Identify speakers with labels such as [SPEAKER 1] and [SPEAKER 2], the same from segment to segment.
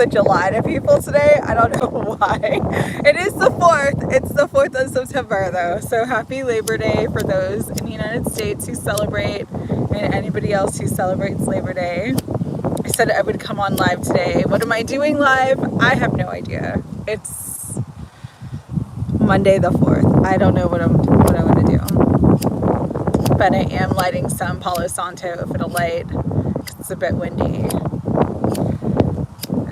[SPEAKER 1] of July to people today. I don't know why. It is the 4th. It's the 4th of September though. So happy Labor Day for those in the United States who celebrate and anybody else who celebrates Labor Day. I said I would come on live today. What am I doing live? I have no idea. It's Monday the 4th. I don't know what I'm going to do. But I am lighting some Palo Santo if it'll light. It's a bit windy.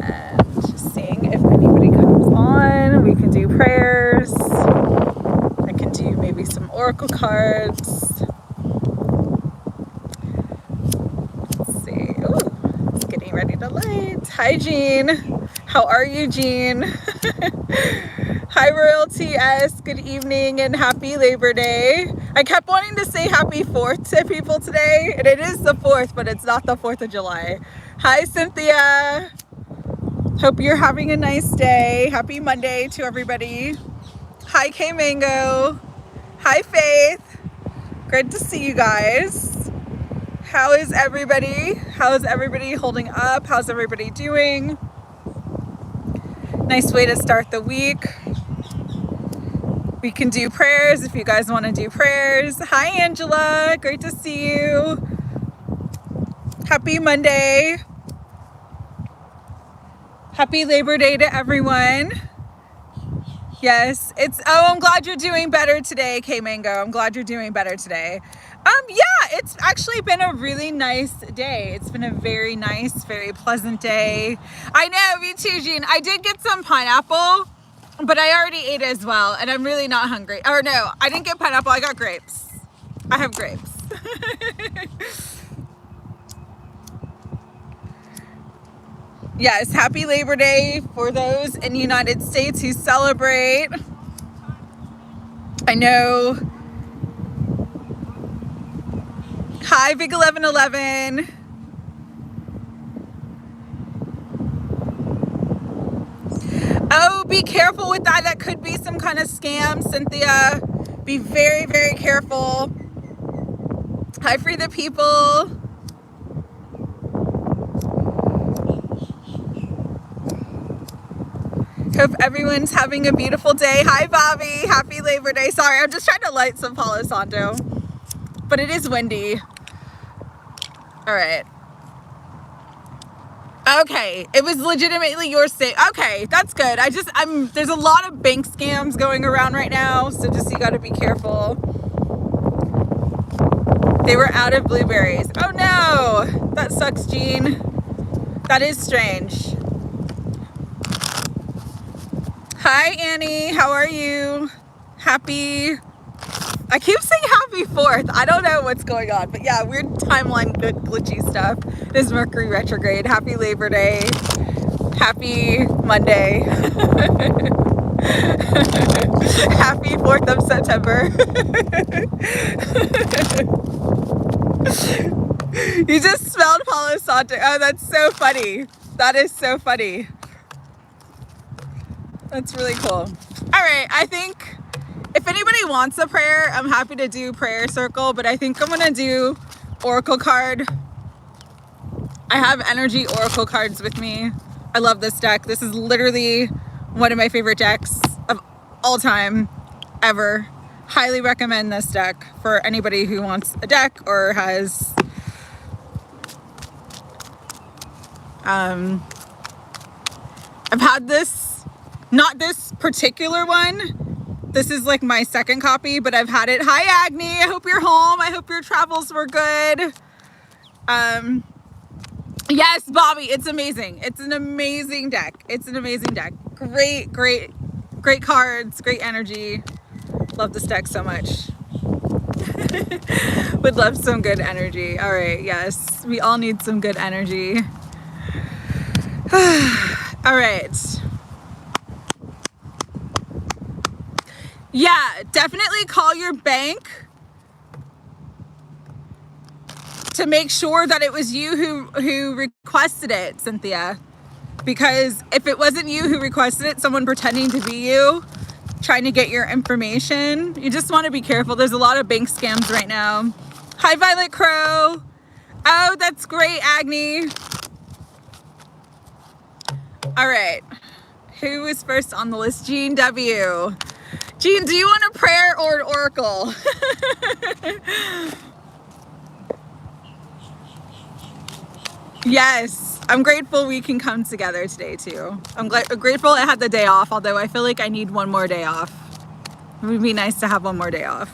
[SPEAKER 1] And just seeing if anybody comes on. We can do prayers. I can do maybe some oracle cards. Let's see. Ooh, it's getting ready to light. Hi, Jean. How are you, Jean? Hi, Royalty S. Good evening and happy Labor Day. I kept wanting to say happy 4th to people today, and it is the 4th, but it's not the 4th of July. Hi, Cynthia. Hope you're having a nice day. Happy Monday to everybody. Hi, K Mango. Hi, Faith. Good to see you guys. How is everybody? How's everybody holding up? How's everybody doing? Nice way to start the week. We can do prayers if you guys want to do prayers. Hi, Angela. Great to see you. Happy Monday. Happy Labor Day to everyone. Yes, I'm glad you're doing better today, K Mango. I'm glad you're doing better today. Yeah, it's actually been a really nice day. It's been a very nice, very pleasant day. I know, me too, Jean. I did get some pineapple, but I already ate it as well, and I'm really not hungry. Or no, I didn't get pineapple, I got grapes. I have grapes. Yes, happy Labor Day for those in the United States who celebrate. I know. Hi, Big 1111. Oh, be careful with that. That could be some kind of scam, Cynthia. Be very, very careful. Hi, Free the People. Hope everyone's having a beautiful day. Hi, Bobby. Happy Labor Day. Sorry, I'm just trying to light some Palo Santo, but it is windy. All right. Okay, it was legitimately your state. Okay, that's good. There's a lot of bank scams going around right now, so just you got to be careful. They were out of blueberries. Oh no, that sucks, Jean. That is strange. Hi, Annie. How are you? I keep saying happy 4th. I don't know what's going on, but yeah, weird timeline, good glitchy stuff. It is Mercury retrograde. Happy Labor Day. Happy Monday. Happy 4th of September. You just smelled Palo Santo. Oh, that's so funny. That is so funny. That's really cool. All right, I think if anybody wants a prayer, I'm happy to do prayer circle, but I think I'm gonna do oracle card. I have energy oracle cards with me. I love this deck. This is literally one of my favorite decks of all time, ever. Highly recommend this deck for anybody who wants a deck or has I've had this, not this particular one. This is like my second copy, but I've had it. Hi, Agni. I hope you're home. I hope your travels were good. Yes, Bobby, it's amazing. It's an amazing deck. It's an amazing deck. Great, great, great cards, great energy. Love this deck so much. Would love some good energy. All right, yes, we all need some good energy. All right. Yeah, definitely call your bank to make sure that it was you who requested it, Cynthia. Because if it wasn't you who requested it, someone pretending to be you, trying to get your information, you just want to be careful. There's a lot of bank scams right now. Hi, Violet Crow. Oh, that's great, Agni. All right. Who is first on the list? Jean W. Jean, do you want a prayer or an oracle? Yes, I'm grateful we can come together today too. I'm grateful I had the day off, although I feel like I need one more day off. It would be nice to have one more day off.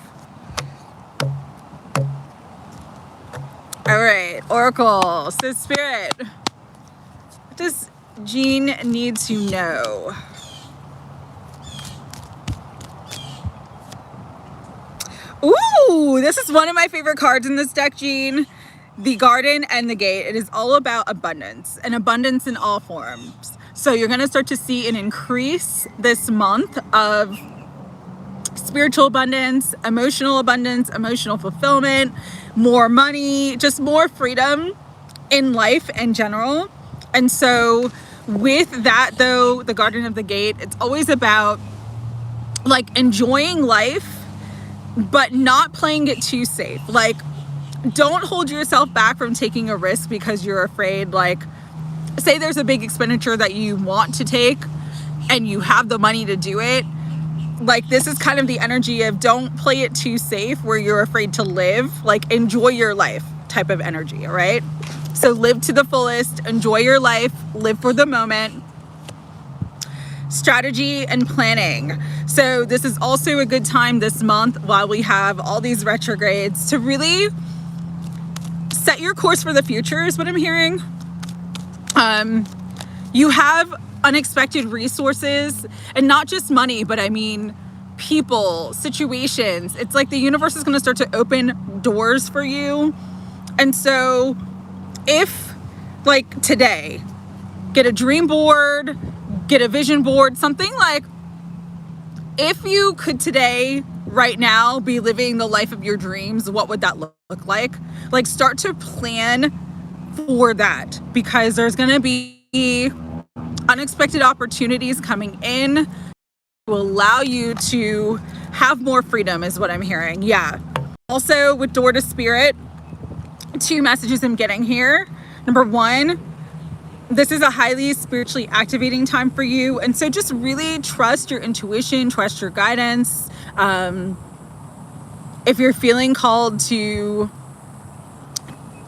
[SPEAKER 1] All right, oracle. So spirit, what does Jean need to know? Ooh, this is one of my favorite cards in this deck, Jean. The Garden and the Gate. It is all about abundance, and abundance in all forms. So you're going to start to see an increase this month of spiritual abundance, emotional fulfillment, more money, just more freedom in life in general. And so with that, though, the Garden of the Gate, it's always about like enjoying life, but not playing it too safe. Like, don't hold yourself back from taking a risk because you're afraid. Like, say there's a big expenditure that you want to take and you have the money to do it. Like, this is kind of the energy of don't play it too safe where you're afraid to live. Like, enjoy your life type of energy, all right? So live to the fullest, enjoy your life, live for the moment. Strategy and planning. So this is also a good time this month while we have all these retrogrades to really set your course for the future is what I'm hearing. You have unexpected resources, and not just money, but I mean people, situations. It's like the universe is going to start to open doors for you. And so if, like today, get a dream board, get a vision board, something like, if you could today, right now, be living the life of your dreams, what would that look like? Like, start to plan for that, because there's going to be unexpected opportunities coming in to allow you to have more freedom is what I'm hearing. Yeah. Also with Door to Spirit, 2 messages I'm getting here. Number 1, this is a highly spiritually activating time for you. And so just really trust your intuition, trust your guidance. If you're feeling called to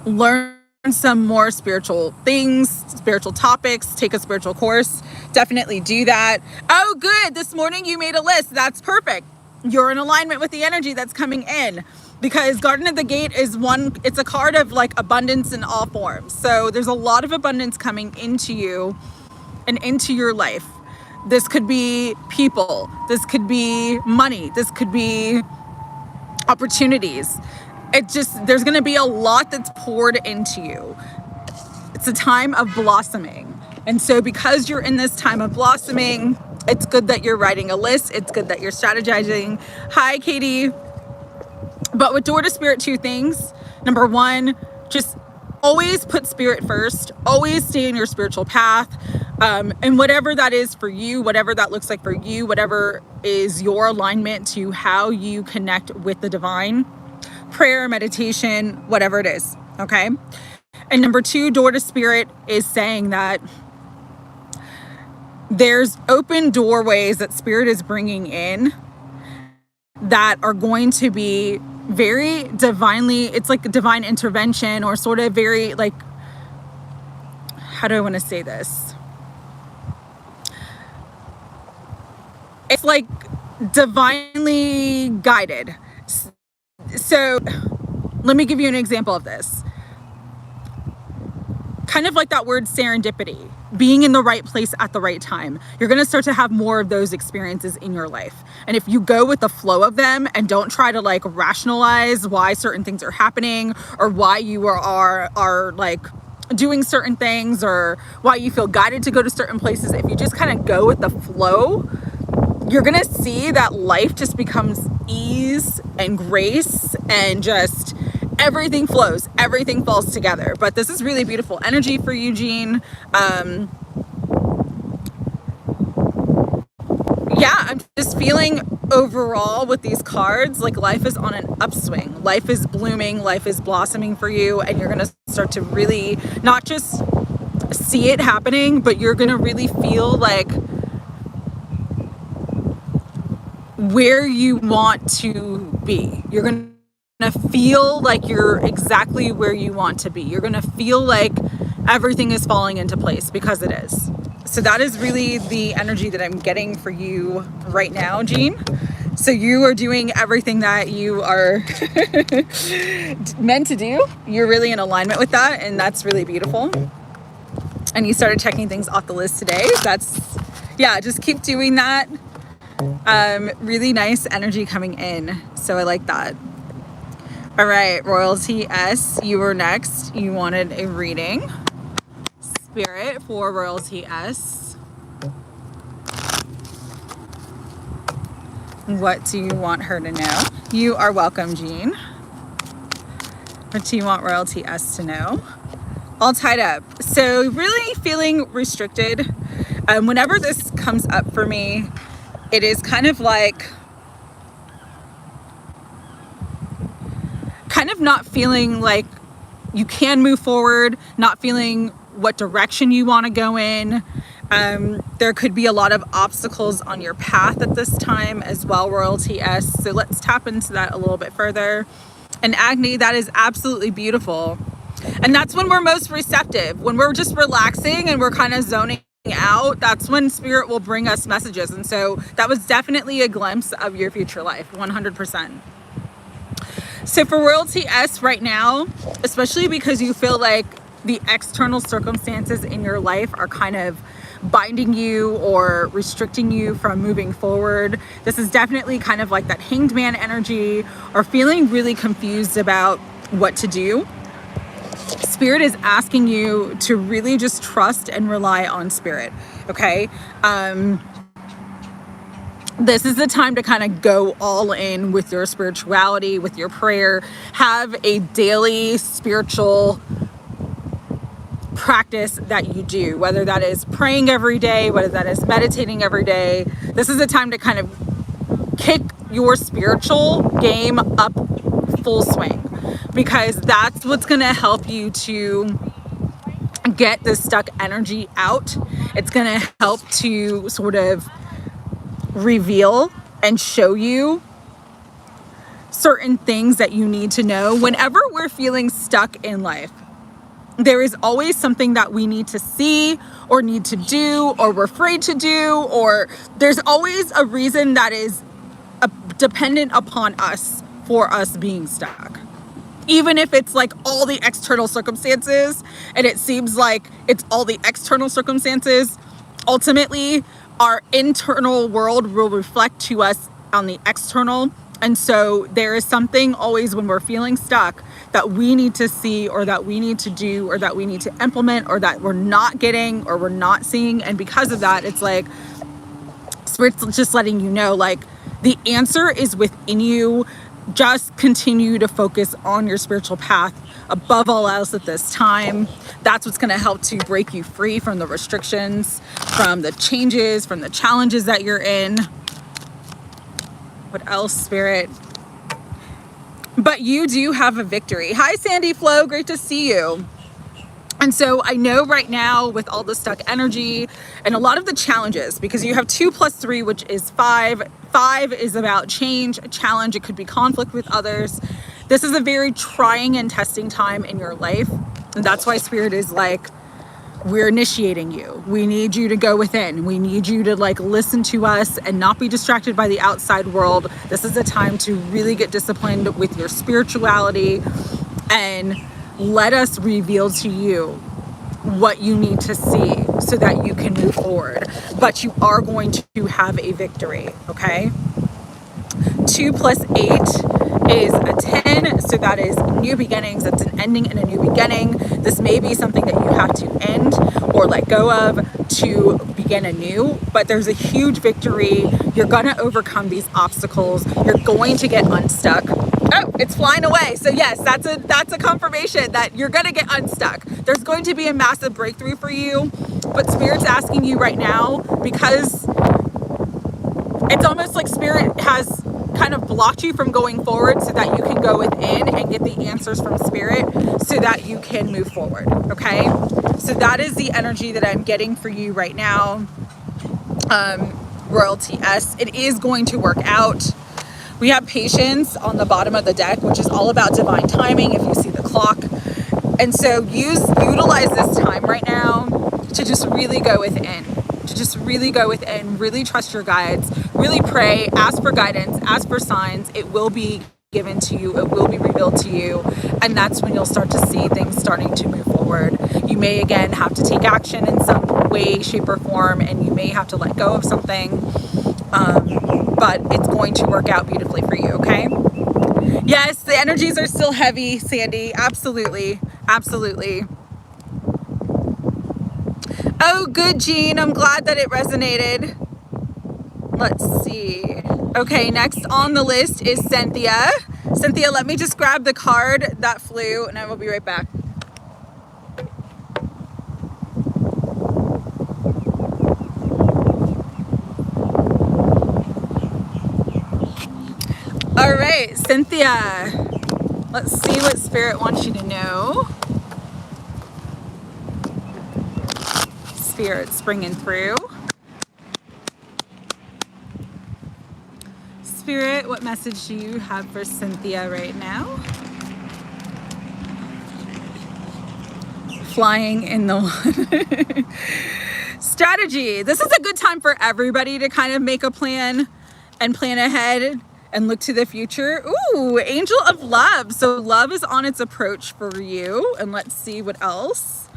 [SPEAKER 1] learn some more spiritual things, spiritual topics, take a spiritual course, definitely do that. Oh, good. This morning you made a list. That's perfect. You're in alignment with the energy that's coming in, because Garden of the Gate is it's a card of like abundance in all forms. So there's a lot of abundance coming into you and into your life. This could be people. This could be money. This could be opportunities. There's going to be a lot that's poured into you. It's a time of blossoming. And so because you're in this time of blossoming, it's good that you're writing a list. It's good that you're strategizing. Hi, Katie. But with Door to Spirit, 2 things. Number 1, just always put spirit first. Always stay in your spiritual path. And whatever that is for you, whatever that looks like for you, whatever is your alignment to how you connect with the divine, prayer, meditation, whatever it is, okay? And number 2, Door to Spirit is saying that there's open doorways that Spirit is bringing in that are going to be very divinely, it's like a divine intervention, or sort of very like, how do I want to say this? It's like divinely guided. So let me give you an example of this. Kind of like that word serendipity, being in the right place at the right time. You're going to start to have more of those experiences in your life. And if you go with the flow of them and don't try to like rationalize why certain things are happening, or why you are like doing certain things, or why you feel guided to go to certain places, if you just kind of go with the flow, you're going to see that life just becomes ease and grace, and just everything flows, everything falls together. But this is really beautiful energy for you, Jean. Yeah, I'm just feeling overall with these cards, like life is on an upswing. Life is blooming, life is blossoming for you, and you're going to start to really not just see it happening, but you're gonna really feel like where you want to be. You're gonna feel like you're exactly where you want to be. You're gonna feel like everything is falling into place, because it is. So that is really the energy that I'm getting for you right now, Jean. So you are doing everything that you are meant to do. You're really in alignment with that, and that's really beautiful. And you started checking things off the list today. Yeah, just keep doing that. Really nice energy coming in. So I like that. All right, Royalty S, you were next. You wanted a reading. Spirit for Royalty S. What do you want her to know? You are welcome, Jean. What do you want Royalty S to know? All tied up. So really feeling restricted. Whenever this comes up for me, it is kind of like, not feeling like you can move forward, not feeling what direction you want to go in. There could be a lot of obstacles on your path at this time as well, Royalty S. So let's tap into that a little bit further. And Agni, that is absolutely beautiful. And that's when we're most receptive. When we're just relaxing and we're kind of zoning out, that's when Spirit will bring us messages. And so that was definitely a glimpse of your future life, 100%. So for Royalty S right now, especially because you feel like the external circumstances in your life are kind of binding you or restricting you from moving forward, this is definitely kind of like that Hanged Man energy, or feeling really confused about what to do. Spirit is asking you to really just trust and rely on Spirit, okay? This is the time to kind of go all in with your spirituality, with your prayer. Have a daily spiritual practice that you do, whether that is praying every day, whether that is meditating every day. This is a time to kind of kick your spiritual game up full swing, because that's what's going to help you to get this stuck energy out. It's going to help to sort of reveal and show you certain things that you need to know. Whenever we're feeling stuck in life, there is always something that we need to see or need to do, or we're afraid to do, or there's always a reason that is dependent upon us for us being stuck. Even if it's like all the external circumstances, and it seems like it's all the external circumstances, ultimately our internal world will reflect to us on the external. And so there is something always when we're feeling stuck that we need to see, or that we need to do, or that we need to implement, or that we're not getting, or we're not seeing. And because of that, it's like Spirit's just letting you know, like, the answer is within you. Just continue to focus on your spiritual path above all else at this time. That's what's going to help to break you free from the restrictions, from the changes, from the challenges that you're in. What else, Spirit? But you do have a victory. Hi, Sandy Flo. Great to see you. And so I know right now, with all the stuck energy and a lot of the challenges, because you have 2 + 3, which is 5. 5 is about change, a challenge. It could be conflict with others. This is a very trying and testing time in your life. And that's why Spirit is like, we're initiating you. We need you to go within. We need you to like listen to us and not be distracted by the outside world. This is a time to really get disciplined with your spirituality and let us reveal to you what you need to see so that you can move forward. But you are going to have a victory, okay? 2 + 8 is a 10, so that is new beginnings. It's an ending and a new beginning. This may be something that you have to end or let go of to begin anew, but there's a huge victory. You're gonna overcome these obstacles. You're going to get unstuck. Oh, it's flying away. So yes, that's a confirmation that you're gonna get unstuck. There's going to be a massive breakthrough for you, but Spirit's asking you right now, because it's almost like Spirit has kind of blocked you from going forward so that you can go within and get the answers from spirit so that you can move forward. Okay. So that is the energy that I'm getting for you right now. Royalty S, it is going to work out. We have patience on the bottom of the deck, which is all about divine timing if you see the clock. And so utilize this time right now to just really go within, really trust your guides, really pray, ask for guidance, ask for signs. It will be given to you, it will be revealed to you, and that's when you'll start to see things starting to move forward. You may again have to take action in some way, shape, or form, and you may have to let go of something, but it's going to work out beautifully for you. Okay. Yes, the energies are still heavy, Sandy. Absolutely. Oh, good, Jean. I'm glad that it resonated. Let's see. Okay, next on the list is Cynthia. Cynthia, let me just grab the card that flew and I will be right back. All right, Cynthia. Let's see what Spirit wants you to know. Spirit's bringing through. Spirit, what message do you have for Cynthia right now? Flying in the strategy. This is a good time for everybody to kind of make a plan and plan ahead and look to the future. Ooh, Angel of Love. So love is on its approach for you. And let's see what else.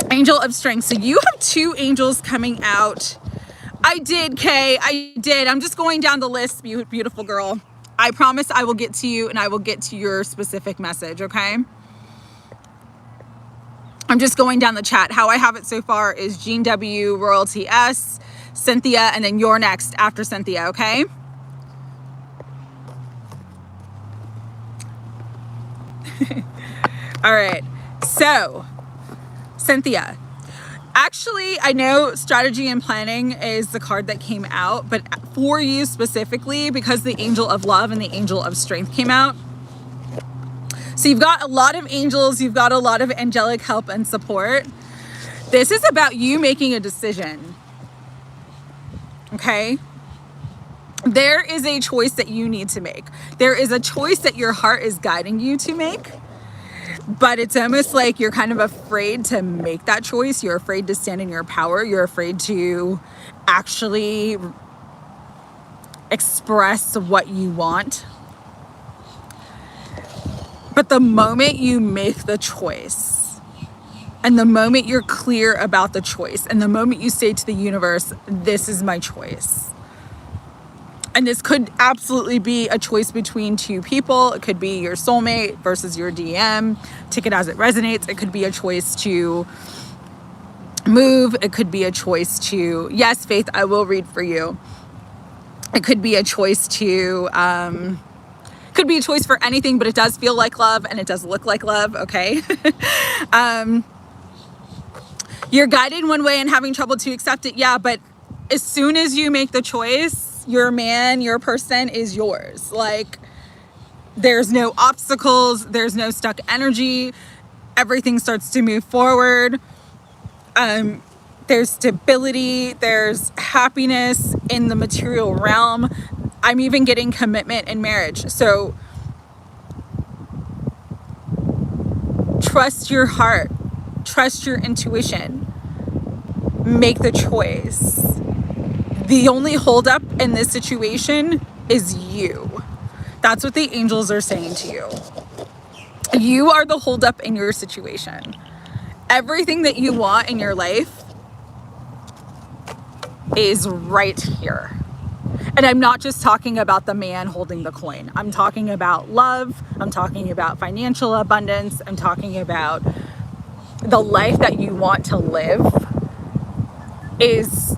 [SPEAKER 1] Angel of Strength. So you have two angels coming out. I did, Kay. I did. I'm just going down the list, beautiful girl. I promise I will get to you and I will get to your specific message, okay? I'm just going down the chat. How I have it so far is Jean W, Royalty S, Cynthia, and then you're next after Cynthia, okay? All right. So, Cynthia. Actually, I know strategy and planning is the card that came out, but for you specifically, because the Angel of Love and the Angel of Strength came out. So you've got a lot of angels, you've got a lot of angelic help and support. This is about you making a decision. Okay? There is a choice that you need to make. There is a choice that your heart is guiding you to make. But it's almost like you're kind of afraid to make that choice. You're afraid to stand in your power. You're afraid to actually express what you want. But the moment you make the choice, and the moment you're clear about the choice, and the moment you say to the universe, this is my choice. And this could absolutely be a choice between two people. It could be your soulmate versus your DM. Take it as it resonates. It could be a choice to move. It could be a choice to, yes, Faith, I will read for you. It could be a choice to, could be a choice for anything, but it does feel like love and it does look like love, okay? You're guided one way and having trouble to accept it, yeah, but as soon as you make the choice, your man, your person is yours. Like, there's no obstacles, there's no stuck energy, everything starts to move forward. There's stability, there's happiness in the material realm. I'm even getting commitment in marriage. So trust your heart, trust your intuition, make the choice. The only holdup in this situation is you. That's what the angels are saying to you. You are the holdup in your situation. Everything that you want in your life is right here. And I'm not just talking about the man holding the coin. I'm talking about love. I'm talking about financial abundance. I'm talking about the life that you want to live is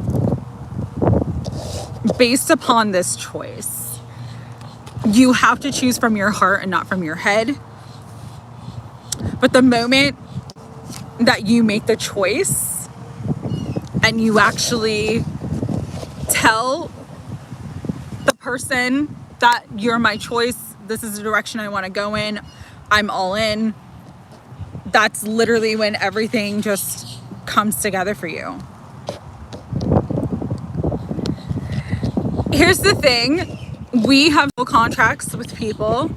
[SPEAKER 1] based upon this choice. You have to choose from your heart and not from your head. But the moment that you make the choice and you actually tell the person that you're my choice. This is the direction I want to go in. I'm all in. That's literally when everything just comes together for you. Here's the thing. We have contracts with people.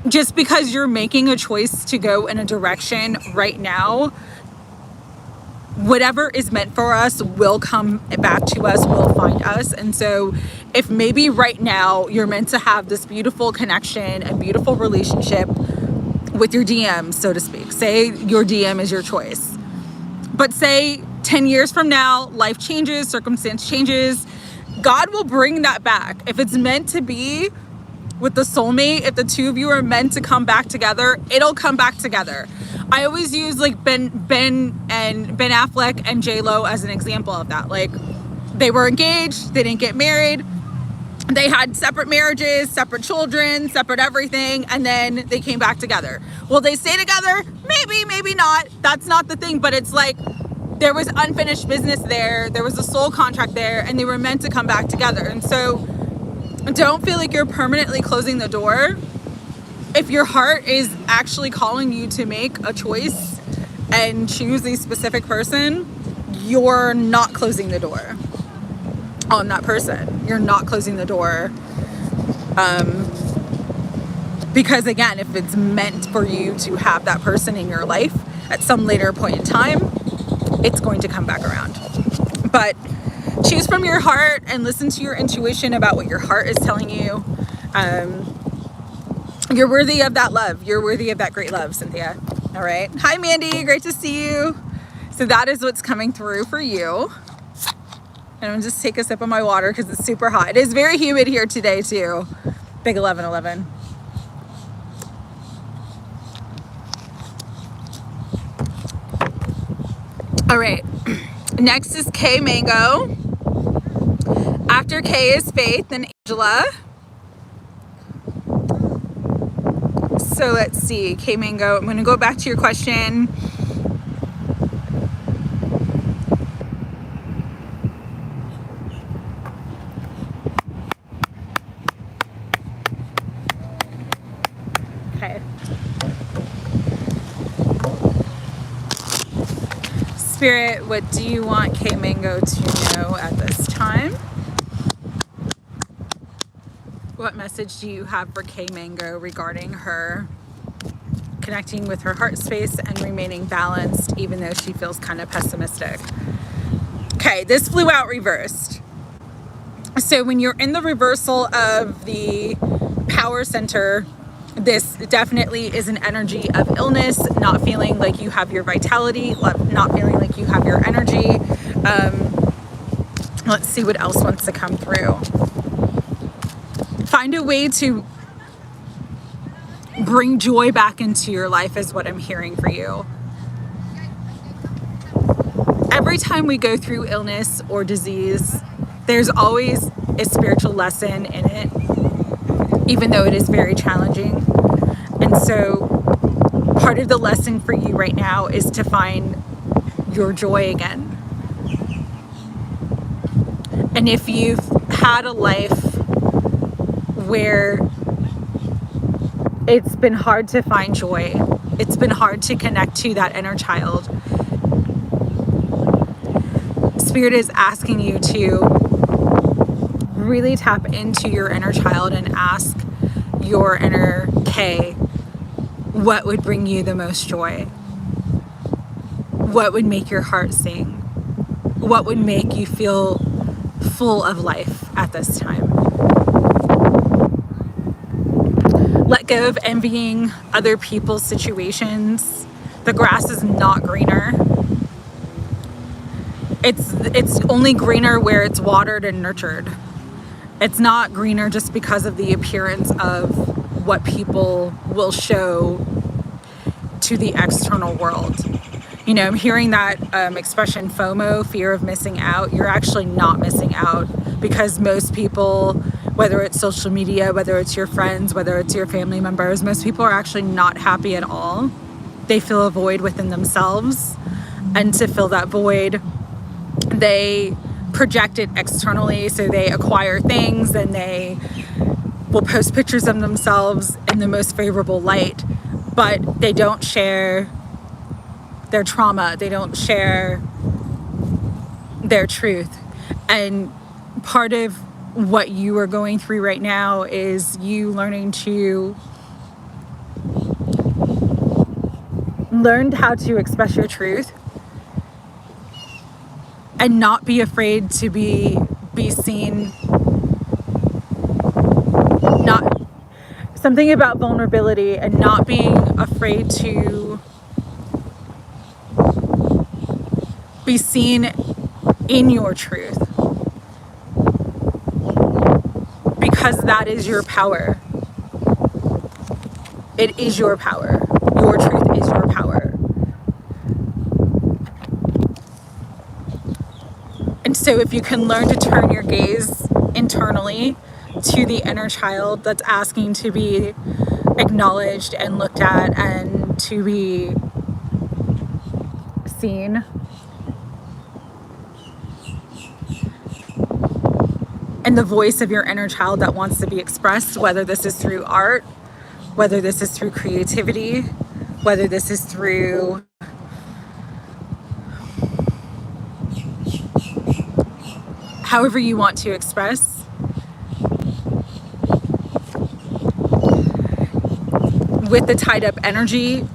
[SPEAKER 1] Just because you're making a choice to go in a direction right now, whatever is meant for us will come back to us, will find us. And so if maybe right now you're meant to have this beautiful connection and beautiful relationship with your DM, so to speak, say your DM is your choice, but say 10 years from now, life changes, circumstance changes, God will bring that back. If it's meant to be with the soulmate, if the two of you are meant to come back together, it'll come back together. I always use like Ben Affleck and J-Lo as an example of that. Like, they were engaged, they didn't get married, they had separate marriages, separate children, separate everything, and then they came back together. Will they stay together? Maybe, maybe not. That's not the thing, but it's like there was unfinished business there, there was a soul contract there, and they were meant to come back together. And so don't feel like you're permanently closing the door. If your heart is actually calling you to make a choice and choose a specific person, you're not closing the door on that person. You're not closing the door. Because again, if it's meant for you to have that person in your life at some later point in time, it's going to come back around. But choose from your heart and listen to your intuition about what your heart is telling you. You're worthy of that love. You're worthy of that great love, Cynthia. All right. Hi, Mandy. Great to see you. So that is what's coming through for you. And I'm going to just take a sip of my water because it's super hot. It is very humid here today, too. Big 1111. All right. Next is K Mango. After K is Faith and Angela. So let's see, K Mango, I'm going to go back to your question. Okay. Spirit, what do you want K Mango to know at this time? What message do you have for K Mango regarding her connecting with her heart space and remaining balanced, even though she feels kind of pessimistic? Okay, this flew out reversed. So when you're in the reversal of the power center, this definitely is an energy of illness, not feeling like you have your vitality, not feeling like you have your energy. Let's see what else wants to come through. Find a way to bring joy back into your life is what I'm hearing for you. Every time we go through illness or disease, there's always a spiritual lesson in it, even though it is very challenging. And so part of the lesson for you right now is to find your joy again. And if you've had a life where it's been hard to find joy, it's been hard to connect to that inner child, Spirit is asking you to really tap into your inner child and ask your inner K, what would bring you the most joy? What would make your heart sing? What would make you feel full of life at this time? Let go of envying other people's situations. The grass is not greener. It's only greener where it's watered and nurtured. It's not greener just because of the appearance of what people will show to the external world. You know, I'm hearing that expression FOMO, fear of missing out. You're actually not missing out, because most people, whether it's social media, whether it's your friends, whether it's your family members, most people are actually not happy at all. They feel a void within themselves. And to fill that void, they project it externally. So they acquire things and they will post pictures of themselves in the most favorable light, but they don't share their trauma. They don't share their truth. And part of what you are going through right now is you learning how to express your truth and not be afraid to be seen. Not something about vulnerability and not being afraid to be seen in your truth, because that is your power. It is your power. Your truth is your power. And so if you can learn to turn your gaze internally to the inner child that's asking to be acknowledged and looked at and to be seen, and the voice of your inner child that wants to be expressed, whether this is through art, whether this is through creativity, whether this is through however you want to express, with the tied up energy.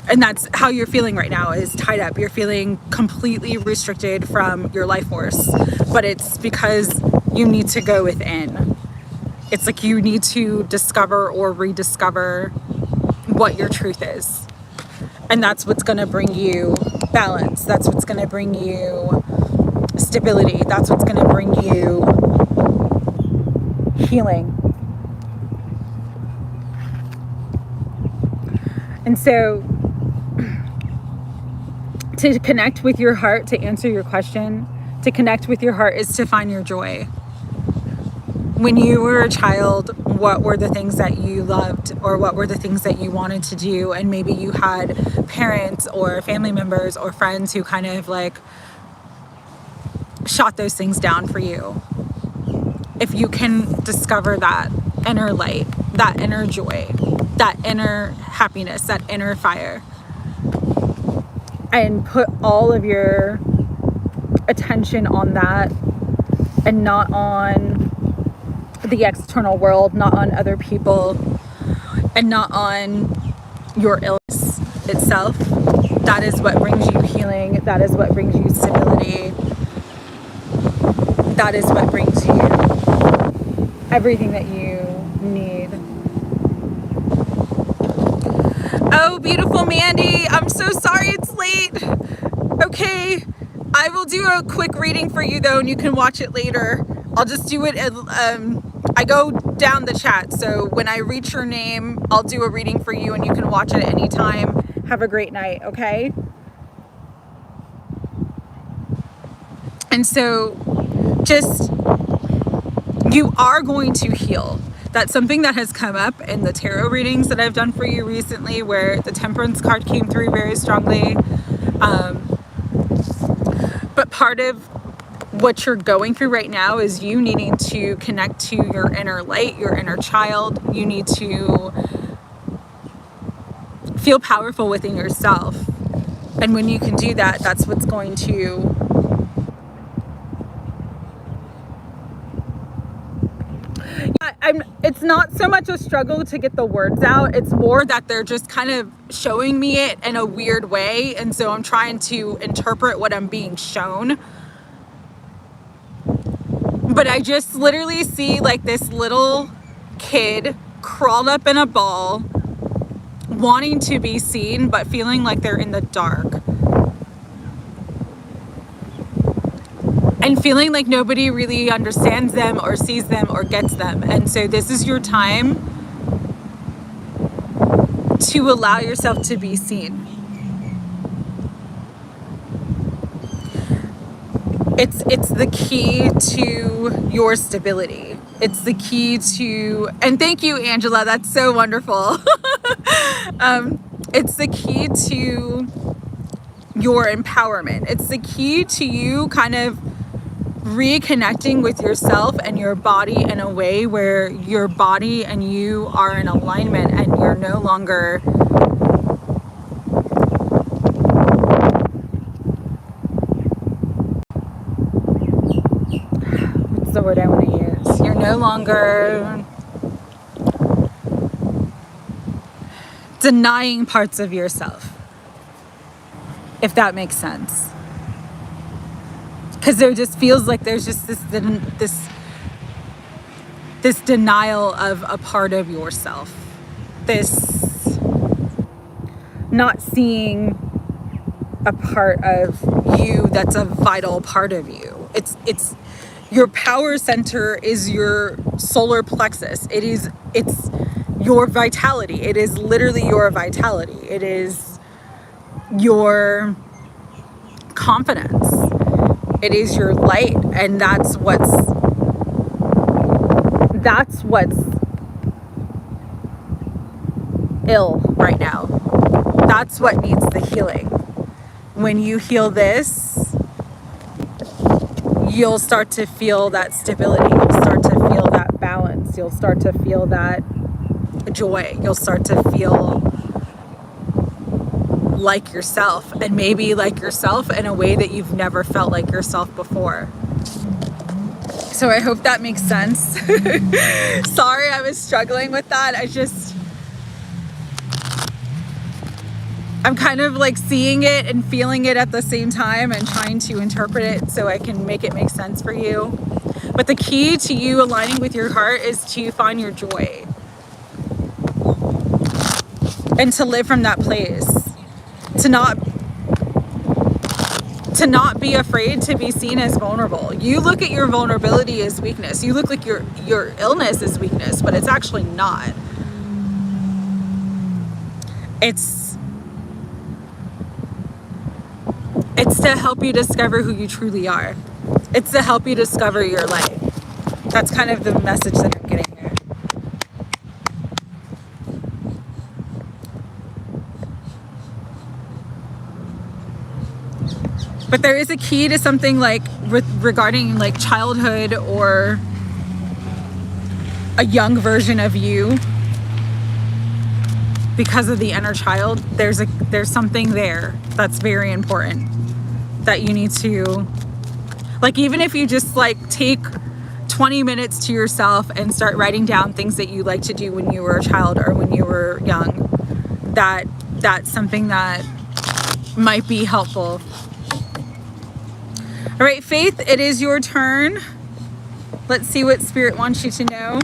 [SPEAKER 1] And that's how you're feeling right now, is tied up. You're feeling completely restricted from your life force, but it's because you need to go within. It's like you need to discover or rediscover what your truth is. And that's what's going to bring you balance. That's what's going to bring you stability. That's what's going to bring you healing. And so to connect with your heart, to answer your question, to connect with your heart is to find your joy. When you were a child, what were the things that you loved, or what were the things that you wanted to do? And maybe you had parents or family members or friends who kind of like shot those things down for you. If you can discover that inner light, that inner joy, that inner happiness, that inner fire, and put all of your attention on that and not on the external world, not on other people, and not on your illness itself, that is what brings you healing. That is what brings you stability. That is what brings you everything that you need. Oh, beautiful Mandy, I'm so sorry it's late. Okay, I will do a quick reading for you though, and you can watch it later. I'll just do it, I go down the chat, so when I reach your name, I'll do a reading for you and you can watch it anytime. Have a great night, okay? And so just, you are going to heal. That's something that has come up in the tarot readings that I've done for you recently, where the Temperance card came through very strongly. But part of what you're going through right now is you needing to connect to your inner light, your inner child. You need to feel powerful within yourself. And when you can do that, that's what's going to it's not so much a struggle to get the words out. It's more that they're just kind of showing me it in a weird way. And so I'm trying to interpret what I'm being shown. But I just literally see like this little kid crawled up in a ball, wanting to be seen, but feeling like they're in the dark. And feeling like nobody really understands them or sees them or gets them. And so this is your time to allow yourself to be seen. It's the key to your stability. It's the key to, and thank you, Angela, that's so wonderful. It's the key to your empowerment. It's the key to you kind of reconnecting with yourself and your body in a way where your body and you are in alignment, and you're no longer what's the word I want to use? You're no longer denying parts of yourself, if that makes sense. Because there just feels like there's just this denial of a part of yourself, this not seeing a part of you that's a vital part of you. It's your power center is your solar plexus. It's your vitality. It is literally your vitality. It is your confidence. It is your light, and that's what's ill right now. That's what needs the healing. When you heal this, you'll start to feel that stability. You'll start to feel that balance. You'll start to feel that joy. You'll start to feel like yourself, and maybe like yourself in a way that you've never felt like yourself before. So I hope that makes sense. Sorry, I was struggling with that. I'm kind of like seeing it and feeling it at the same time, and trying to interpret it so I can make it make sense for you. But the key to you aligning with your heart is to find your joy and to live from that place. To not be afraid to be seen as vulnerable. You look at your vulnerability as weakness. You look like your illness is weakness, but it's actually not. It's to help you discover who you truly are. It's to help you discover your light. That's kind of the message that I'm getting here. But there is a key to something like regarding like childhood or a young version of you. Because of the inner child, there's something there that's very important that you need to, like, even if you just like take 20 minutes to yourself and start writing down things that you like to do when you were a child or when you were young, that's something that might be helpful. All right, Faith, it is your turn. Let's see what Spirit wants you to know.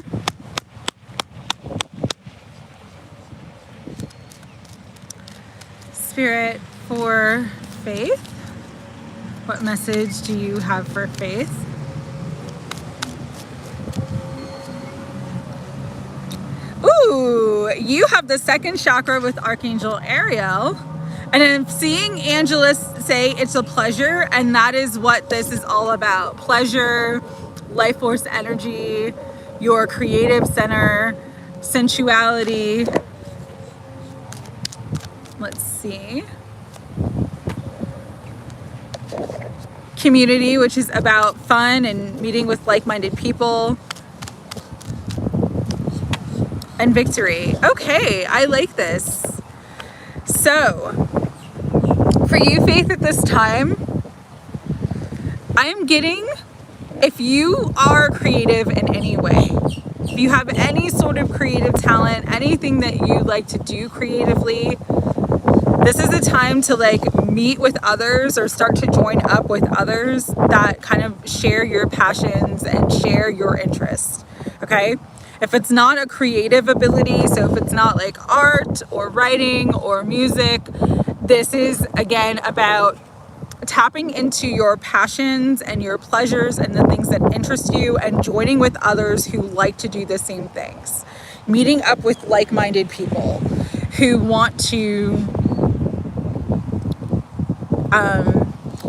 [SPEAKER 1] Spirit, for Faith, what message do you have for Faith? Ooh, you have the second chakra with Archangel Ariel. And I'm seeing Angela say it's a pleasure, and that is what this is all about. Pleasure, life force energy, your creative center, sensuality. Let's see. Community, which is about fun and meeting with like-minded people. And victory. Okay, I like this. So, for you, Faith, at this time, I'm getting, if you are creative in any way, if you have any sort of creative talent, anything that you like to do creatively, this is a time to like meet with others or start to join up with others that kind of share your passions and share your interests, okay? If it's not a creative ability, so if it's not like art or writing or music, this is again about tapping into your passions and your pleasures and the things that interest you and joining with others who like to do the same things. Meeting up with like-minded people who want to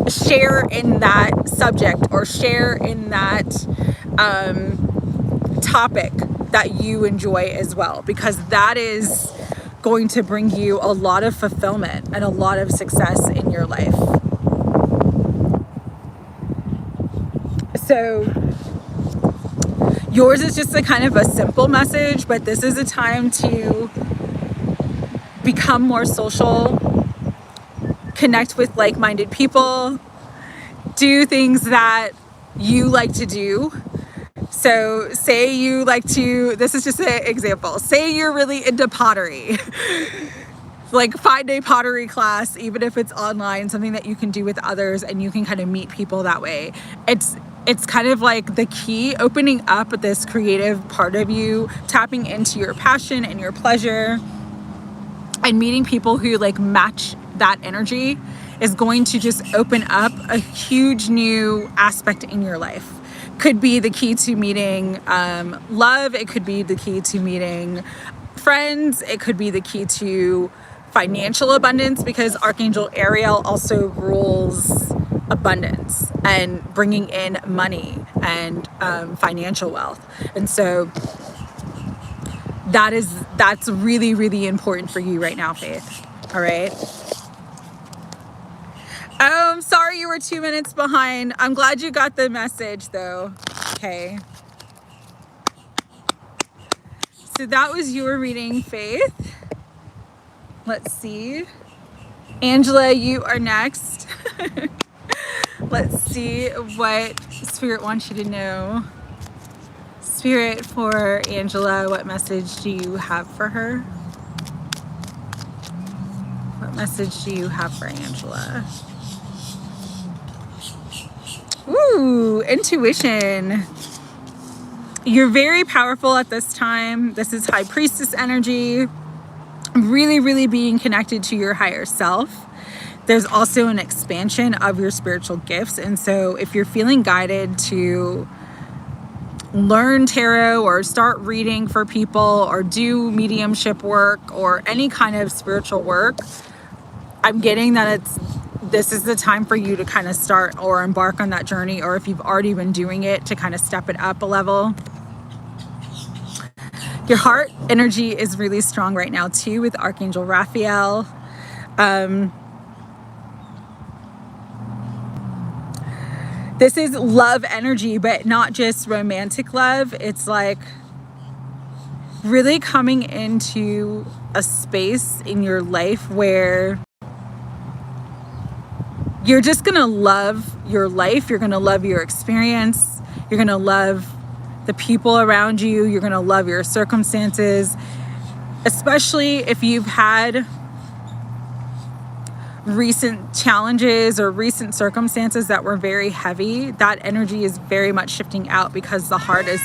[SPEAKER 1] share in that subject or share in that topic that you enjoy as well, because that is going to bring you a lot of fulfillment and a lot of success in your life. So yours is just a kind of a simple message, but this is a time to become more social, connect with like-minded people, do things that you like to do. So say you like to, this is just an example, say you're really into pottery, like 5-day pottery class, even if it's online, something that you can do with others and you can kind of meet people that way. It's kind of like the key, opening up this creative part of you, tapping into your passion and your pleasure, and meeting people who like match that energy is going to just open up a huge new aspect in your life. Could be the key to meeting love. It could be the key to meeting friends. It could be the key to financial abundance, because Archangel Ariel also rules abundance and bringing in money and financial wealth. And so that's really, really important for you right now, Faith. All right. Oh, I'm sorry you were 2 minutes behind. I'm glad you got the message though. Okay. So that was your reading, Faith. Let's see. Angela, you are next. Let's see what Spirit wants you to know. Spirit, for Angela, what message do you have for her? What message do you have for Angela? Ooh, intuition. You're very powerful at this time. This is High Priestess energy. Really, really being connected to your higher self. There's also an expansion of your spiritual gifts. And so if you're feeling guided to learn tarot or start reading for people or do mediumship work or any kind of spiritual work, I'm getting that this is the time for you to kind of start or embark on that journey, or if you've already been doing it, to kind of step it up a level. Your heart energy is really strong right now too with Archangel Raphael. This is love energy, but not just romantic love. It's like really coming into a space in your life where you're just gonna love your life. You're gonna love your experience. You're gonna love the people around you. You're gonna love your circumstances, especially if you've had recent challenges or recent circumstances that were very heavy. That energy is very much shifting out because the heart is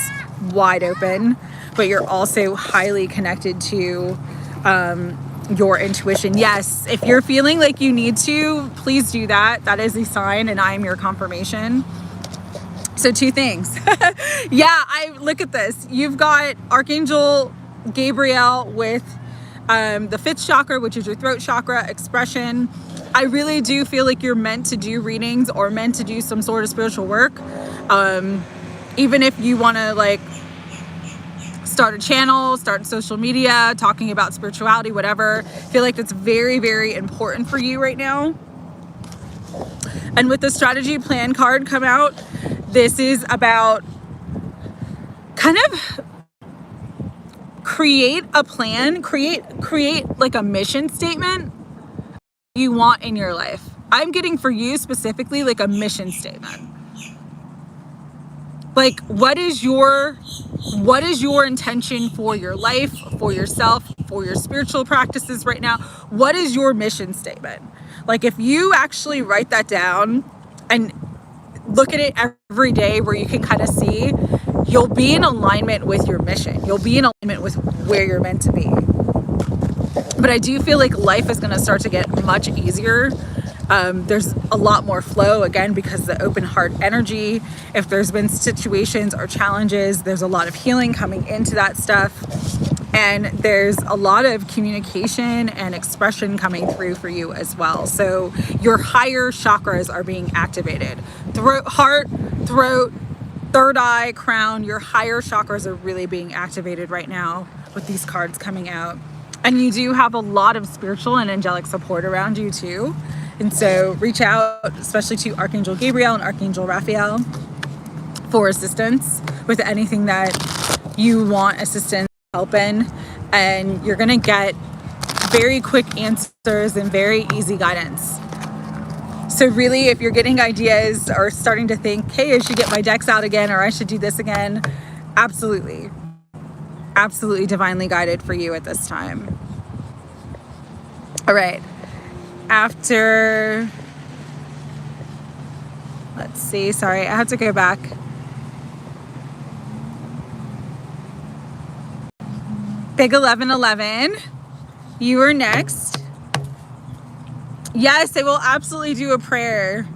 [SPEAKER 1] wide open, but you're also highly connected to your intuition. Yes, if you're feeling like you need to, please do that. That is a sign, and I am your confirmation. So 2 things. Yeah, I look at this. You've got Archangel Gabriel with the 5th chakra, which is your throat chakra expression. I really do feel like you're meant to do readings or meant to do some sort of spiritual work. Even if you want to like start a channel, start social media, talking about spirituality, whatever. I feel like that's very, very important for you right now. And with the strategy plan card come out, this is about kind of create a plan, create like a mission statement you want in your life. I'm getting for you specifically like a mission statement. Like what is your intention for your life, for yourself, for your spiritual practices right now? What is your mission statement? Like if you actually write that down and look at it every day, where you can kind of see, you'll be in alignment with your mission. You'll be in alignment with where you're meant to be. But I do feel like life is going to start to get much easier. There's a lot more flow, again, because the open heart energy. If there's been situations or challenges, there's a lot of healing coming into that stuff. And there's a lot of communication and expression coming through for you as well. So your higher chakras are being activated. Heart, throat, third eye, crown, your higher chakras are really being activated right now with these cards coming out. And you do have a lot of spiritual and angelic support around you too. And so reach out, especially to Archangel Gabriel and Archangel Raphael. for assistance with anything that you want assistance, help in, and you're gonna get very quick answers and very easy guidance. So really, if you're getting ideas or starting to think, hey, I should get my decks out again, or I should do this again, absolutely, absolutely divinely guided for you at this time. All right, after, let's see, sorry, I have to go back. Big 1111, you are next. Yes, I will absolutely do a prayer.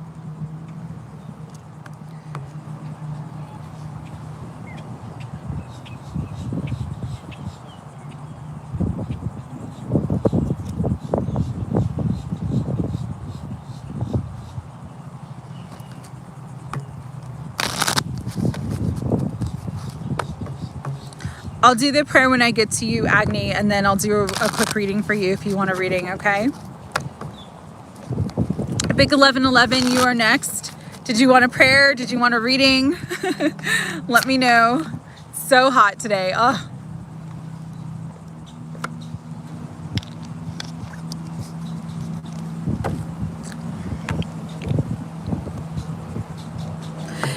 [SPEAKER 1] I'll do the prayer when I get to you, Agni, and then I'll do a quick reading for you if you want a reading, okay? Big 1111, you are next. Did you want a prayer? Did you want a reading? Let me know. So hot today. Oh.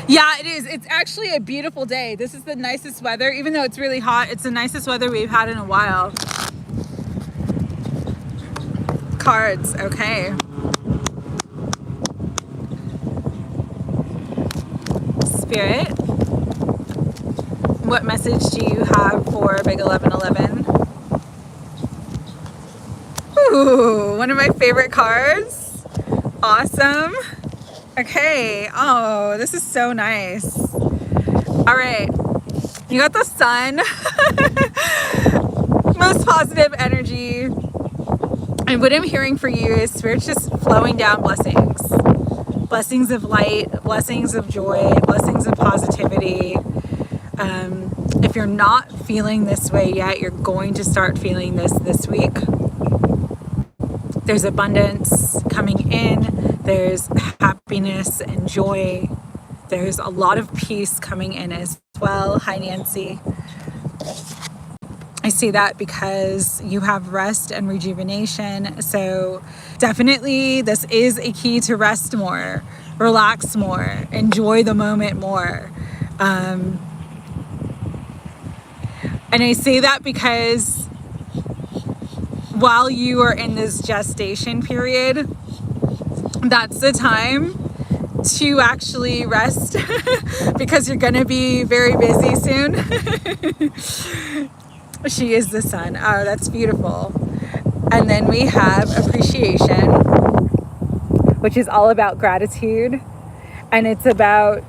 [SPEAKER 1] Yeah, it is. It's actually a beautiful day. This is the nicest weather. Even though it's really hot, it's the nicest weather we've had in a while. Cards, okay. Spirit, what message do you have for Big 1111? Ooh, one of my favorite cards. Awesome. Okay. Oh, this is so nice. All right. You got the sun. Most positive energy. And what I'm hearing for you is Spirit's just flowing down blessings. Blessings of light, blessings of joy, blessings of positivity. If you're not feeling this way yet, you're going to start feeling this week. There's abundance coming in. There's happiness and joy. There's a lot of peace coming in as well. Hi, Nancy. I say that because you have rest and rejuvenation. So definitely this is a key to rest more, relax more, enjoy the moment more. And I say that because while you are in this gestation period, that's the time to actually rest because you're going to be very busy soon. She is the sun. Oh, that's beautiful. And then we have appreciation, which is all about gratitude. And it's about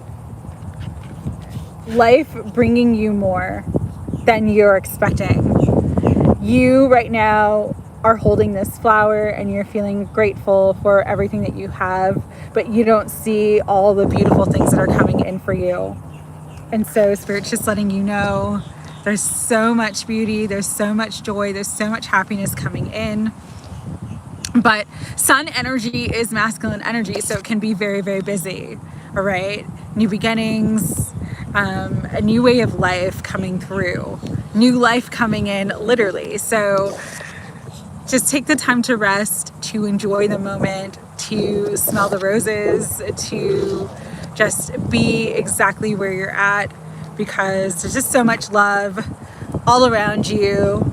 [SPEAKER 1] life bringing you more than you're expecting. You right now are holding this flower and you're feeling grateful for everything that you have, but you don't see all the beautiful things that are coming in for you. And so Spirit's just letting you know there's so much beauty, there's so much joy, there's so much happiness coming in. But sun energy is masculine energy, so it can be very, very busy, all right? New beginnings, a new way of life coming through, new life coming in, literally. So just take the time to rest, to enjoy the moment, to smell the roses, to just be exactly where you're at, because there's just so much love all around you,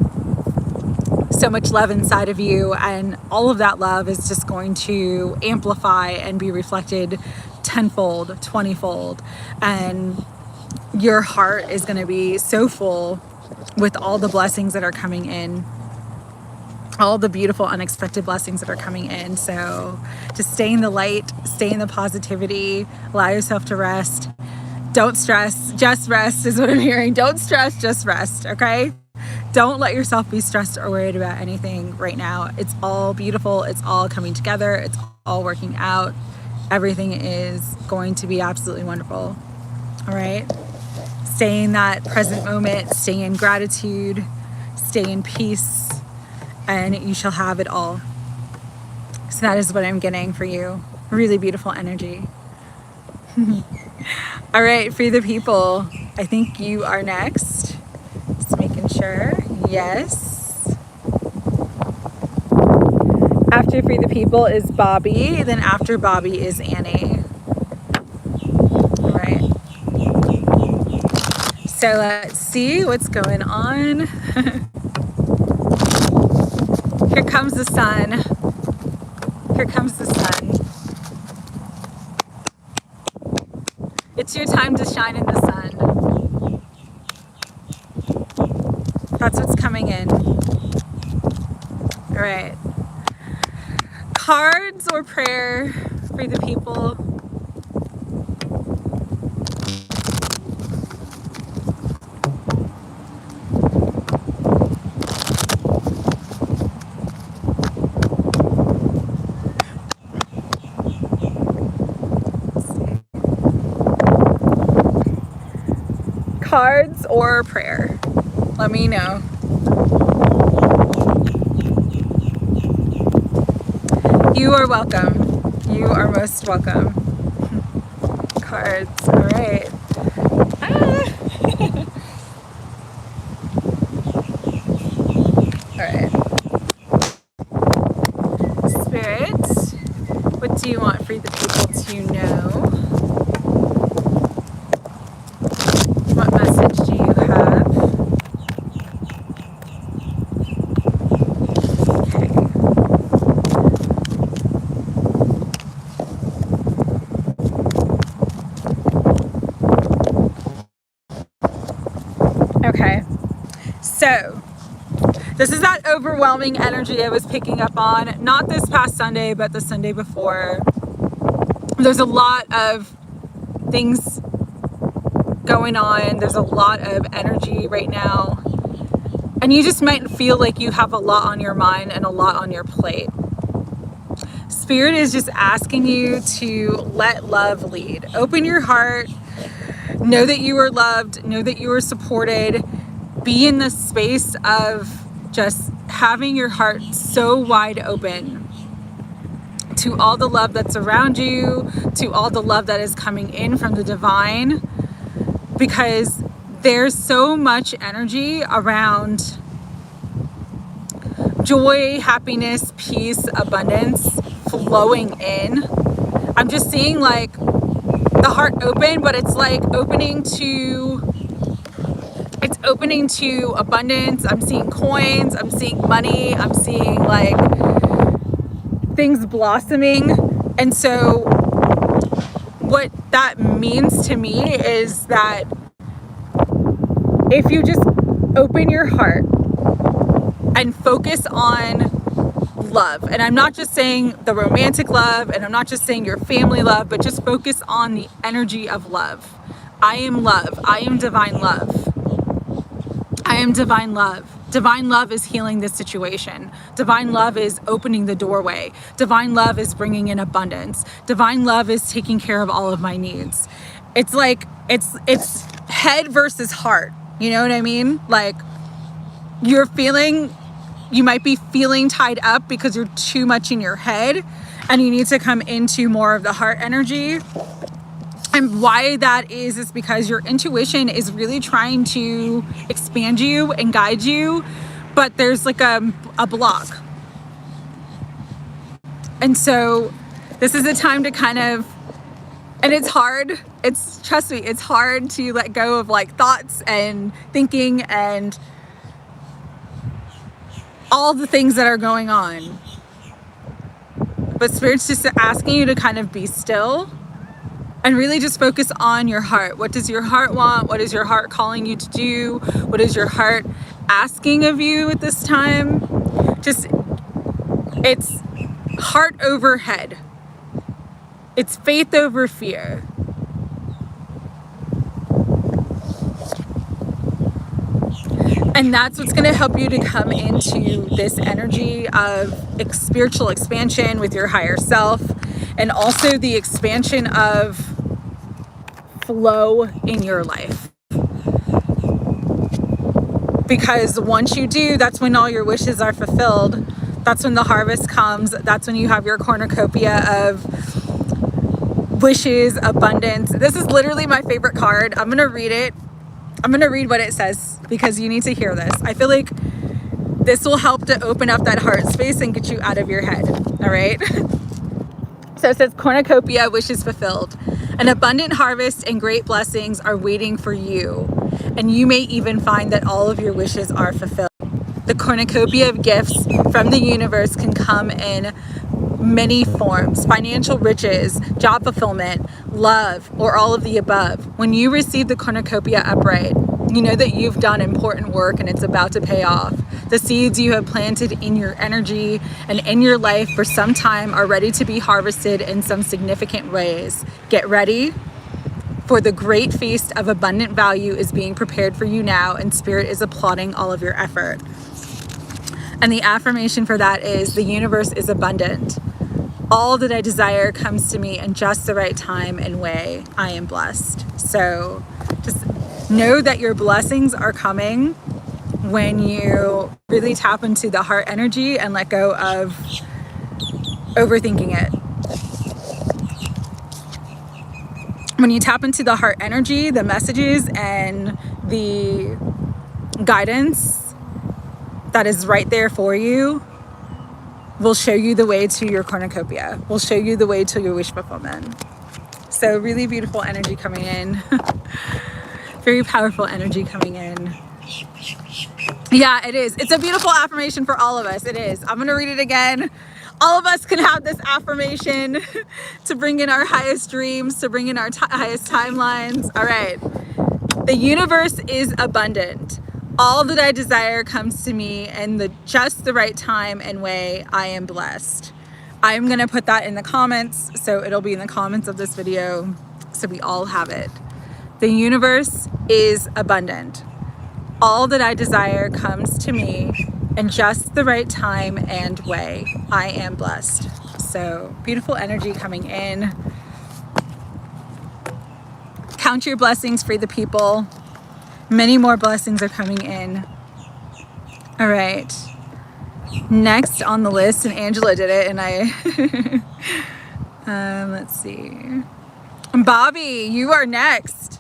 [SPEAKER 1] so much love inside of you, and all of that love is just going to amplify and be reflected tenfold, 20-fold, and your heart is going to be so full with all the blessings that are coming in, all the beautiful unexpected blessings that are coming in. So just stay in the light, stay in the positivity, allow yourself to rest. Don't stress, just rest is what I'm hearing. Don't stress, just rest, okay? Don't let yourself be stressed or worried about anything right now. It's all beautiful. It's all coming together. It's all working out. Everything is going to be absolutely wonderful, all right? Stay in that present moment, stay in gratitude, stay in peace, and you shall have it all. So that is what I'm getting for you. Really beautiful energy. All right, free the people. I think you are next. Just making sure. Yes. After free the people is Bobby. Then after Bobby is Annie. All right. So let's see what's going on. Here comes the sun. Here comes the sun. It's your time to shine in the sun. That's what's coming in. All right. Cards or prayer for the people? Cards or prayer? Let me know. You are welcome. You are most welcome. Cards. All right. Ah. All right. Spirit, what do you want for the people to know? What message do you have? Okay. So, this is that overwhelming energy I was picking up on, not this past Sunday, but the Sunday before. There's a lot of things going on. There's a lot of energy right now. And you just might feel like you have a lot on your mind and a lot on your plate. Spirit is just asking you to let love lead. Open your heart. Know that you are loved. Know that you are supported. Be in the space of just having your heart so wide open to all the love that's around you, to all the love that is coming in from the divine, because there's so much energy around joy, happiness, peace, abundance flowing in. I'm just seeing like the heart open, but it's like opening to abundance. I'm seeing coins, I'm seeing money, I'm seeing like things blossoming. And so what that means to me is that if you just open your heart and focus on love, and I'm not just saying the romantic love, and I'm not just saying your family love, but just focus on the energy of love. I am love. I am divine love. I am divine love. Divine love is healing this situation. Divine love is opening the doorway. Divine love is bringing in abundance. Divine love is taking care of all of my needs. It's like, it's head versus heart. You know what I mean? Like you might be feeling tied up because you're too much in your head and you need to come into more of the heart energy. And why that is because your intuition is really trying to expand you and guide you, but there's like a block. And so this is a time to kind of, and it's hard. Trust me, it's hard to let go of like thoughts and thinking and all the things that are going on. But Spirit's just asking you to kind of be still and really just focus on your heart. What does your heart want? What is your heart calling you to do? What is your heart asking of you at this time? Just, it's heart over head. It's faith over fear. And that's what's going to help you to come into this energy of spiritual expansion with your higher self, and also the expansion of flow in your life. Because once you do, that's when all your wishes are fulfilled. That's when the harvest comes. That's when you have your cornucopia of wishes, abundance. This is literally my favorite card. I'm gonna read it. I'm gonna read what it says because you need to hear this. I feel like this will help to open up that heart space and get you out of your head. All right. So it says, cornucopia, wishes fulfilled. An abundant harvest and great blessings are waiting for you. And you may even find that all of your wishes are fulfilled. The cornucopia of gifts from the universe can come in many forms: financial riches, job fulfillment, love, or all of the above. When you receive the cornucopia upright, you know that you've done important work and it's about to pay off. The seeds you have planted in your energy and in your life for some time are ready to be harvested in some significant ways. Get ready, for the great feast of abundant value is being prepared for you now, and Spirit is applauding all of your effort. And the affirmation for that is, the universe is abundant. All that I desire comes to me in just the right time and way. I am blessed. So just know that your blessings are coming when you really tap into the heart energy and let go of overthinking it. When you tap into the heart energy, the messages and the guidance that is right there for you will show you the way to your cornucopia, will show you the way to your wish fulfillment. So really beautiful energy coming in. Very powerful energy coming in. Yeah, it is. It's a beautiful affirmation for all of us. It is. I'm going to read it again. All of us can have this affirmation to bring in our highest dreams, to bring in our highest timelines. All right. The universe is abundant. All that I desire comes to me in just the right time and way. I am blessed. I'm going to put that in the comments, so it'll be in the comments of this video, so we all have it. The universe is abundant. All that I desire comes to me in just the right time and way. I am blessed. So beautiful energy coming in. Count your blessings, free the people. Many more blessings are coming in. All right. Next on the list, and Angela did it, and I, let's see. Bobby, you are next.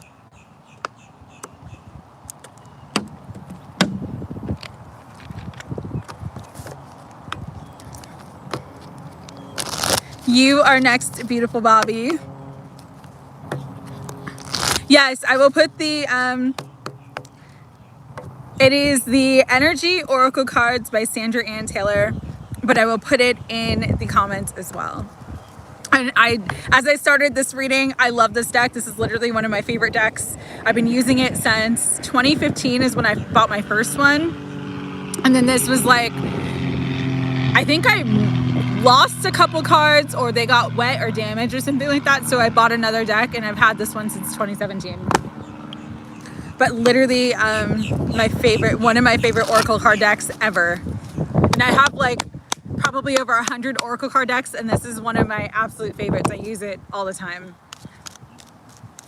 [SPEAKER 1] You are next, beautiful Bobby. Yes, I will put the, it is the Energy Oracle Cards by Sandra Ann Taylor, but I will put it in the comments as well. And as I started this reading, I love this deck. This is literally one of my favorite decks. I've been using it since 2015 is when I bought my first one. And then this was like, I think I lost a couple cards or they got wet or damaged or something like that. So I bought another deck and I've had this one since 2017. But literally one of my favorite Oracle card decks ever. And I have like probably over 100 Oracle card decks, and this is one of my absolute favorites. I use it all the time.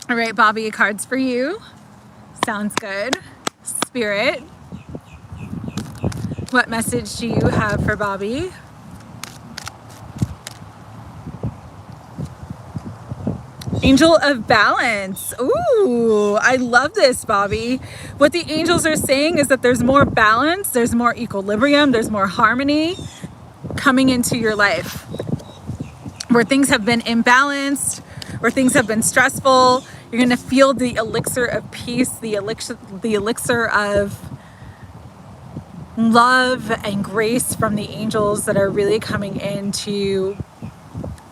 [SPEAKER 1] All right, Bobby, cards for you. Sounds good. Spirit, what message do you have for Bobby? Angel of Balance. Ooh, I love this, Bobby. What the angels are saying is that there's more balance, there's more equilibrium, there's more harmony coming into your life. Where things have been imbalanced, where things have been stressful, you're going to feel the elixir of peace, the elixir of love and grace from the angels that are really coming in to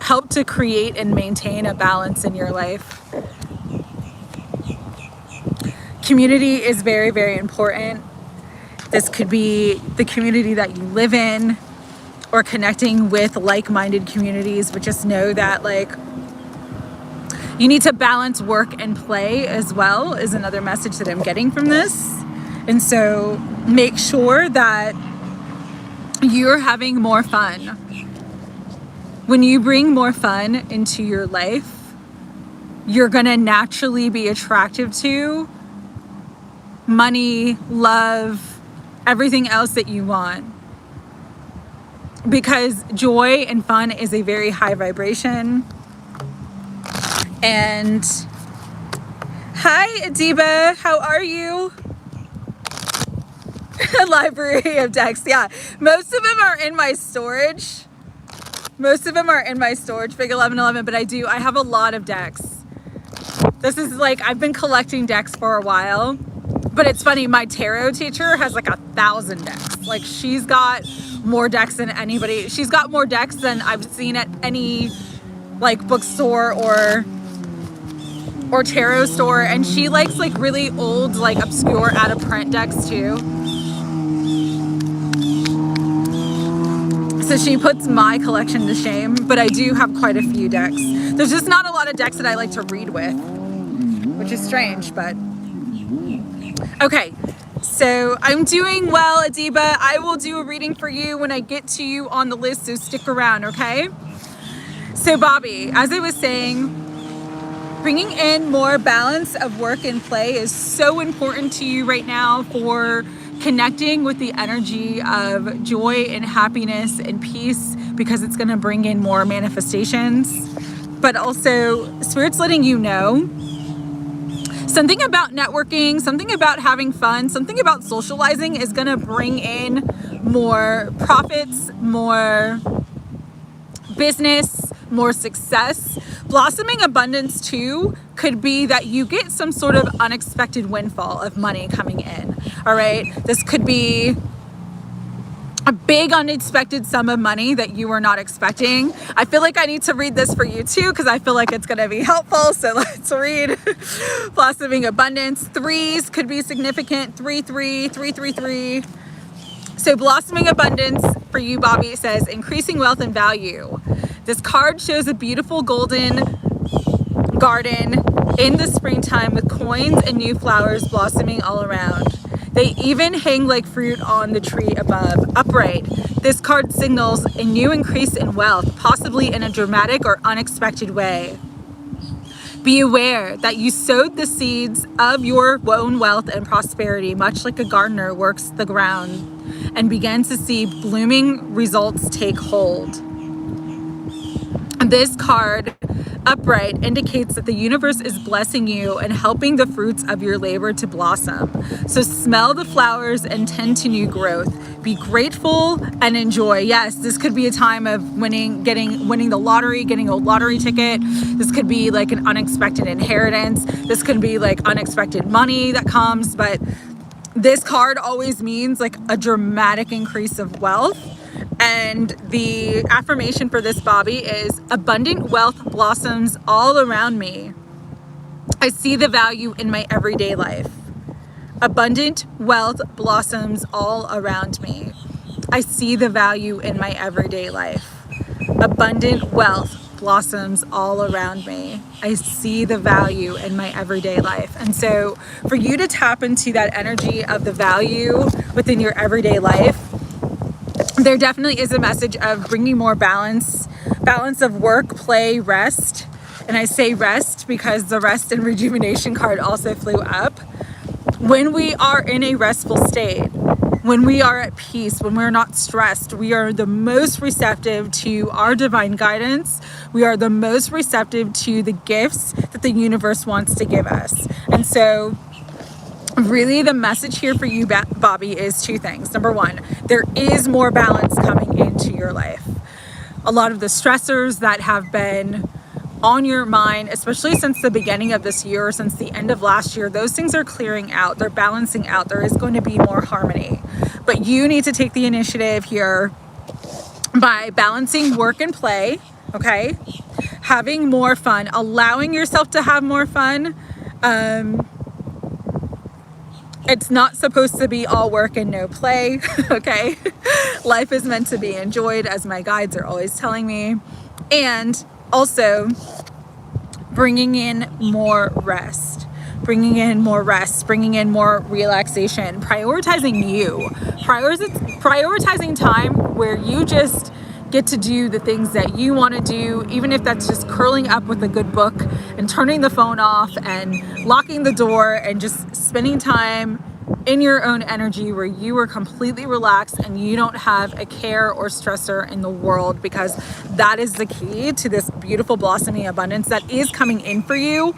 [SPEAKER 1] help to create and maintain a balance in your life. Community is very, very important. This could be the community that you live in or connecting with like-minded communities, but just know that like you need to balance work and play as well is another message that I'm getting from this. And so make sure that you're having more fun. When you bring more fun into your life, you're gonna naturally be attractive to money, love, everything else that you want. Because joy and fun is a very high vibration. And hi, Adiba, how are you? A library of decks, yeah. Most of them are in my storage. Most of them are in my storage, Big 1111, but I have a lot of decks. This is like, I've been collecting decks for a while, but it's funny, my tarot teacher has like 1,000 decks. Like, she's got more decks than anybody. She's got more decks than I've seen at any like bookstore or tarot store, and she likes like really old, like obscure out of print decks too. So she puts my collection to shame, but I do have quite a few decks. There's just not a lot of decks that I like to read with, which is strange, but okay. So I'm doing well, Adiba. I will do a reading for you when I get to you on the list, so stick around, okay? So Bobby, as I was saying, bringing in more balance of work and play is so important to you right now for connecting with the energy of joy and happiness and peace, because it's going to bring in more manifestations. But also, Spirit's letting you know something about networking, something about having fun, something about socializing is going to bring in more profits, more business, more success. Blossoming abundance too could be that you get some sort of unexpected windfall of money coming in. All right. This could be a big unexpected sum of money that you were not expecting. I feel like I need to read this for you too, because I feel like it's going to be helpful. So let's read. Blossoming abundance. Threes could be significant. 3, 3, 3, 3, 3. So blossoming abundance for you, Bobby, says increasing wealth and value. This card shows a beautiful golden garden in the springtime with coins and new flowers blossoming all around. They even hang like fruit on the tree above. Upright. This card signals a new increase in wealth, possibly in a dramatic or unexpected way. Be aware that you sowed the seeds of your own wealth and prosperity, much like a gardener works the ground and begins to see blooming results take hold. This card, upright, indicates that the universe is blessing you and helping the fruits of your labor to blossom. So smell the flowers and tend to new growth. Be grateful and enjoy. Yes, this could be a time of winning the lottery, getting a lottery ticket. This could be like an unexpected inheritance. This could be like unexpected money that comes, but this card always means like a dramatic increase of wealth. And the affirmation for this, Bobby, is abundant wealth blossoms all around me. I see the value in my everyday life. Abundant wealth blossoms all around me. I see the value in my everyday life. Abundant wealth blossoms all around me. I see the value in my everyday life. And so for you to tap into that energy of the value within your everyday life, there definitely is a message of bringing more balance of work, play, rest. And I say rest because the rest and rejuvenation card also flew up. When we are in a restful state, when we are at peace, when we're not stressed, we are the most receptive to our divine guidance. We are the most receptive to the gifts that the universe wants to give us. And so really the message here for you, Bobby, is two things. Number one, there is more balance coming into your life. A lot of the stressors that have been on your mind, especially since the beginning of this year, since the end of last year, those things are clearing out. They're balancing out. There is going to be more harmony. But you need to take the initiative here by balancing work and play, okay? Having more fun, allowing yourself to have more fun. It's not supposed to be all work and no play, okay? Life is meant to be enjoyed, as my guides are always telling me. And also bringing in more rest, bringing in more relaxation, prioritizing you, prioritizing time where you just get to do the things that you want to do, even if that's just curling up with a good book and turning the phone off and locking the door and just spending time in your own energy where you are completely relaxed and you don't have a care or stressor in the world, because that is the key to this beautiful blossoming abundance that is coming in for you.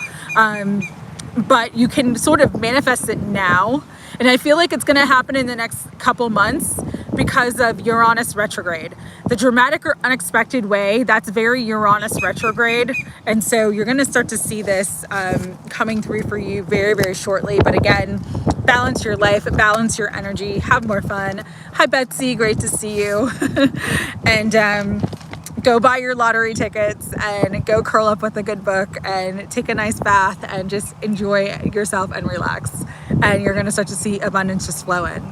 [SPEAKER 1] But you can sort of manifest it now. And I feel like it's going to happen in the next couple months because of Uranus retrograde. The dramatic or unexpected way, that's very Uranus retrograde. And so you're going to start to see this coming through for you very, very shortly. But again, balance your life, balance your energy, have more fun. Hi, Betsy. Great to see you. And go buy your lottery tickets and go curl up with a good book and take a nice bath and just enjoy yourself and relax. And you're going to start to see abundance just flow in.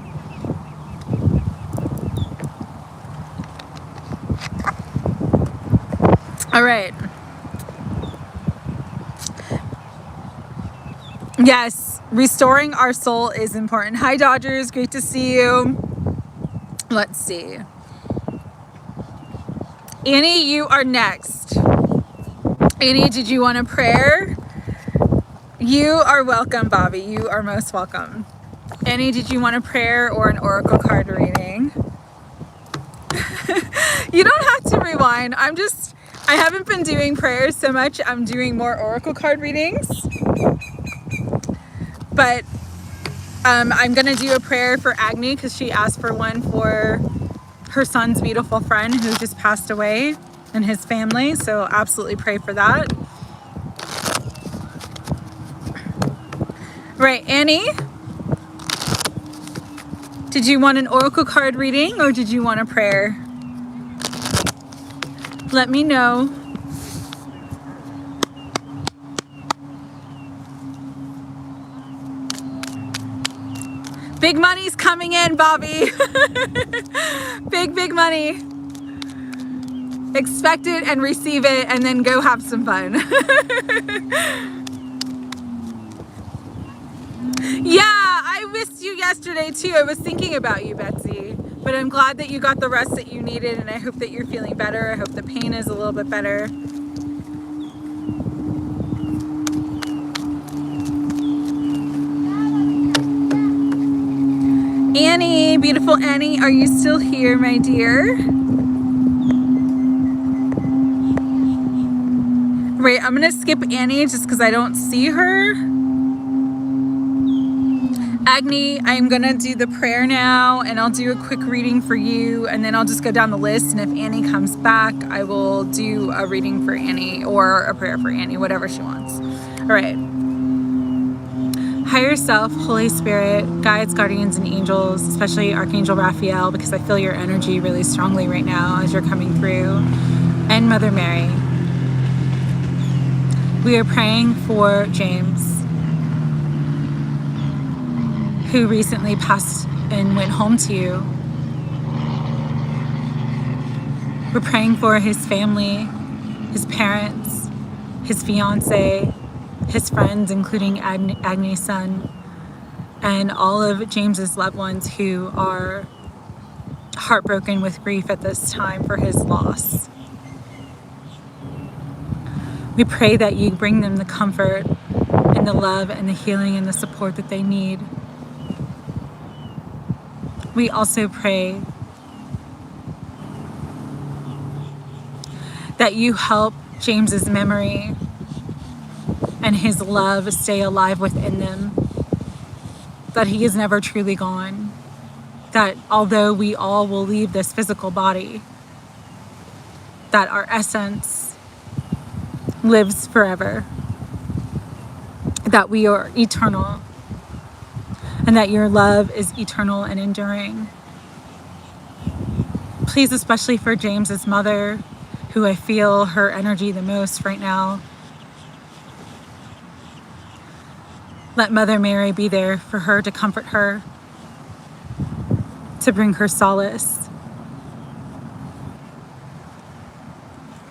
[SPEAKER 1] All right. Yes, restoring our soul is important. Hi, Dodgers. Great to see you. Let's see. Annie, you are next. Annie, did you want a prayer? You are welcome, Bobby. You are most welcome. Annie, did you want a prayer or an oracle card reading? You don't have to rewind. I haven't been doing prayers so much. I'm doing more oracle card readings. But I'm going to do a prayer for Agni because she asked for one for her son's beautiful friend who just passed away and his family. So absolutely pray for that. Right, Annie? Did you want an oracle card reading or did you want a prayer? Let me know. Big money's coming in, Bobby. Big money. Expect it and receive it and then go have some fun. Yeah, I missed you yesterday too. I was thinking about you, Betsy. But I'm glad that you got the rest that you needed and I hope that you're feeling better. I hope the pain is a little bit better. Annie, beautiful Annie, are you still here, my dear? Right, I'm gonna skip Annie just because I don't see her. Agni, I'm gonna do the prayer now and I'll do a quick reading for you and then I'll just go down the list, and if Annie comes back, I will do a reading for Annie or a prayer for Annie, whatever she wants. All right. Higher self, Holy Spirit, guides, guardians, and angels, especially Archangel Raphael, because I feel your energy really strongly right now as you're coming through, and Mother Mary. We are praying for James, who recently passed and went home to you. We're praying for his family, his parents, his fiance, his friends, including Agni's son, and all of James's loved ones who are heartbroken with grief at this time for his loss. We pray that you bring them the comfort and the love and the healing and the support that they need. We also pray that you help James's memory and his love stay alive within them, that he is never truly gone, that although we all will leave this physical body, that our essence lives forever, that we are eternal, and that your love is eternal and enduring. Please, especially for James's mother, who I feel her energy the most right now, let Mother Mary be there for her to comfort her, to bring her solace,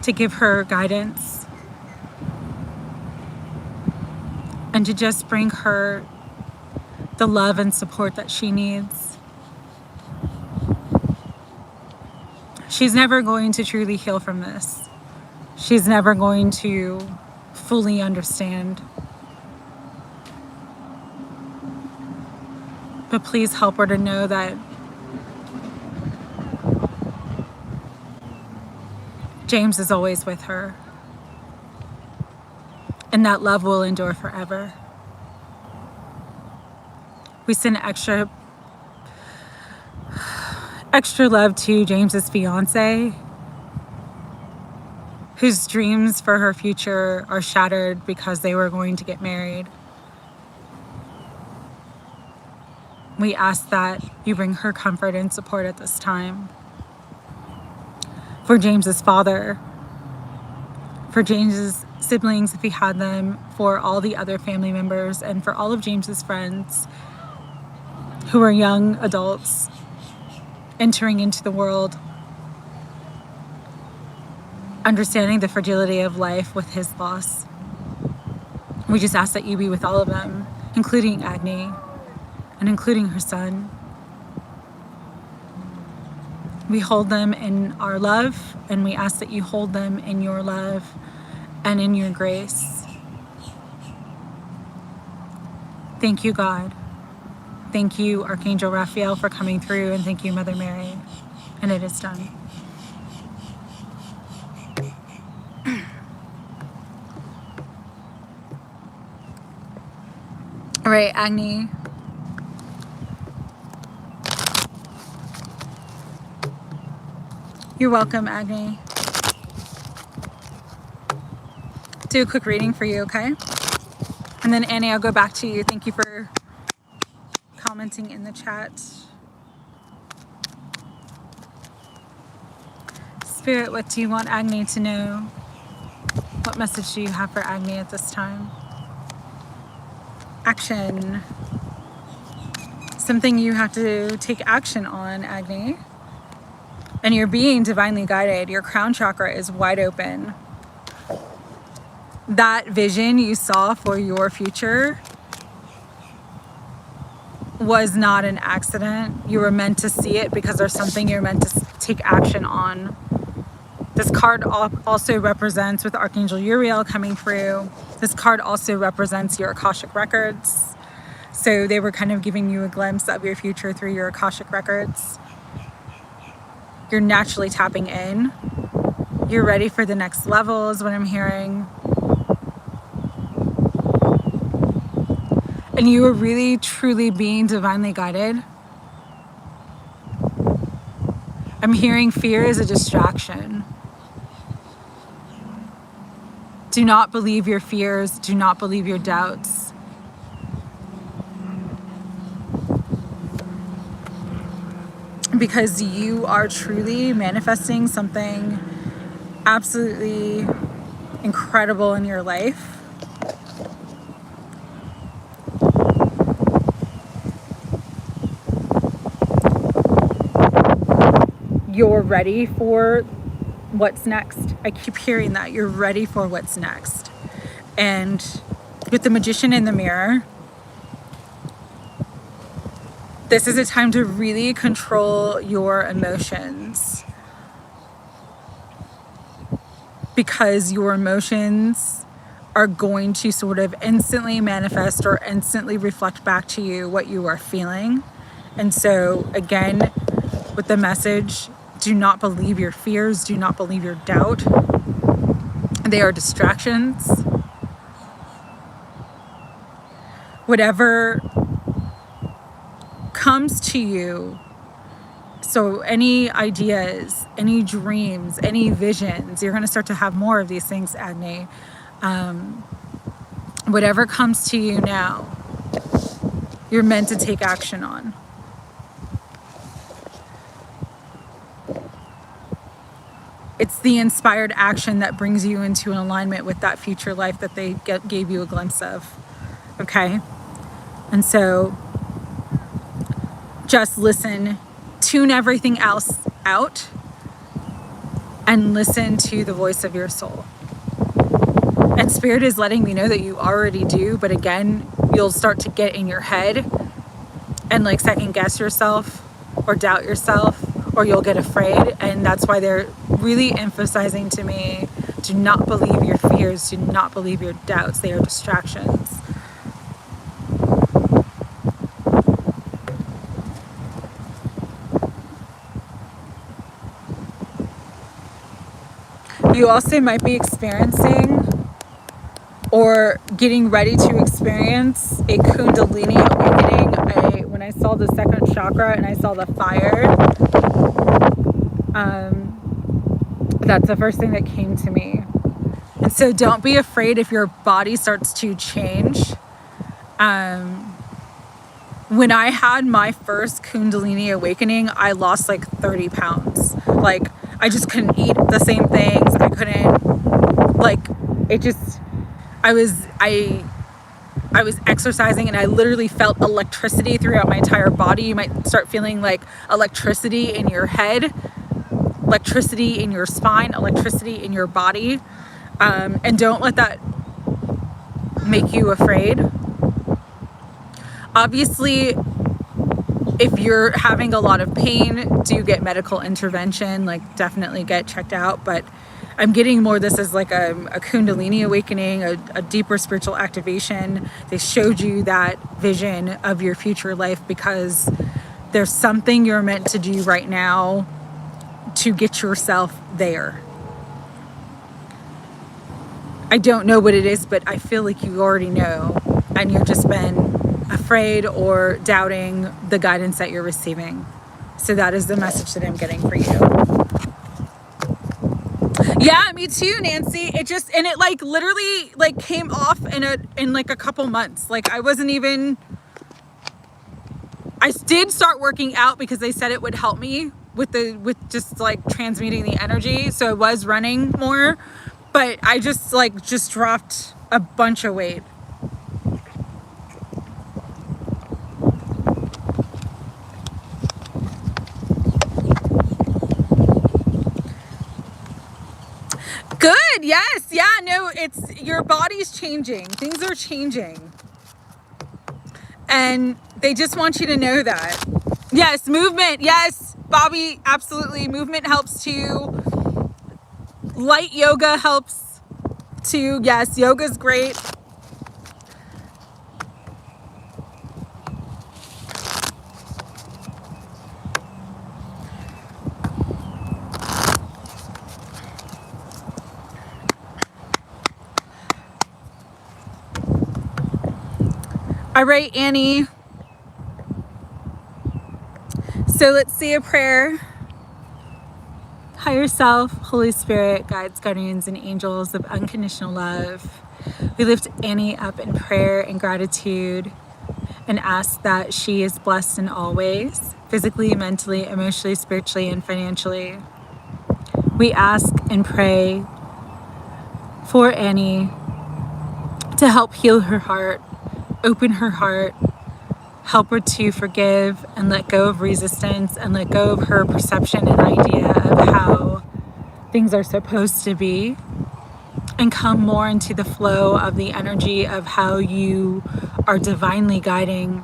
[SPEAKER 1] to give her guidance, and to just bring her the love and support that she needs. She's never going to truly heal from this. She's never going to fully understand. But please help her to know that James is always with her and that love will endure forever. We send extra love to James's fiance, whose dreams for her future are shattered because they were going to get married. We ask that you bring her comfort and support at this time. For James's father, for James's siblings, if he had them, for all the other family members, and for all of James's friends who are young adults entering into the world, understanding the fragility of life with his loss. We just ask that you be with all of them, including Agni and including her son. We hold them in our love, and we ask that you hold them in your love and in your grace. Thank you, God. Thank you, Archangel Raphael, for coming through, and thank you, Mother Mary. And it is done. All right, Agni. You're welcome, Agni. Do a quick reading for you, okay? And then Annie, I'll go back to you. Thank you for commenting in the chat. Spirit, what do you want Agni to know? What message do you have for Agni at this time? Action. Something you have to take action on, Agni. And you're being divinely guided. Your crown chakra is wide open. That vision you saw for your future was not an accident. You were meant to see it because there's something you're meant to take action on. This card also represents, with Archangel Uriel coming through, this card also represents your Akashic records. So they were kind of giving you a glimpse of your future through your Akashic records. You're naturally tapping in. You're ready for the next level is what I'm hearing. And you are really, truly being divinely guided. I'm hearing fear is a distraction. Do not believe your fears. Do not believe your doubts. Because you are truly manifesting something absolutely incredible in your life. You're ready for what's next. I keep hearing that. You're ready for what's next. And with the Magician in the mirror, this is a time to really control your emotions. Because your emotions are going to sort of instantly manifest or instantly reflect back to you what you are feeling. And so, again, with the message, do not believe your fears, do not believe your doubt. They are distractions. Whatever comes to you, so any ideas, any dreams, any visions, you're going to start to have more of these things, Agni. Whatever comes to you now, you're meant to take action on. It's the inspired action that brings you into an alignment with that future life that they gave you a glimpse of. Okay? And so just listen, tune everything else out, and listen to the voice of your soul. And Spirit is letting me know that you already do, but again, you'll start to get in your head and like second guess yourself or doubt yourself, or you'll get afraid. And that's why they're really emphasizing to me, do not believe your fears, do not believe your doubts. They are distractions. You also might be experiencing or getting ready to experience a Kundalini awakening. When I saw the second chakra and I saw the fire, that's the first thing that came to me. And so don't be afraid if your body starts to change. When I had my first Kundalini awakening, I lost like 30 pounds. Like, I just couldn't eat the same things. I couldn't, like, it just, I was exercising and I literally felt electricity throughout my entire body. You might start feeling like electricity in your head, electricity in your spine, electricity in your body. And don't let that make you afraid. Obviously, if you're having a lot of pain, do get medical intervention, like definitely get checked out. But I'm getting more this as like a Kundalini awakening, a deeper spiritual activation. They showed you that vision of your future life because there's something you're meant to do right now to get yourself there. I don't know what it is, but I feel like you already know, and you've just been afraid or doubting the guidance that you're receiving. So that is the message that I'm getting for you. Yeah, me too, Nancy. It like literally like came off in like a couple months. Like I did start working out because they said it would help me with just like transmuting the energy. So I was running more, but I just dropped a bunch of weight. Good. Yes. Yeah. No, it's your body's changing. Things are changing. And they just want you to know that. Yes. Movement. Yes. Bobby. Absolutely. Movement helps too. Light yoga helps too. Yes. Yoga's great. All right, Annie. So let's say a prayer. Higher self, Holy Spirit, guides, guardians, and angels of unconditional love. We lift Annie up in prayer and gratitude and ask that she is blessed in all ways, physically, mentally, emotionally, spiritually, and financially. We ask and pray for Annie to help heal her heart, open her heart, help her to forgive and let go of resistance and let go of her perception and idea of how things are supposed to be, and come more into the flow of the energy of how you are divinely guiding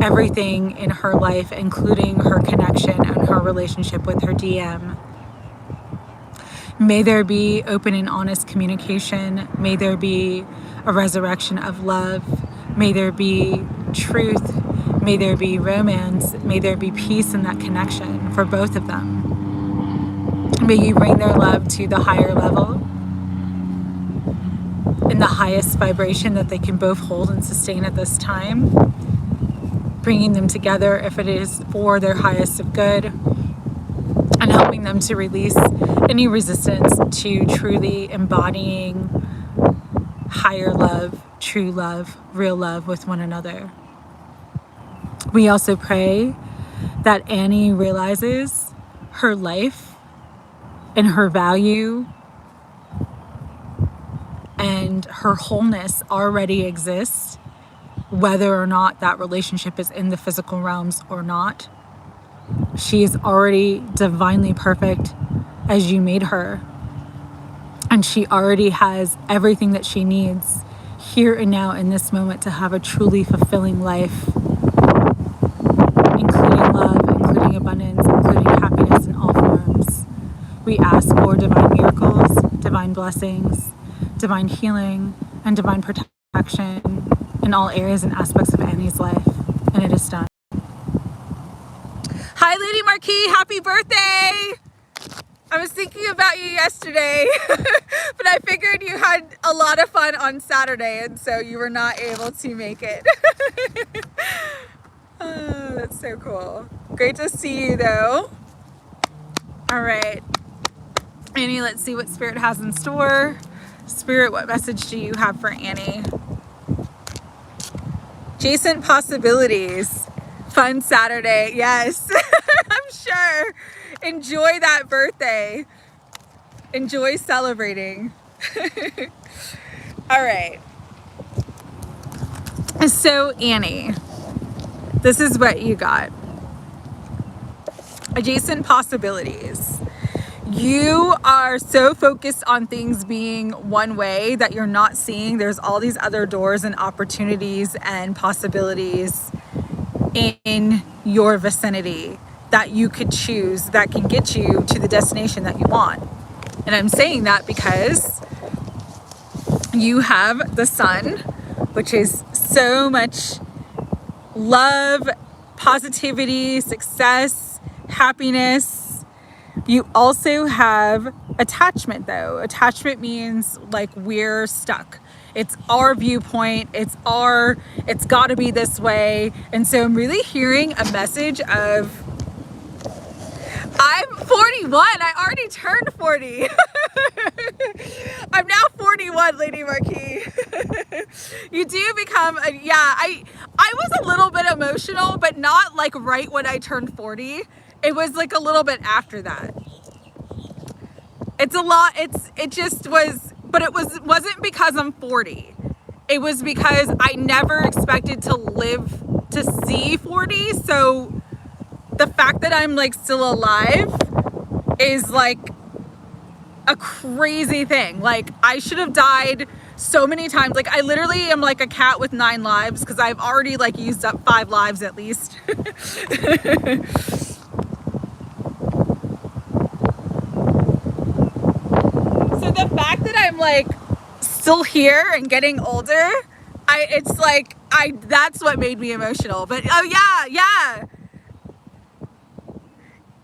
[SPEAKER 1] everything in her life, including her connection and her relationship with her DM. May there be open and honest communication. May there be a resurrection of love. May there be truth. May there be romance. May there be peace in that connection for both of them. May you bring their love to the higher level, in the highest vibration that they can both hold and sustain at this time, bringing them together if it is for their highest of good, and helping them to release any resistance to truly embodying higher love, true love, real love with one another. We also pray that Annie realizes her life and her value and her wholeness already exists, whether or not that relationship is in the physical realms or not. She is already divinely perfect as you made her. And she already has everything that she needs here and now in this moment to have a truly fulfilling life, including love, including abundance, including happiness in all forms. We ask for divine miracles, divine blessings, divine healing, and divine protection in all areas and aspects of Annie's life. And it is done. Hi, Lady Marquis. Happy birthday. I was thinking about you yesterday, but I figured you had a lot of fun on Saturday, and so you were not able to make it. Oh, that's so cool. Great to see you, though. All right, Annie, let's see what Spirit has in store. Spirit, what message do you have for Annie? Adjacent possibilities. Fun Saturday. Yes, I'm sure. Enjoy that birthday. Enjoy celebrating. All right. So, Annie, this is what you got. Adjacent possibilities. You are so focused on things being one way that you're not seeing there's all these other doors and opportunities and possibilities in your vicinity that you could choose that can get you to the destination that you want. And I'm saying that because you have the sun, which is so much love, positivity, success, happiness. You also have attachment, though. Attachment means like we're stuck. It's our viewpoint. It's got to be this way. And so I'm really hearing a message of, I'm 41. I already turned 40. I'm now 41, Lady Marquis. You do become, I was a little bit emotional, but not like right when I turned 40. It was like a little bit after that. It's a lot. It just was, but it wasn't because I'm 40. It was because I never expected to live to see 40. So the fact that I'm like still alive is like a crazy thing. Like I should have died so many times. Like I literally am like a cat with 9 lives because I've already like used up 5 lives at least. So the fact that I'm like still here and getting older, that's what made me emotional. But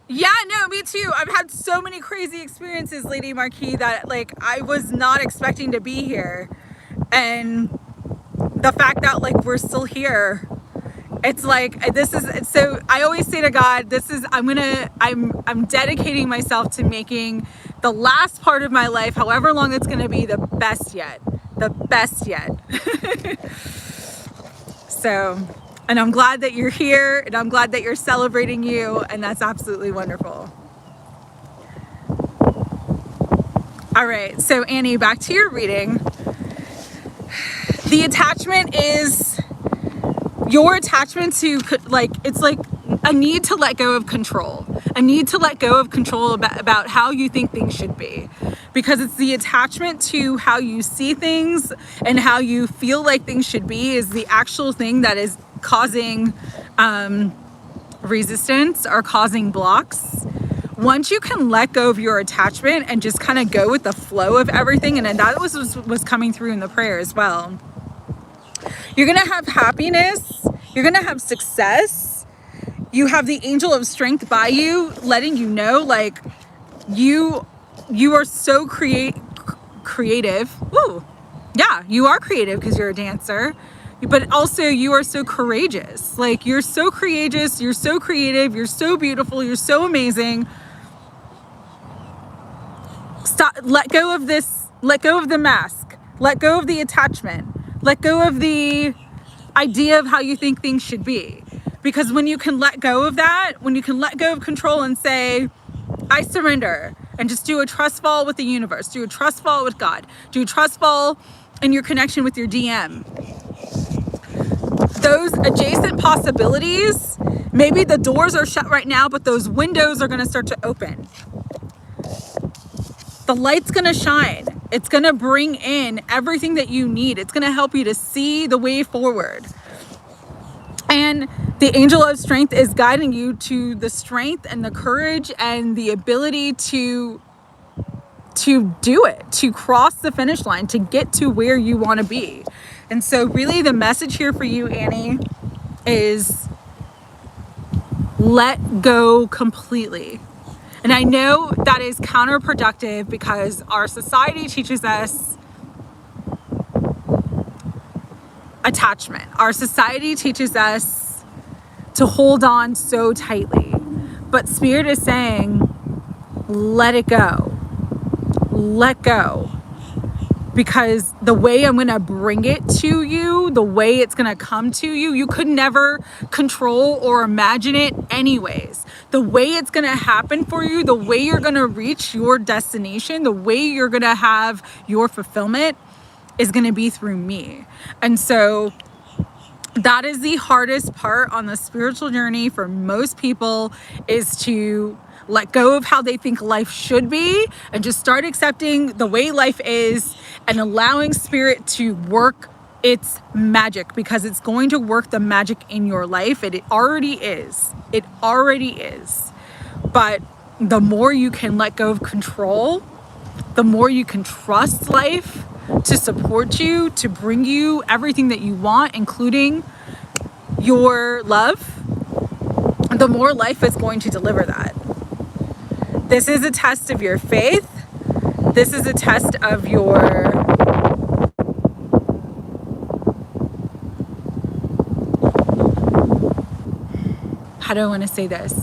[SPEAKER 1] yeah, no, me too. I've had so many crazy experiences, Lady Marquis, that like I was not expecting to be here. And the fact that like we're still here, it's like this is, so I always say to God, I'm dedicating myself to making the last part of my life, however long it's gonna be, the best yet. So, and I'm glad that you're here, and I'm glad that you're celebrating you, and that's absolutely wonderful. All right, so Annie, back to your reading. The attachment is your attachment to, like, it's like a need to let go of control. A need to let go of control about how you think things should be. Because it's the attachment to how you see things and how you feel like things should be is the actual thing that is causing resistance or causing blocks. Once you can let go of your attachment and just kind of go with the flow of everything, and that was coming through in the prayer as well, you're gonna have happiness, you're gonna have success. You have the angel of strength by you, letting you know, like, you are so creative. Woo! Yeah, you are creative because you're a dancer, but also you are so courageous. Like, you're so courageous, you're so creative, you're so beautiful, you're so amazing. Stop, let go of this, let go of the mask, let go of the attachment, let go of the idea of how you think things should be. Because when you can let go of that, when you can let go of control and say, I surrender, and just do a trust fall with the universe, do a trust fall with God, do a trust fall in your connection with your DM. Those adjacent possibilities, maybe the doors are shut right now, but those windows are gonna start to open. The light's gonna shine. It's gonna bring in everything that you need. It's gonna help you to see the way forward. And the angel of strength is guiding you to the strength and the courage and the ability to do it, to cross the finish line, to get to where you want to be. And so really the message here for you, Annie, is let go completely. And I know that is counterproductive because our society teaches us attachment. Our society teaches us to hold on so tightly. But Spirit is saying, let it go. Let go. Because the way I'm going to bring it to you, the way it's going to come to you, you could never control or imagine it anyways. The way it's going to happen for you, the way you're going to reach your destination, the way you're going to have your fulfillment is going to be through me. And so that is the hardest part on the spiritual journey for most people, is to let go of how they think life should be and just start accepting the way life is and allowing Spirit to work its magic, because it's going to work the magic in your life. It already is. It already is. But the more you can let go of control, the more you can trust life to support you, to bring you everything that you want, including your love, the more life is going to deliver that. This is a test of your faith. This is a test of your how do I want to say this?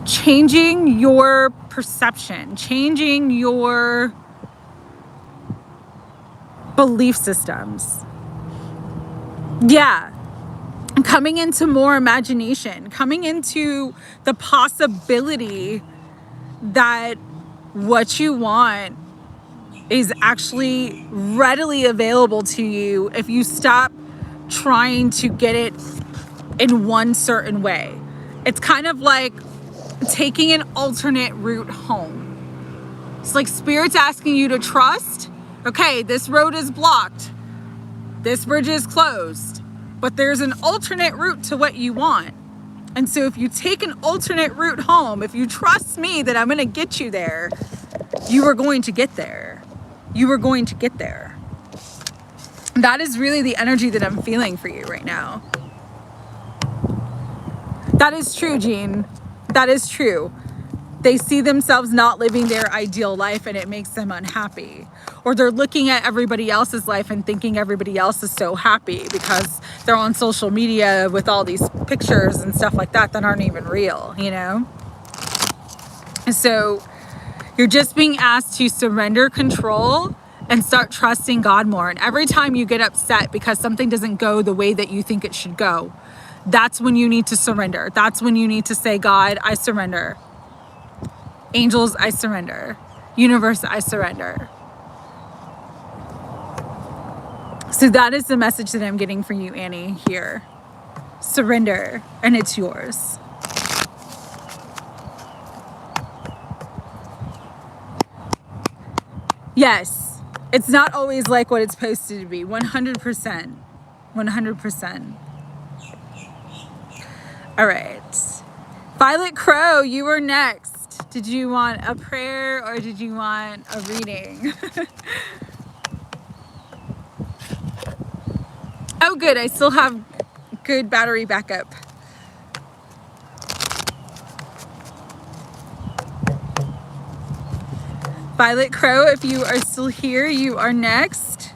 [SPEAKER 1] Changing your perception, changing your belief systems. Yeah. Coming into more imagination, coming into the possibility that what you want is actually readily available to you if you stop trying to get it in one certain way. It's kind of like taking an alternate route home. It's like Spirit's asking you to trust, okay, this road is blocked, this bridge is closed, but there's an alternate route to what you want. And so if you take an alternate route home, if you trust me that I'm going to get you there, you are going to get there. You are going to get there. That is really the energy that I'm feeling for you right now. That is true, Jean. That is true. They see themselves not living their ideal life and it makes them unhappy. Or they're looking at everybody else's life and thinking everybody else is so happy because they're on social media with all these pictures and stuff like that that aren't even real, you know? And so you're just being asked to surrender control and start trusting God more. And every time you get upset because something doesn't go the way that you think it should go, that's when you need to surrender. That's when you need to say, God, I surrender. Angels, I surrender. Universe, I surrender. So that is the message that I'm getting for you, Annie, here. Surrender, and it's yours. Yes, it's not always like what it's supposed to be. 100%. 100%. All right. Violet Crow, you are next. Did you want a prayer or did you want a reading? Oh, good. I still have good battery backup. Violet Crow, if you are still here, you are next.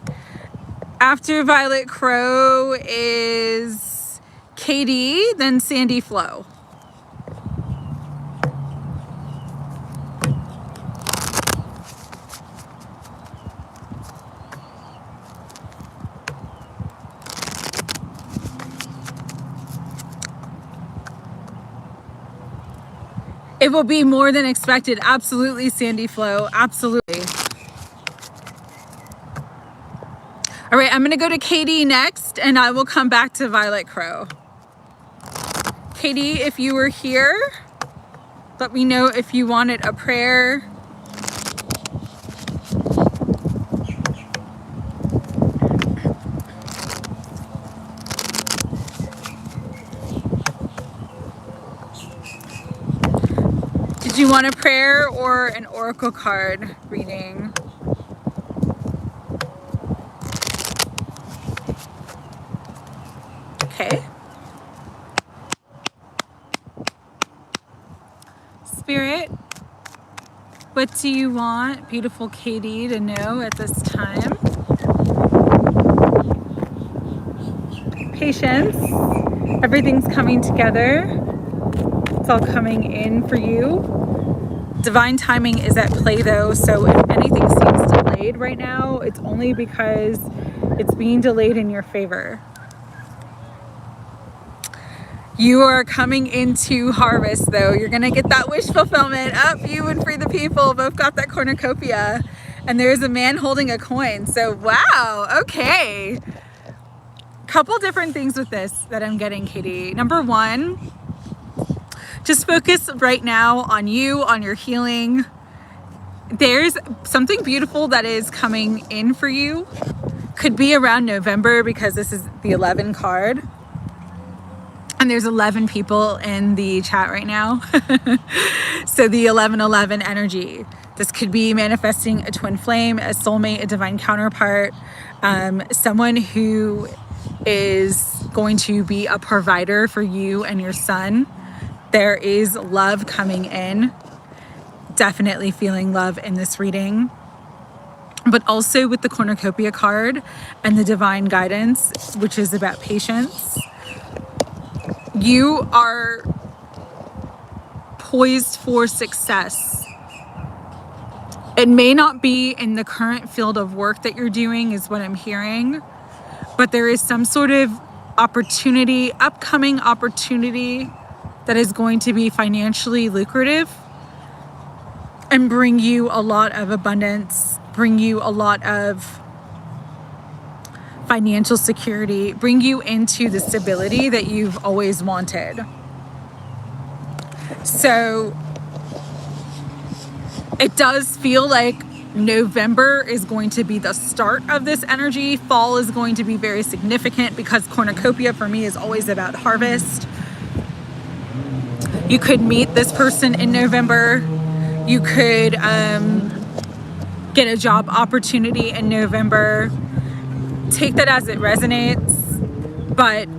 [SPEAKER 1] After Violet Crow is Katie, then Sandy Flo. It will be more than expected. Absolutely, Sandy Flo. Absolutely. All right, I'm going to go to Katie next, and I will come back to Violet Crow. Katie, if you were here, let me know if you wanted a prayer. Did you want a prayer or an oracle card reading? Okay. What do you want, beautiful Katie, to know at this time? Patience. Everything's coming together. It's all coming in for you. Divine timing is at play though, so if anything seems delayed right now, it's only because it's being delayed in your favor. You are coming into harvest though. You're gonna get that wish fulfillment. Up, you and Free the People both got that cornucopia. And there's a man holding a coin. So wow, okay. Couple different things with this that I'm getting, Katie. Number one, just focus right now on you, on your healing. There's something beautiful that is coming in for you. Could be around November because this is the 11 card. And there's 11 people in the chat right now. So the 1111 energy. This could be manifesting a twin flame, a soulmate, a divine counterpart, someone who is going to be a provider for you and your son. There is love coming in. Definitely feeling love in this reading. But also with the cornucopia card and the divine guidance, which is about patience. You are poised for success. It may not be in the current field of work that you're doing, is what I'm hearing, but there is some sort of opportunity, upcoming opportunity that is going to be financially lucrative and bring you a lot of abundance, bring you a lot of financial security, bring you into the stability that you've always wanted. So it does feel like November is going to be the start of this energy. Fall is going to be very significant because cornucopia for me is always about harvest. You could meet this person in November. You could get a job opportunity in November. Take that as it resonates, but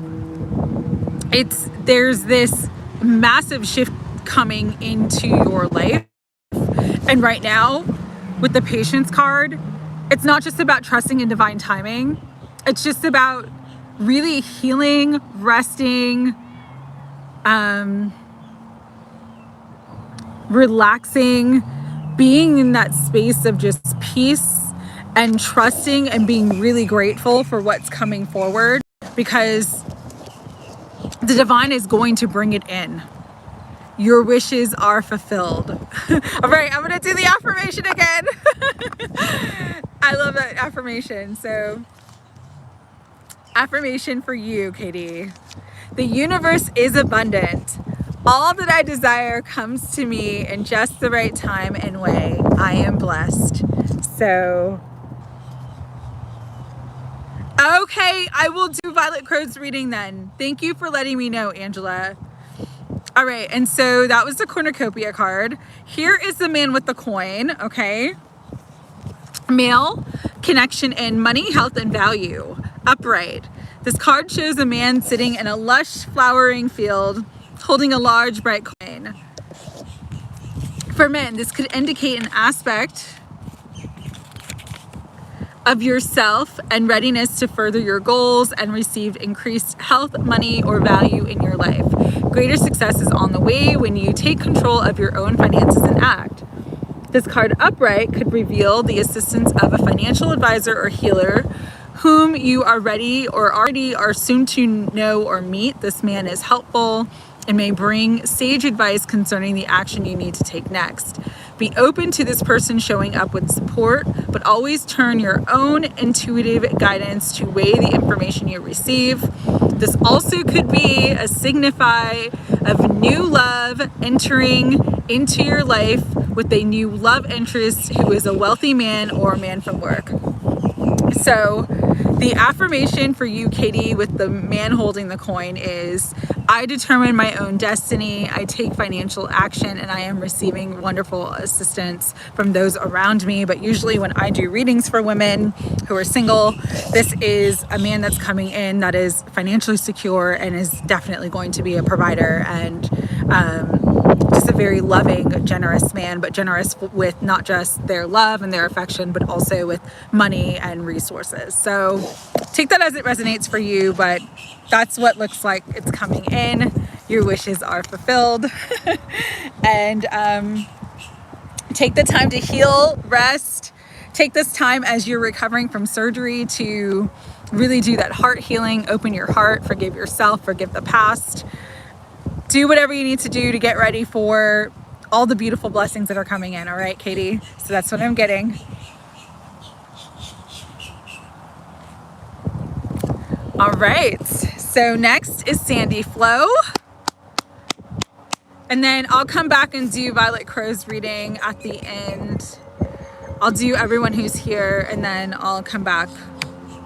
[SPEAKER 1] there's this massive shift coming into your life. And right now, with the patience card, it's not just about trusting in divine timing. It's just about really healing, resting, relaxing, being in that space of just peace and trusting and being really grateful for what's coming forward, because the divine is going to bring it in. Your wishes are fulfilled. All right, I'm gonna do the affirmation again. I love that affirmation. So, affirmation for you, Katie. The universe is abundant. All that I desire comes to me in just the right time and way. I am blessed. So, okay, I will do Violet Crow's reading then. Thank you for letting me know, Angela. All right, and so that was the cornucopia card. Here is the man with the coin, okay? Male, connection in money, health, and value. Upright. This card shows a man sitting in a lush, flowering field, holding a large, bright coin. For men, this could indicate an aspect of yourself and readiness to further your goals and receive increased health, money, or value in your life. Greater success is on the way when you take control of your own finances and act. This card upright could reveal the assistance of a financial advisor or healer whom you are ready or already are soon to know or meet. This man is helpful and may bring sage advice concerning the action you need to take next. Be open to this person showing up with support, but always turn your own intuitive guidance to weigh the information you receive. This also could be a signify of new love entering into your life with a new love interest who is a wealthy man or a man from work. So the affirmation for you, Katie, with the man holding the coin is, I determine my own destiny, I take financial action, and I am receiving wonderful assistance from those around me. But usually when I do readings for women who are single, this is a man that's coming in that is financially secure and is definitely going to be a provider and just a very loving, generous man, but generous with not just their love and their affection, but also with money and resources. So take that as it resonates for you, but that's what looks like it's coming in. Your wishes are fulfilled. And take the time to heal, rest. Take this time as you're recovering from surgery to really do that heart healing, open your heart, forgive yourself, forgive the past. Do whatever you need to do to get ready for all the beautiful blessings that are coming in. All right, Katie? So that's what I'm getting. All right. So next is Sandy Flo. And then I'll come back and do Violet Crow's reading at the end. I'll do everyone who's here, and then I'll come back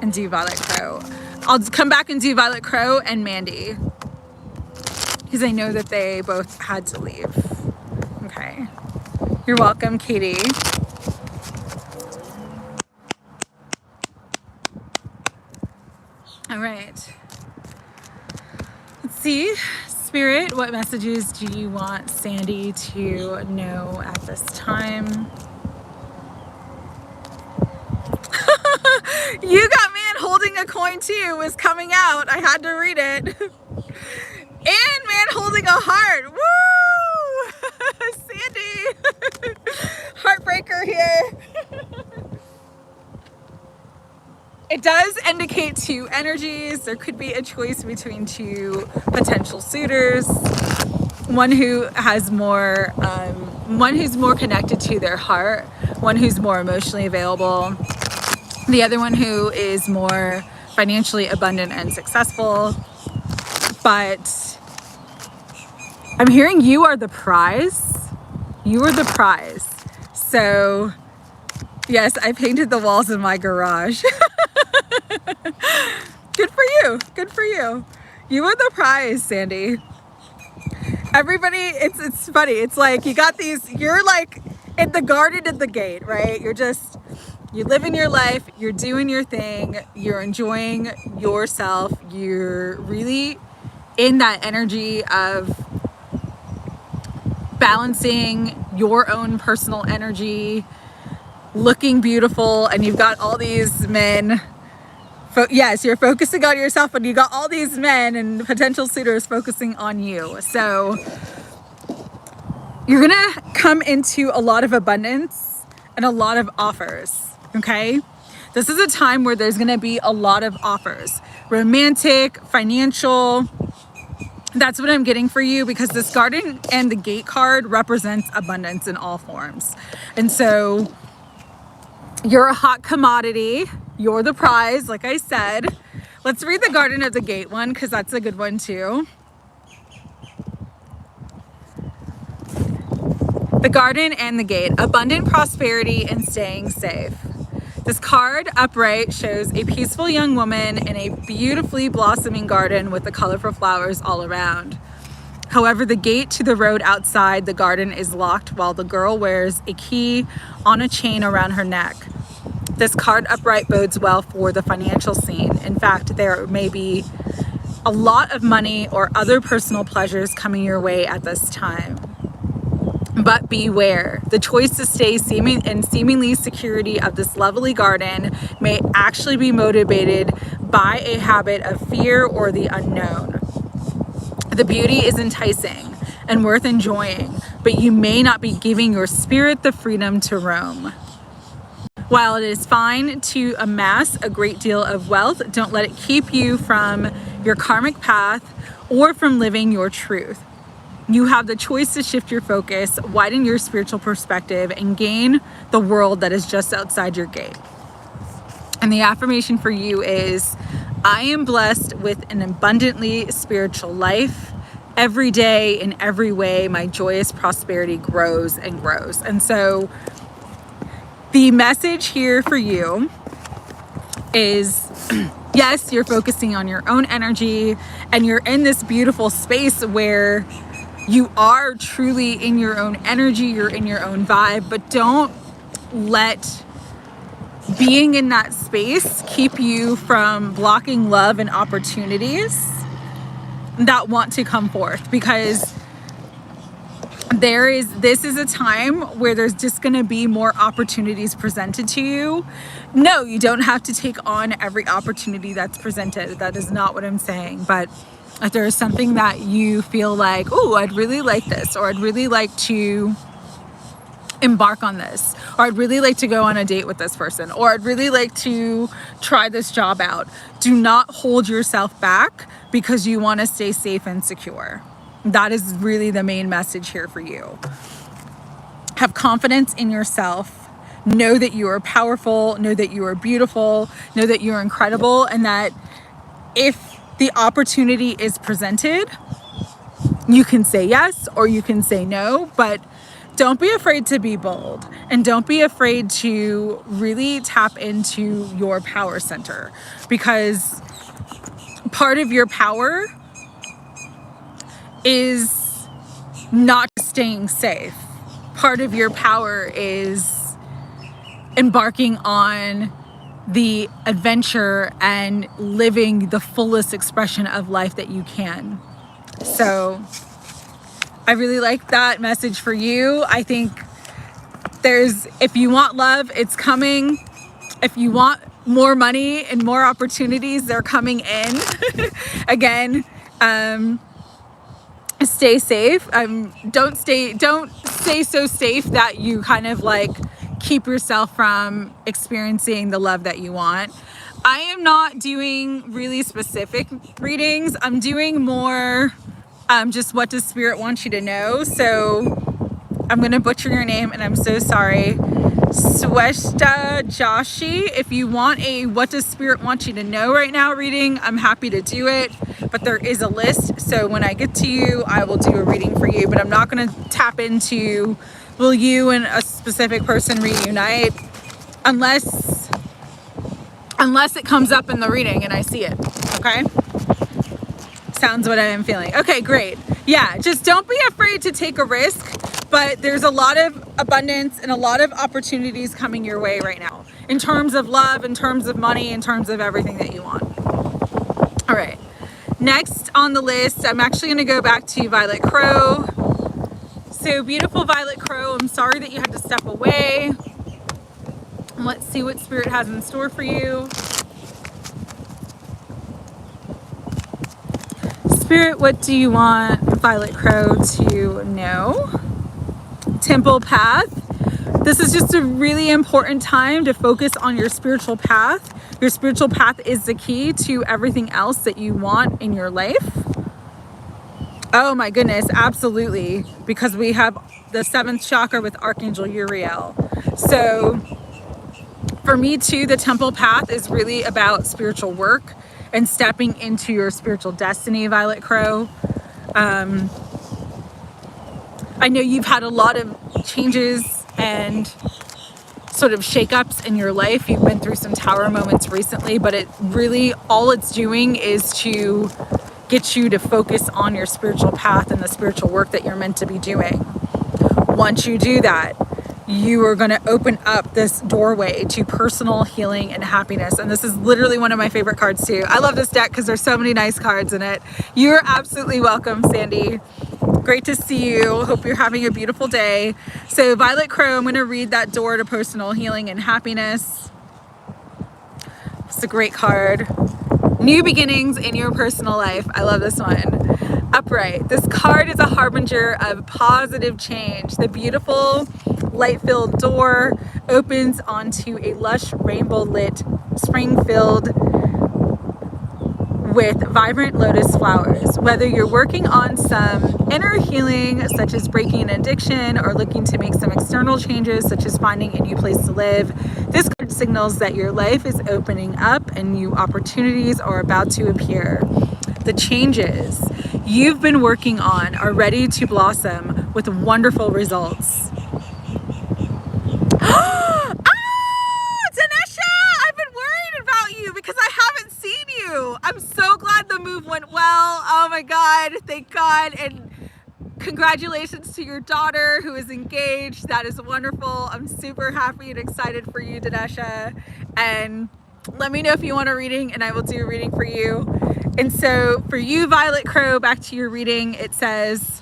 [SPEAKER 1] and do Violet Crow. I'll come back and do Violet Crow and Mandy, because I know that they both had to leave. Okay. You're welcome, Katie. All right. Let's see. Spirit, what messages do you want Sandy to know at this time? You got man holding a coin too was coming out. I had to read it. And man holding a heart. Woo! Sandy. Heartbreaker here. It does indicate two energies. There could be a choice between two potential suitors. One who has more, one who's more connected to their heart, one who's more emotionally available, the other one who is more financially abundant and successful. But I'm hearing you are the prize. You are the prize. So yes, I painted the walls in my garage. Good for you. Good for you. You are the prize, Sandy. Everybody, it's funny. It's like you got these, you're like in the garden at the gate, right? You're living your life, you're doing your thing, you're enjoying yourself, you're really in that energy of balancing your own personal energy, looking beautiful, and you've got all these men. Yes, you're focusing on yourself, but you got all these men and potential suitors focusing on you. So you're gonna come into a lot of abundance and a lot of offers, okay? This is a time where there's gonna be a lot of offers, romantic, financial. That's what I'm getting for you, because this Garden and the Gate card represents abundance in all forms. And so you're a hot commodity. You're the prize, like I said. Let's read the Garden of the Gate one, because that's a good one too. The Garden and the Gate, abundant prosperity and staying safe. This card upright shows a peaceful young woman in a beautifully blossoming garden with the colorful flowers all around. However, the gate to the road outside the garden is locked while the girl wears a key on a chain around her neck. This card upright bodes well for the financial scene. In fact, there may be a lot of money or other personal pleasures coming your way at this time. But beware, the choice to stay in seemingly security of this lovely garden may actually be motivated by a habit of fear or the unknown. The beauty is enticing and worth enjoying, but you may not be giving your spirit the freedom to roam. While it is fine to amass a great deal of wealth, don't let it keep you from your karmic path or from living your truth. You have the choice to shift your focus, widen your spiritual perspective, and gain the world that is just outside your gate. And the affirmation for you is, I am blessed with an abundantly spiritual life. Every day, in every way, my joyous prosperity grows and grows. And so the message here for you is, yes, you're focusing on your own energy and you're in this beautiful space where you are truly in your own energy, you're in your own vibe, but don't let being in that space keep you from blocking love and opportunities that want to come forth. Because this is a time where there's just going to be more opportunities presented to you. No, you don't have to take on every opportunity that's presented. That is not what I'm saying. But if there is something that you feel like, oh, I'd really like this, or I'd really like to embark on this, or I'd really like to go on a date with this person, or I'd really like to try this job out, do not hold yourself back because you want to stay safe and secure. That is really the main message here for you. Have confidence in yourself. Know that you are powerful. Know that you are beautiful. Know that you're incredible. And that if the opportunity is presented, you can say yes or you can say no. But don't be afraid to be bold. And don't be afraid to really tap into your power center. Because part of your power is not staying safe. Part of your power is embarking on the adventure and living the fullest expression of life that you can. So I really like that message for you. I think if you want love, it's coming. If you want more money and more opportunities, they're coming in. Again, stay safe. Don't stay so safe that you kind of like keep yourself from experiencing the love that you want. I am not doing really specific readings. I'm doing more just what does spirit want you to know. So I'm going to butcher your name and I'm so sorry. Sweshta Joshi. If you want a what does spirit want you to know right now reading, I'm happy to do it, but there is a list, so when I get to you I will do a reading for you. But I'm not going to tap into will you and a specific person reunite unless it comes up in the reading and I see it. Okay, sounds what I am feeling. Okay, great. Yeah, just don't be afraid to take a risk. But there's a lot of abundance and a lot of opportunities coming your way right now in terms of love, in terms of money, in terms of everything that you want. All right. Next on the list, I'm actually going to go back to Violet Crow. So beautiful Violet Crow, I'm sorry that you had to step away. Let's see what Spirit has in store for you. Spirit, what do you want Violet Crow to know? Temple path. This is just a really important time to focus on your spiritual path. Your spiritual path is the key to everything else that you want in your life. Oh my goodness, absolutely. Because we have the 7th chakra with Archangel Uriel. So for me too, the temple path is really about spiritual work and stepping into your spiritual destiny, Violet Crow. I know you've had a lot of changes and sort of shakeups in your life. You've been through some tower moments recently, but it really, all it's doing is to get you to focus on your spiritual path and the spiritual work that you're meant to be doing. Once you do that, you are going to open up this doorway to personal healing and happiness. And this is literally one of my favorite cards too. I love this deck because there's so many nice cards in it. You're absolutely welcome, Sandy. Great to see you. Hope you're having a beautiful day. So Violet Crow, I'm going to read that door to personal healing and happiness. It's a great card. New beginnings in your personal life. I love this one. Upright. This card is a harbinger of positive change. The beautiful light-filled door opens onto a lush rainbow-lit spring-filled with vibrant lotus flowers. Whether you're working on some inner healing, such as breaking an addiction, or looking to make some external changes, such as finding a new place to live, this card signals that your life is opening up and new opportunities are about to appear. The changes you've been working on are ready to blossom with wonderful results. Because I haven't seen you. I'm so glad the move went well. Oh my God, thank God. And congratulations to your daughter who is engaged. That is wonderful. I'm super happy and excited for you, Dinesha. And let me know if you want a reading and I will do a reading for you. And so for you, Violet Crow, back to your reading, it says,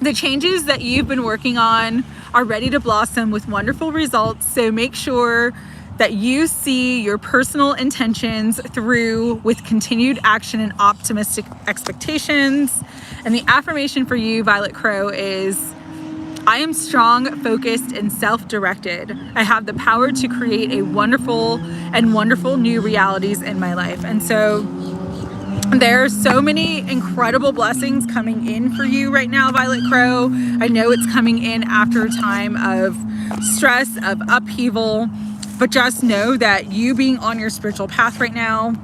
[SPEAKER 1] The changes that you've been working on are ready to blossom with wonderful results. So make sure that you see your personal intentions through with continued action and optimistic expectations. And the affirmation for you, Violet Crow, is I am strong, focused, and self-directed. I have the power to create a wonderful new realities in my life. And so there are so many incredible blessings coming in for you right now, Violet Crow. I know it's coming in after a time of stress, of upheaval, but just know that you being on your spiritual path right now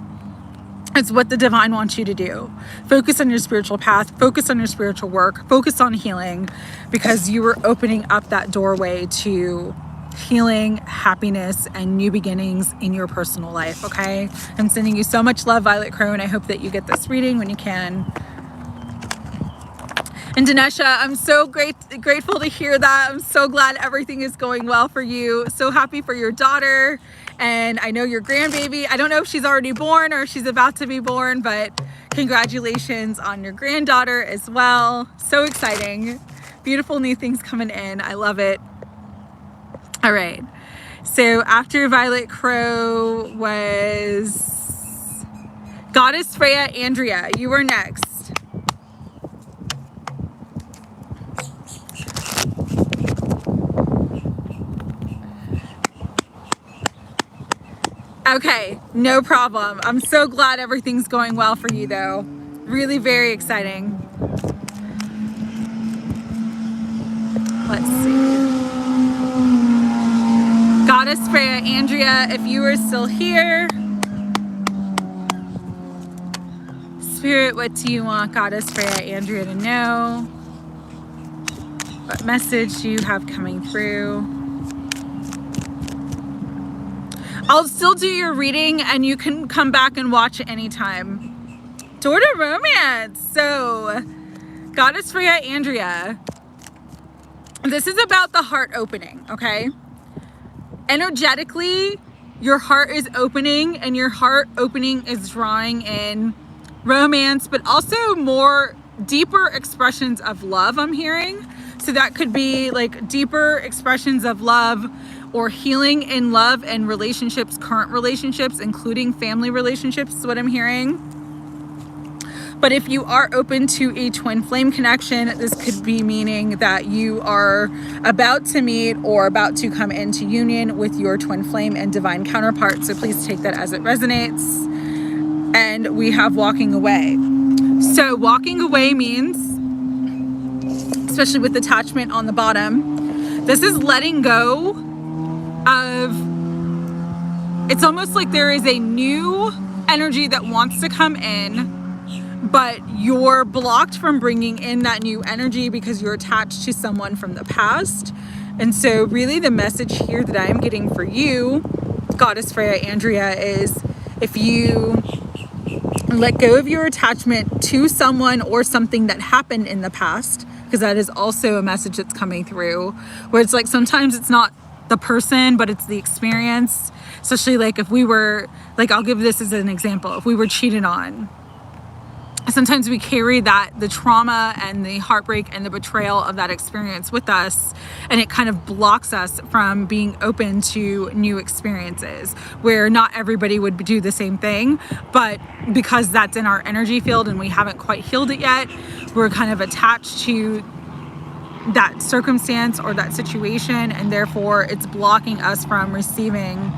[SPEAKER 1] is what the divine wants you to do. Focus on your spiritual path, focus on your spiritual work, focus on healing, because you are opening up that doorway to healing, happiness, and new beginnings in your personal life, okay? I'm sending you so much love, Violet Crow, and I hope that you get this reading when you can. And Dinesha, I'm so grateful to hear that. I'm so glad everything is going well for you. So happy for your daughter, and I know your grandbaby. I don't know if she's already born or if she's about to be born, but congratulations on your granddaughter as well. So exciting. Beautiful new things coming in. I love it. All right, so after Violet Crow was Goddess Freya Andrea. You were next. Okay, no problem. I'm so glad everything's going well for you though. Really very exciting. Let's see. Goddess Freya Andrea, if you are still here. Spirit, what do you want Goddess Freya Andrea to know? What message do you have coming through? I'll still do your reading and you can come back and watch it anytime. Door to Romance. So, Goddess Freya Andrea, this is about the heart opening, okay? Energetically, your heart is opening, and your heart opening is drawing in romance, but also more deeper expressions of love, I'm hearing. So that could be like deeper expressions of love or healing in love and relationships, current relationships, including family relationships is what I'm hearing. But if you are open to a twin flame connection, this could be meaning that you are about to meet or about to come into union with your twin flame and divine counterpart. So please take that as it resonates. And we have walking away. So walking away means, especially with attachment on the bottom, this is letting go of, it's almost like there is a new energy that wants to come in, but you're blocked from bringing in that new energy because you're attached to someone from the past. And so really the message here that I am getting for you, Goddess Freya Andrea, is if you let go of your attachment to someone or something that happened in the past, because that is also a message that's coming through, where it's like sometimes it's not the person, but it's the experience. Especially like if we were, like I'll give this as an example, if we were cheated on, sometimes we carry that, the trauma and the heartbreak and the betrayal of that experience with us, and it kind of blocks us from being open to new experiences, where not everybody would do the same thing, but because that's in our energy field and we haven't quite healed it yet, we're kind of attached to that circumstance or that situation, and therefore it's blocking us from receiving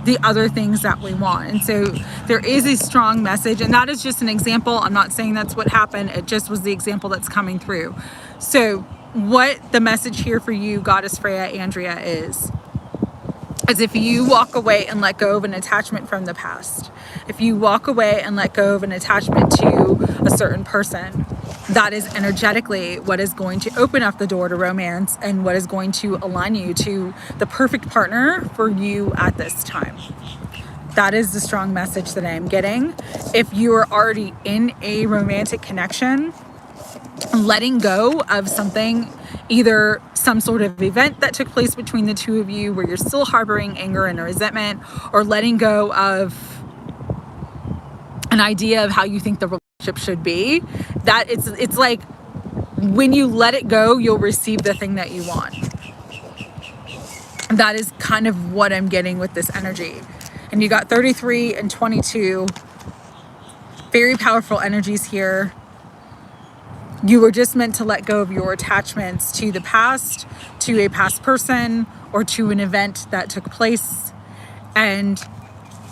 [SPEAKER 1] the other things that we want. And so there is a strong message, and that is just an example. I'm not saying that's what happened, it just was the example that's coming through. So what the message here for you, Goddess Freya Andrea, is if you walk away and let go of an attachment from the past, if you walk away and let go of an attachment to a certain person, that is energetically what is going to open up the door to romance and what is going to align you to the perfect partner for you at this time. That is the strong message that I am getting. If you are already in a romantic connection, letting go of something, either some sort of event that took place between the two of you where you're still harboring anger and resentment, or letting go of an idea of how you think the relationship should be, that it's like when you let it go, you'll receive the thing that you want. That is kind of what I'm getting with this energy. And you got 33 and 22. Very powerful energies here. You were just meant to let go of your attachments to the past, to a past person, or to an event that took place. And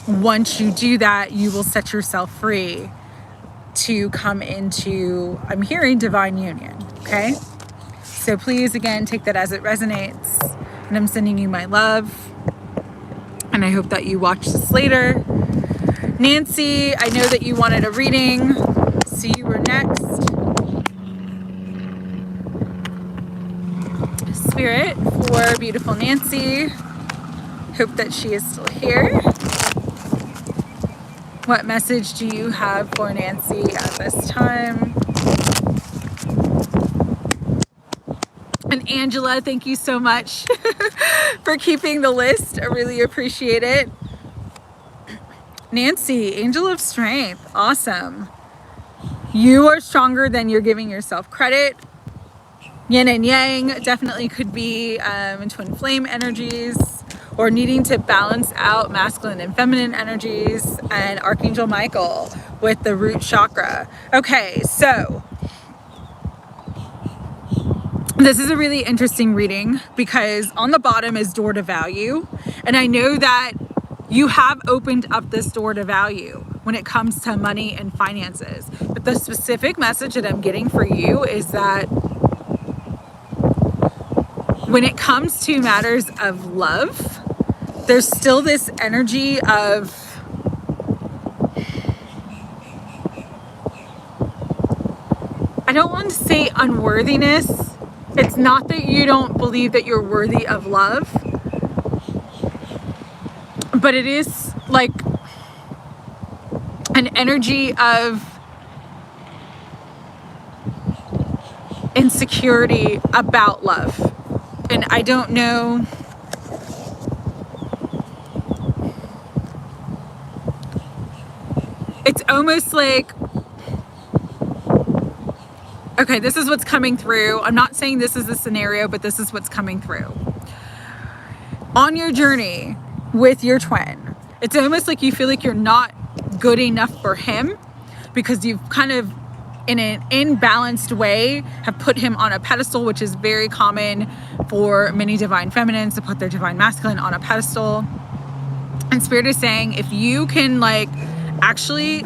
[SPEAKER 1] once you do that, you will set yourself free to come into, I'm hearing, divine union. Okay? So please, again, take that as it resonates. And I'm sending you my love. And I hope that you watch this later. Nancy, I know that you wanted a reading, so you were next. Spirit for beautiful Nancy. Hope that she is still here. What message do you have for Nancy at this time? And Angela, thank you so much for keeping the list. I really appreciate it. Nancy, Angel of Strength. Awesome. You are stronger than you're giving yourself credit. Yin and Yang definitely could be in twin flame energies, or needing to balance out masculine and feminine energies, and Archangel Michael with the root chakra. Okay, so this is a really interesting reading because on the bottom is door to value. And I know that you have opened up this door to value when it comes to money and finances. But the specific message that I'm getting for you is that when it comes to matters of love, there's still this energy of I don't want to say unworthiness. It's not that you don't believe that you're worthy of love, but it is like an energy of insecurity about love. And I don't know. It's almost like, okay, this is what's coming through. I'm not saying this is the scenario, but this is what's coming through. On your journey with your twin, it's almost like you feel like you're not good enough for him because you've kind of, in an imbalanced way, have put him on a pedestal, which is very common for many divine feminines to put their divine masculine on a pedestal. And Spirit is saying, if you can like actually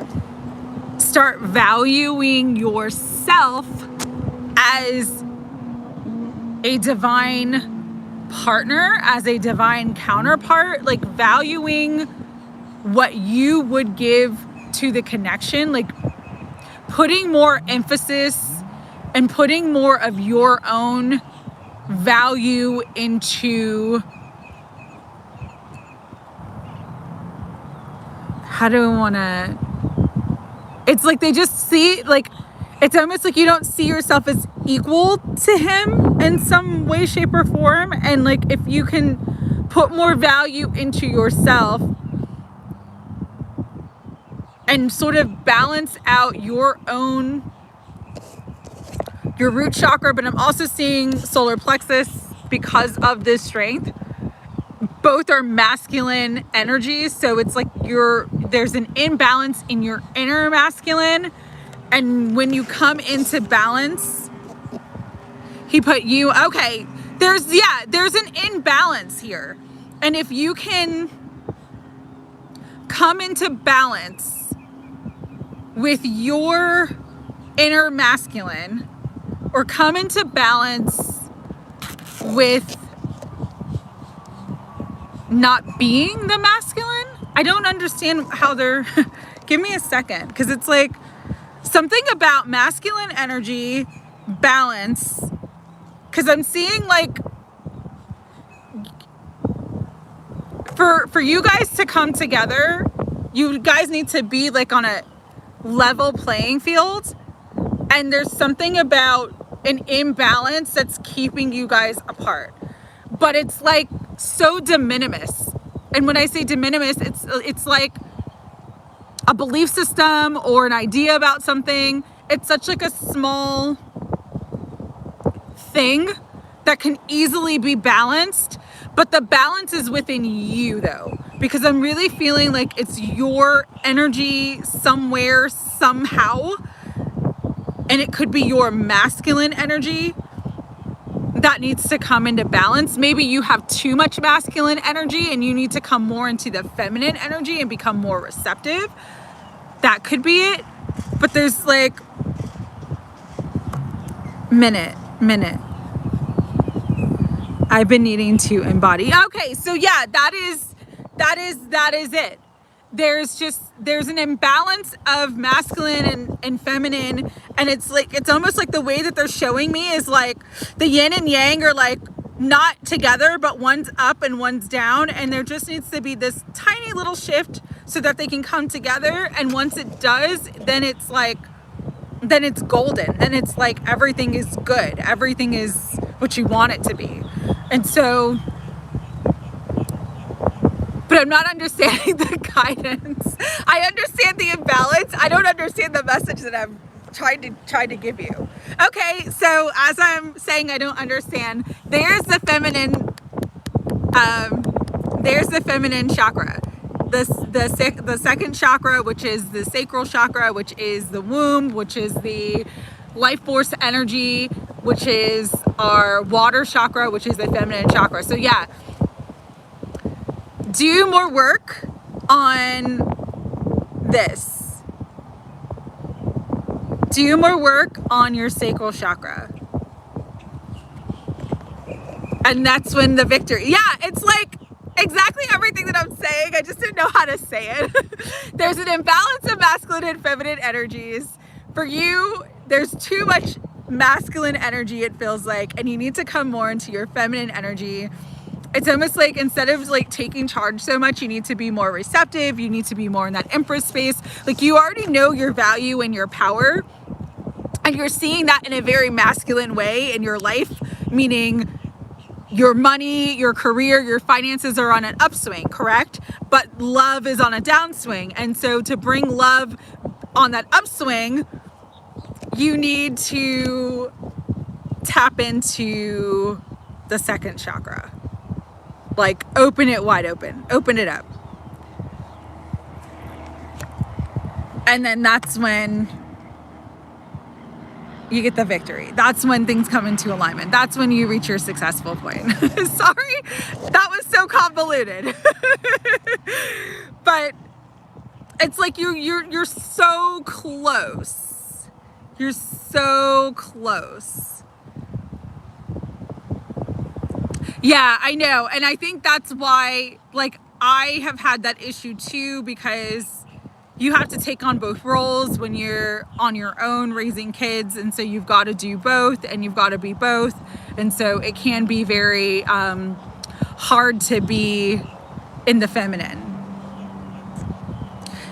[SPEAKER 1] start valuing yourself as a divine partner, as a divine counterpart, like valuing what you would give to the connection, like putting more emphasis and putting more of your own value into, how do I want to, it's like they just see, like, it's almost like you don't see yourself as equal to him in some way, shape, or form. And like, if you can put more value into yourself and sort of balance out your root chakra, but I'm also seeing solar plexus because of this strength. Both are masculine energies, so it's like there's an imbalance in your inner masculine, and when you come into balance, he put you, okay, there's an imbalance here. And if you can come into balance with your inner masculine, or come into balance with not being the masculine. I don't understand how they're, give me a second, because it's like something about masculine energy, balance, because I'm seeing like, for you guys to come together, you guys need to be like on a level playing field, and there's something about an imbalance that's keeping you guys apart. But it's like so de minimis. And when I say de minimis, it's like a belief system or an idea about something. It's such like a small thing that can easily be balanced, but the balance is within you though, because I'm really feeling like it's your energy somewhere, somehow, and it could be your masculine energy that needs to come into balance. Maybe you have too much masculine energy and you need to come more into the feminine energy and become more receptive. That could be it. But there's like minute. I've been needing to embody. Okay, so yeah, that is it. There's an imbalance of masculine and feminine, and it's almost like the way that they're showing me is like the yin and yang are like not together, but one's up and one's down, and there just needs to be this tiny little shift so that they can come together. And once it does, then it's golden. Then it's like everything is good. Everything is what you want it to be. And so, but I'm not understanding the guidance. I understand the imbalance. I don't understand the message that I'm trying to give you. Okay, so as I'm saying, I don't understand. There's the feminine chakra. The second chakra, which is the sacral chakra, which is the womb, which is the life force energy, which is our water chakra, which is the feminine chakra. So yeah, do more work on this. Do more work on your sacral chakra. And that's when the victory. Yeah, it's like exactly everything that I'm saying. I just didn't know how to say it. There's an imbalance of masculine and feminine energies. For you, there's too much masculine energy, it feels like, and you need to come more into your feminine energy. It's almost like instead of like taking charge so much, you need to be more receptive. You need to be more in that Empress space. Like you already know your value and your power, and you're seeing that in a very masculine way in your life, meaning your money, your career, your finances are on an upswing, correct? But love is on a downswing. And so to bring love on that upswing, you need to tap into the second chakra. Like open it wide open, open it up. And then that's when you get the victory. That's when things come into alignment. That's when you reach your successful point. Sorry, that was so convoluted. But it's like you're so close. You're so close. Yeah, I know. And I think that's why, like, I have had that issue too, because you have to take on both roles when you're on your own raising kids. And so you've got to do both and you've got to be both. And so it can be very hard to be in the feminine.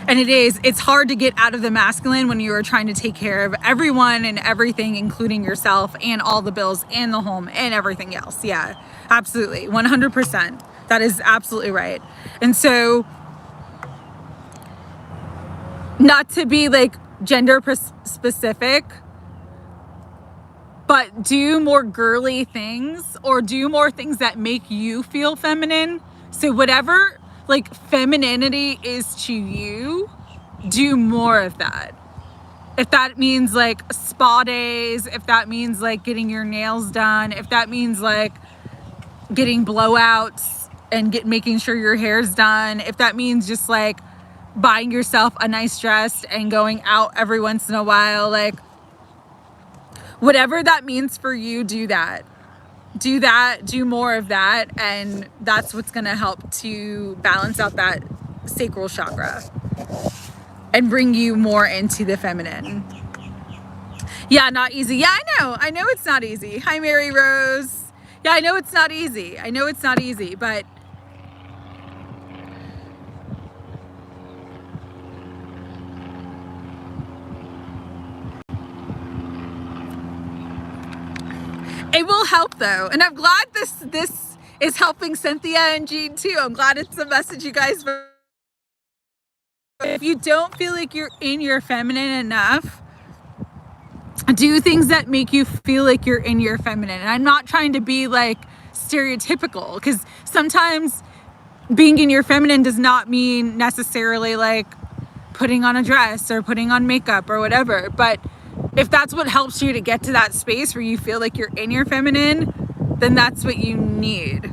[SPEAKER 1] And it's hard to get out of the masculine when you are trying to take care of everyone and everything, including yourself and all the bills and the home and everything else. Yeah, absolutely. 100%. That is absolutely right. And so, not to be like gender specific, but do more girly things or do more things that make you feel feminine. So whatever like femininity is to you, do more of that. If that means like spa days, if that means like getting your nails done, if that means like getting blowouts and making sure your hair's done, if that means just like buying yourself a nice dress and going out every once in a while, like whatever that means for you, do that. Do that, do more of that, and that's what's going to help to balance out that sacral chakra and bring you more into the feminine. Yeah, not easy. Yeah, I know it's not easy. Hi, Mary Rose. Yeah, I know it's not easy. But it will help though. And I'm glad this is helping Cynthia and Jean too. I'm glad it's a message you guys. If you don't feel like you're in your feminine enough, do things that make you feel like you're in your feminine. And I'm not trying to be like stereotypical, because sometimes being in your feminine does not mean necessarily like putting on a dress or putting on makeup or whatever. But if that's what helps you to get to that space where you feel like you're in your feminine, then that's what you need.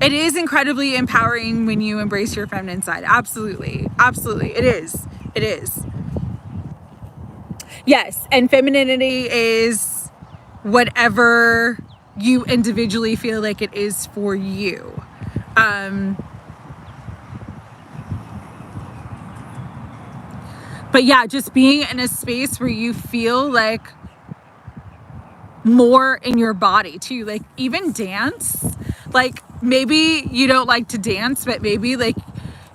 [SPEAKER 1] It is incredibly empowering when you embrace your feminine side. Absolutely. Absolutely. It is. It is. Yes. And femininity is whatever you individually feel like it is for you. But yeah, just being in a space where you feel like more in your body too, like even dance, like maybe you don't like to dance, but maybe like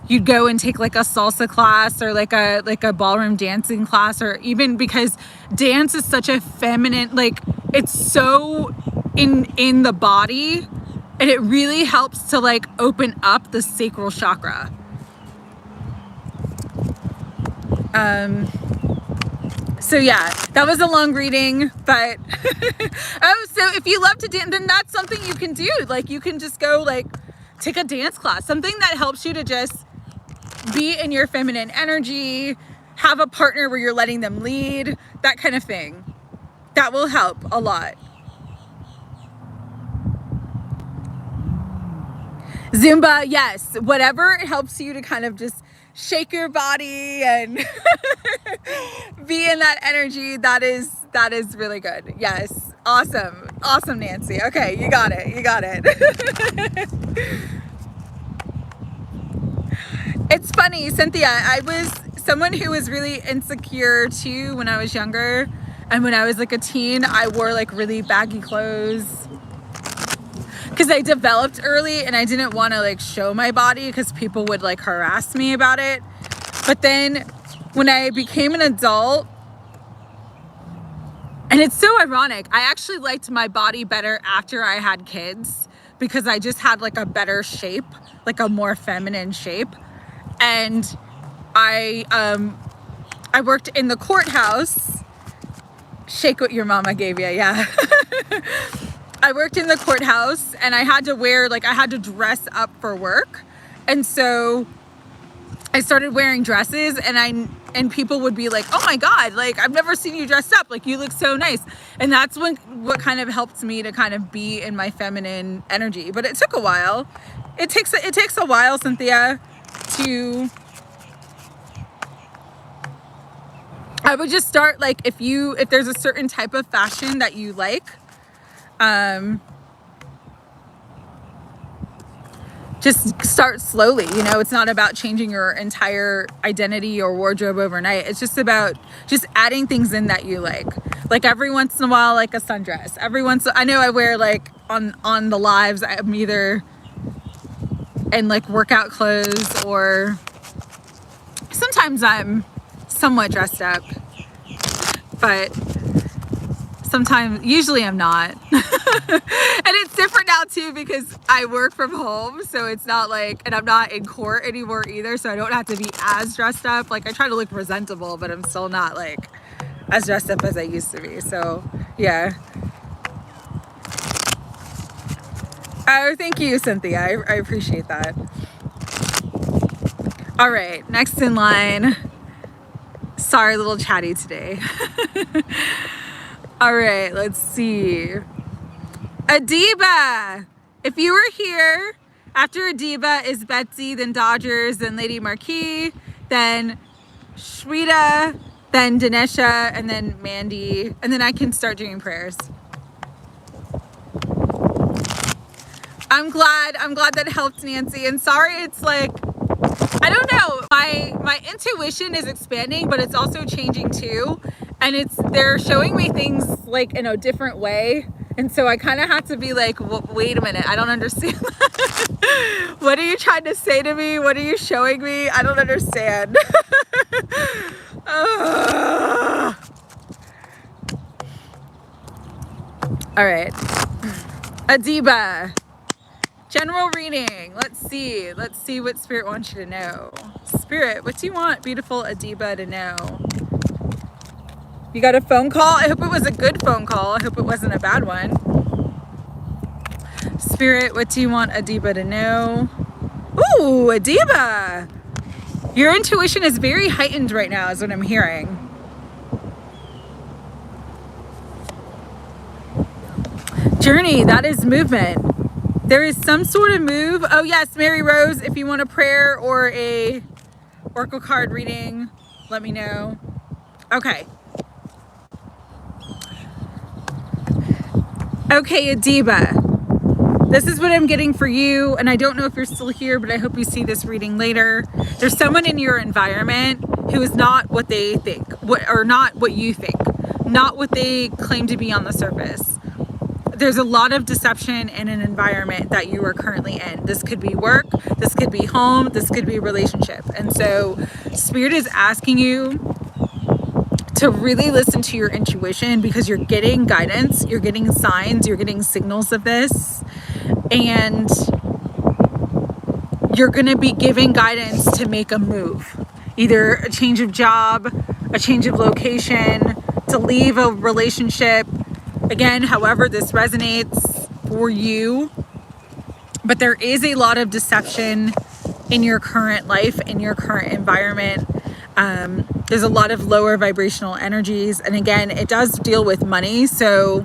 [SPEAKER 1] you'd go and take like a salsa class or like a ballroom dancing class, or even, because dance is such a feminine, like it's so in the body, and it really helps to like open up the sacral chakra. So yeah, that was a long reading, but oh, so if you love to dance, then that's something you can do. Like you can just go like take a dance class, something that helps you to just be in your feminine energy, have a partner where you're letting them lead, that kind of thing. That will help a lot. Zumba, yes, whatever helps you to kind of just shake your body and be in that energy, that is really good. Yes. Awesome, Nancy. Okay, you got it. It's funny, Cynthia, I was someone who was really insecure too when I was younger, and when I was like a teen, I wore like really baggy clothes because I developed early and I didn't want to like show my body because people would like harass me about it. But then when I became an adult, and it's so ironic, I actually liked my body better after I had kids because I just had like a better shape, like a more feminine shape. And I worked in the courthouse. Shake what your mama gave you, yeah. I worked in the courthouse and I had to wear, like I had to dress up for work. And so I started wearing dresses, and people would be like, oh my God, like I've never seen you dressed up. Like you look so nice. And that's what kind of helped me to kind of be in my feminine energy. But it took a while. It takes a while, Cynthia, I would just start like if there's a certain type of fashion that you like, just start slowly. You know, it's not about changing your entire identity or wardrobe overnight. It's just about just adding things in that you like every once in a while, like a sundress. I know I wear like on the lives, I'm either in like workout clothes, or sometimes I'm somewhat dressed up, but usually I'm not. And it's different now too because I work from home, so it's not like, and I'm not in court anymore either, so I don't have to be as dressed up. Like I try to look presentable, but I'm still not like as dressed up as I used to be. So yeah. Oh, thank you, Cynthia. I appreciate that. All right, next in line. Sorry, a little chatty today. All right, let's see. Adiba. If you were here, after Adiba is Betsy, then Dodgers, then Lady Marquis, then Shweta, then Dinesha, and then Mandy, and then I can start doing prayers. I'm glad that helped, Nancy. And sorry, it's like, I don't know, my intuition is expanding, but it's also changing too. And they're showing me things like in a different way. And so I kind of have to be like, wait a minute, I don't understand. What are you trying to say to me? What are you showing me? I don't understand. All right. Adiba. General reading. Let's see what Spirit wants you to know. Spirit, what do you want beautiful Adiba to know? You got a phone call? I hope it was a good phone call. I hope it wasn't a bad one. Spirit, what do you want Adiba to know? Ooh, Adiba! Your intuition is very heightened right now, is what I'm hearing. Journey, that is movement. There is some sort of move. Oh yes, Mary Rose, if you want a prayer or a oracle card reading, let me know. Okay. Okay, Adiba. This is what I'm getting for you, and I don't know if you're still here, but I hope you see this reading later. There's someone in your environment who is not what they think, or not what you think, not what they claim to be on the surface. There's a lot of deception in an environment that you are currently in. This could be work, this could be home, this could be a relationship. And so Spirit is asking you to really listen to your intuition, because you're getting guidance, you're getting signs, you're getting signals of this. And you're going to be giving guidance to make a move, either a change of job, a change of location, to leave a relationship. Again, however this resonates for you. But there is a lot of deception in your current life, in your current environment. There's a lot of lower vibrational energies. And again, it does deal with money. So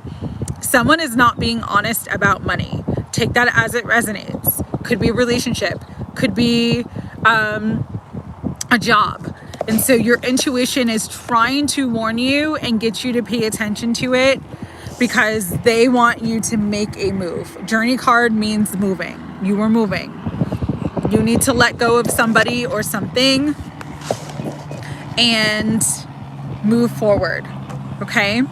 [SPEAKER 1] someone is not being honest about money. Take that as it resonates. Could be a relationship, could be a job. And so your intuition is trying to warn you and get you to pay attention to it, because they want you to make a move. Journey card means moving. You are moving. You need to let go of somebody or something and move forward. Okay?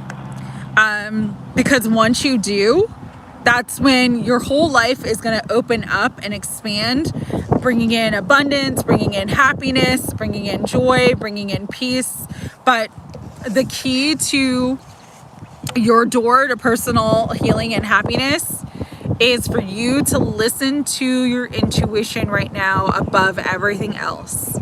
[SPEAKER 1] Because once you do, that's when your whole life is going to open up and expand, bringing in abundance, bringing in happiness, bringing in joy, bringing in peace. But the key to your door to personal healing and happiness is for you to listen to your intuition right now above everything else.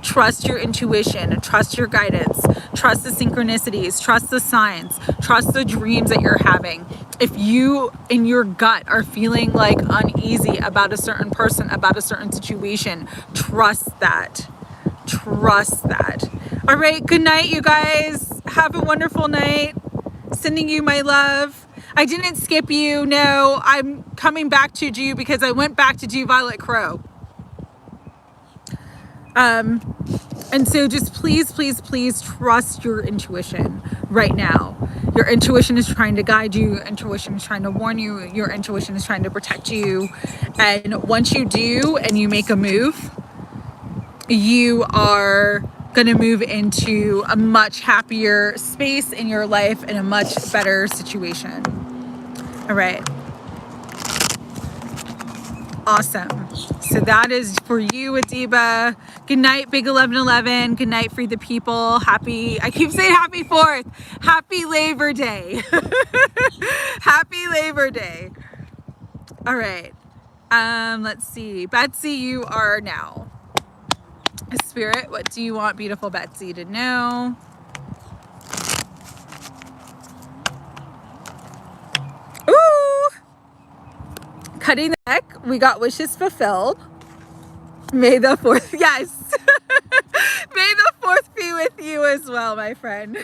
[SPEAKER 1] Trust your intuition, trust your guidance, trust the synchronicities, trust the signs, trust the dreams that you're having. If you in your gut are feeling like uneasy about a certain person, about a certain situation, trust that. Trust that. All right, good night, you guys. Have a wonderful night. Sending you my love. I didn't skip you. No, I'm coming back to you because I went back to do Violet Crow. And so just please, please, please trust your intuition right now. Your intuition is trying to guide you. Your intuition is trying to warn you. Your intuition is trying to protect you. And once you do and you make a move, you are going to move into a much happier space in your life and a much better situation. All right. Awesome. So that is for you, Adiba. Good night, Big 1111. Good night, Free the People. I keep saying happy 4th. Happy Labor Day. Happy Labor Day. All right. Let's see. Betsy, you are now. Spirit, what do you want beautiful Betsy to know? Ooh! Cutting the neck. We got wishes fulfilled. May the 4th, yes. May the 4th be with you as well, my friend.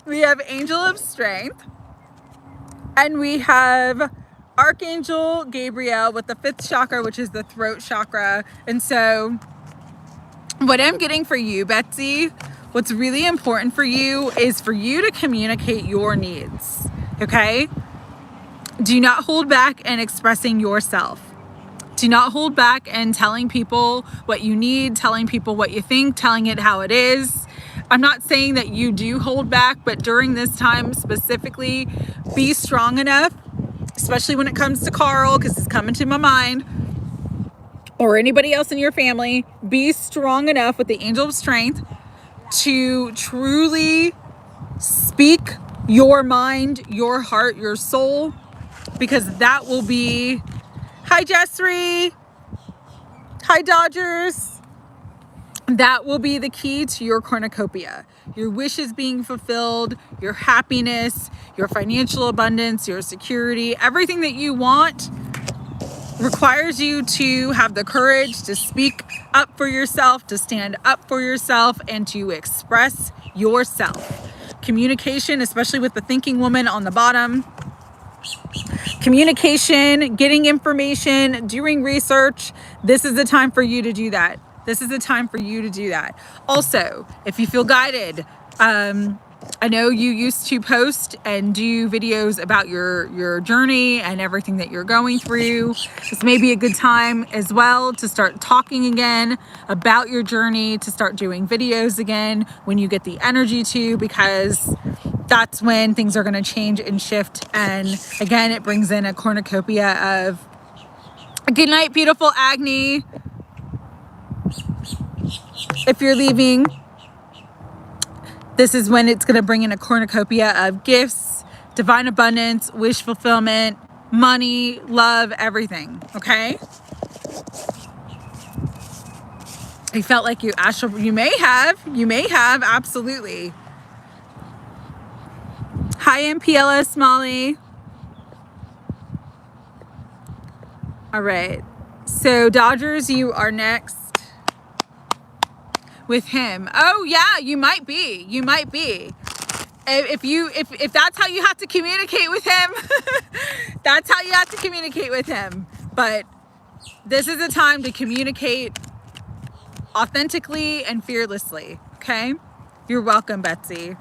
[SPEAKER 1] We have Angel of Strength. And we have Archangel Gabriel with the 5th chakra, which is the throat chakra. And so what I'm getting for you, Betsy, what's really important for you is for you to communicate your needs, okay? Do not hold back in expressing yourself. Do not hold back in telling people what you need, telling people what you think, telling it how it is. I'm not saying that you do hold back, but during this time specifically, be strong enough, especially when it comes to Carl, because it's coming to my mind, or anybody else in your family. Be strong enough with the Angel of Strength to truly speak your mind, your heart, your soul, because that will be... Hi, Jessry. Hi, Dodgers. that will be the key to your cornucopia. Your wishes being fulfilled, your happiness, your financial abundance, your security, everything that you want requires you to have the courage to speak up for yourself, to stand up for yourself, and to express yourself. Communication, especially with the thinking woman on the bottom. Communication, getting information, doing research. This is the time for you to do that. This is the time for you to do that. Also, if you feel guided, I know you used to post and do videos about your journey and everything that you're going through. This may be a good time as well to start talking again about your journey, to start doing videos again when you get the energy to, because that's when things are going to change and shift. And again, it brings in a cornucopia of, good night, beautiful Agni. If you're leaving, this is when it's going to bring in a cornucopia of gifts, divine abundance, wish fulfillment, money, love, everything. Okay? I felt like you astral, you may have, absolutely. Hi, MPLS Molly. All right. So Dodgers, you are next with him. Oh yeah, you might be. You might be. If that's how you have to communicate with him, that's how you have to communicate with him. But this is a time to communicate authentically and fearlessly. Okay? You're welcome, Betsy.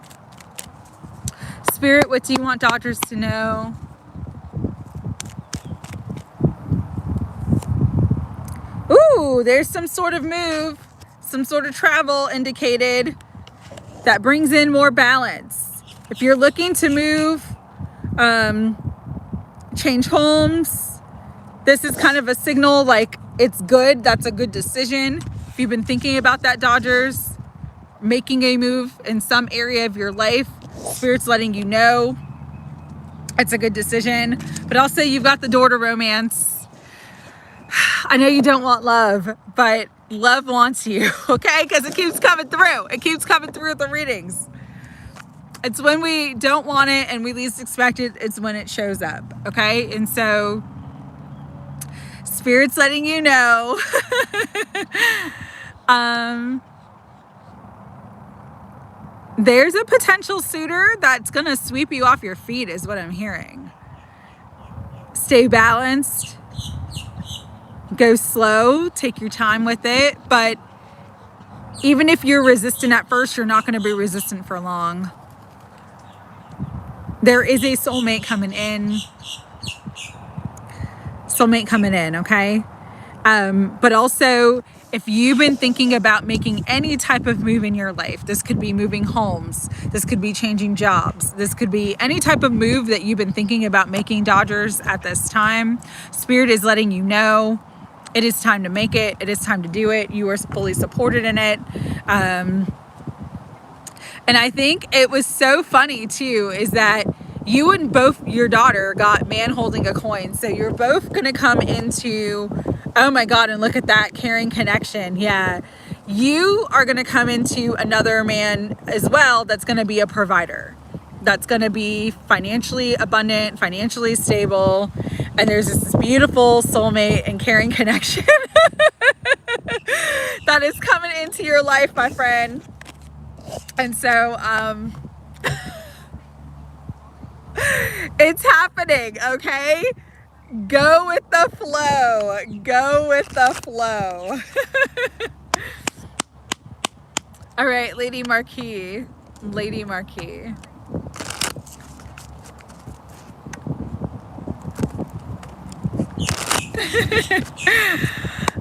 [SPEAKER 1] Spirit, what do you want Dodgers to know? Ooh, there's some sort of move, some sort of travel indicated that brings in more balance. If you're looking to move, change homes, this is kind of a signal like it's good. That's a good decision. If you've been thinking about that, Dodgers, making a move in some area of your life, Spirit's letting you know it's a good decision. But also you've got the door to romance. I know you don't want love, but love wants you, okay? Because it keeps coming through. It keeps coming through the readings. It's when we don't want it and we least expect it, it's when it shows up, okay? And so Spirit's letting you know. There's a potential suitor that's going to sweep you off your feet is what I'm hearing. Stay balanced. Go slow, take your time with it, but even if you're resistant at first, you're not going to be resistant for long. There is a soulmate coming in. Okay? But also, if you've been thinking about making any type of move in your life, this could be moving homes, this could be changing jobs, this could be any type of move that you've been thinking about making, Dodgers, at this time, Spirit is letting you know it is time to make it. It is time to do it. You are fully supported in it. And I think it was so funny too, is that you and both your daughter got man holding a coin. So you're both going to come into, oh my God, and look at that caring connection. Yeah. You are going to come into another man as well that's going to be a provider. That's going to be financially abundant, financially stable. And there's this beautiful soulmate and caring connection that is coming into your life, my friend. And so, it's happening, okay? Go with the flow. Go with the flow. All right, Lady Marquis. Lady Marquis.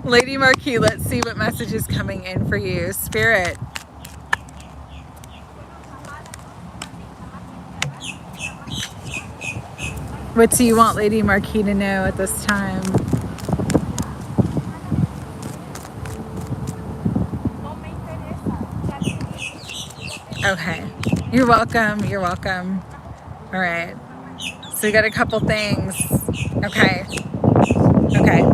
[SPEAKER 1] Lady Marquis, let's see what message is coming in for you. Spirit. What do you want Lady Marquis to know at this time? Okay. You're welcome. You're welcome. All right. So we got a couple things. Okay. Okay.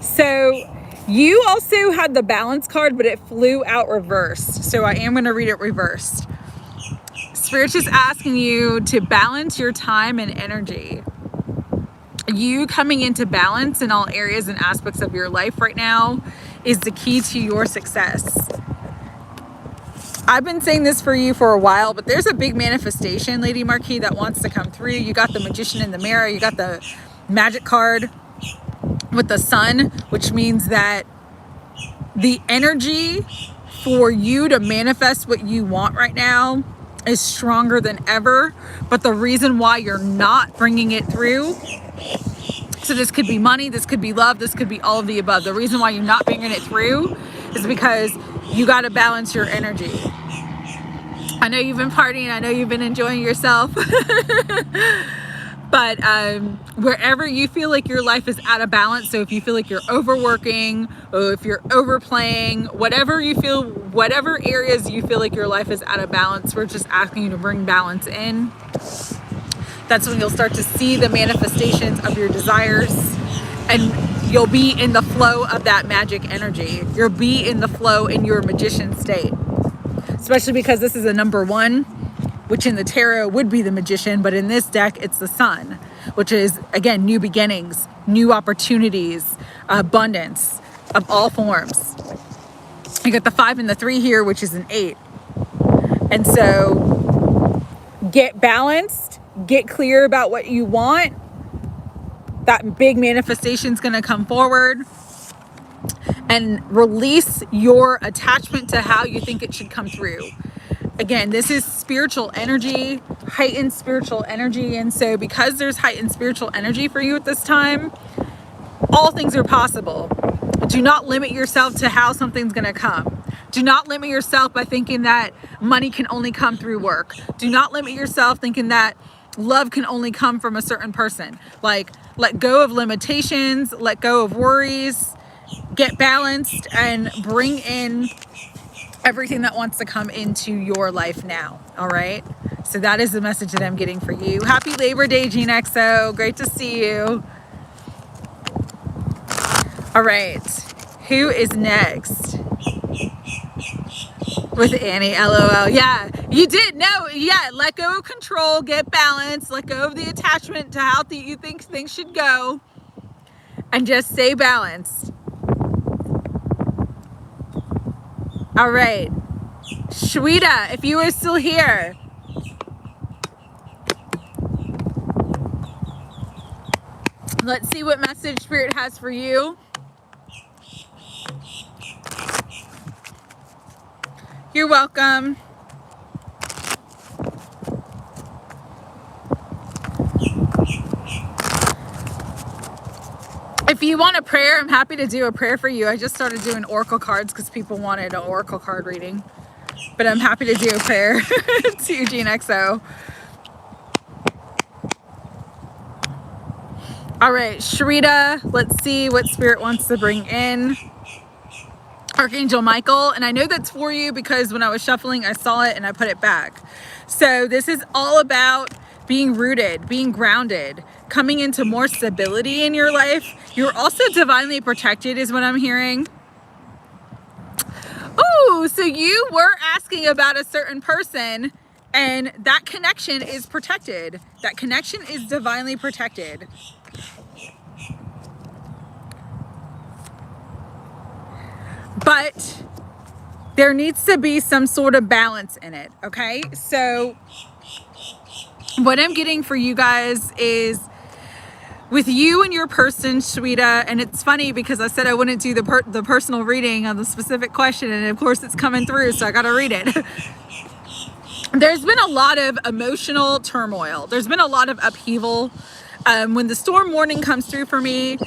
[SPEAKER 1] So You also had the balance card, but it flew out reversed. So I am going to read it reversed. Spirit's just asking you to balance your time and energy. You coming into balance in all areas and aspects of your life right now is the key to your success. I've been saying this for you for a while, but there's a big manifestation, Lady Marquis, that wants to come through. You got the Magician in the mirror. You got the Magic card with the Sun, which means that the energy for you to manifest what you want right now is stronger than ever. But the reason why you're not bringing it through, so this could be money, this could be love, this could be all of the above. The reason why you're not bringing it through is because you got to balance your energy. I know you've been partying, I know you've been enjoying yourself, but wherever you feel like your life is out of balance, so if you feel like you're overworking, or if you're overplaying, whatever areas you feel like your life is out of balance, we're just asking you to bring balance in. That's when you'll start to see the manifestations of your desires, and you'll be in the flow of that magic energy. You'll be in the flow in your magician state, especially because this is a number 1, which in the tarot would be the Magician, but in this deck, it's the Sun, which is, again, new beginnings, new opportunities, abundance of all forms. You got the 5 and the 3 here, which is an 8. And so get balanced, get clear about what you want. That big manifestation is going to come forward, and release your attachment to how you think it should come through. Again, this is spiritual energy, heightened spiritual energy. And so because there's heightened spiritual energy for you at this time, all things are possible. Do not limit yourself to how something's going to come. Do not limit yourself by thinking that money can only come through work. Do not limit yourself thinking that love can only come from a certain person. Like, let go of limitations, let go of worries, get balanced, and bring in everything that wants to come into your life now. All right. So that is the message that I'm getting for you. Happy Labor Day, Gene XO. Great to see you. All right. Who is next? With Annie, LOL. Yeah, you did. No, yeah. Let go of control, get balanced, let go of the attachment to how you think things should go, and just stay balanced. All right. Shweta, if you are still here. Let's see what message Spirit has for you. You're welcome. If you want a prayer, I'm happy to do a prayer for you. I just started doing oracle cards because people wanted an oracle card reading. But I'm happy to do a prayer to Eugene XO. All right, Sharita, let's see what Spirit wants to bring in. Archangel Michael, and I know that's for you because when I was shuffling, I saw it and I put it back. So this is all about being rooted, being grounded, coming into more stability in your life. You're also divinely protected is what I'm hearing. Oh, so you were asking about a certain person, and that connection is protected. That connection is divinely protected. But there needs to be some sort of balance in it, okay? So what I'm getting for you guys is with you and your person, Shweta, and it's funny because I said I wouldn't do the personal reading on the specific question, and of course it's coming through, so I got to read it. There's been a lot of emotional turmoil. There's been a lot of upheaval. When the storm warning comes through for me,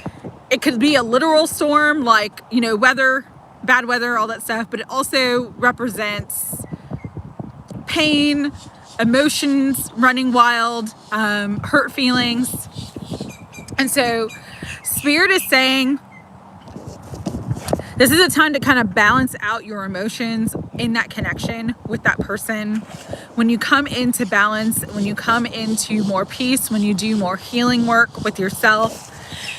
[SPEAKER 1] it could be a literal storm, like, you know, weather, bad weather, all that stuff, but it also represents pain, emotions running wild, hurt feelings. And so Spirit is saying this is a time to kind of balance out your emotions in that connection with that person. When you come into balance, when you come into more peace, when you do more healing work with yourself,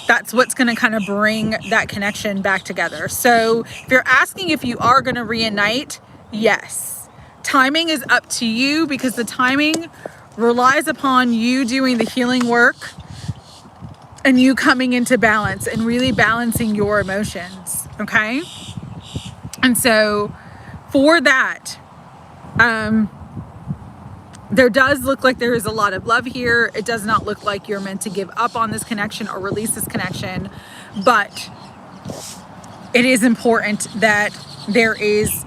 [SPEAKER 1] that's what's going to kind of bring that connection back together. So if you're asking if you are going to reunite, yes. Timing is up to you, because the timing relies upon you doing the healing work and you coming into balance and really balancing your emotions, okay? And so for that, there does look like there is a lot of love here. It does not look like you're meant to give up on this connection or release this connection, but it is important that there is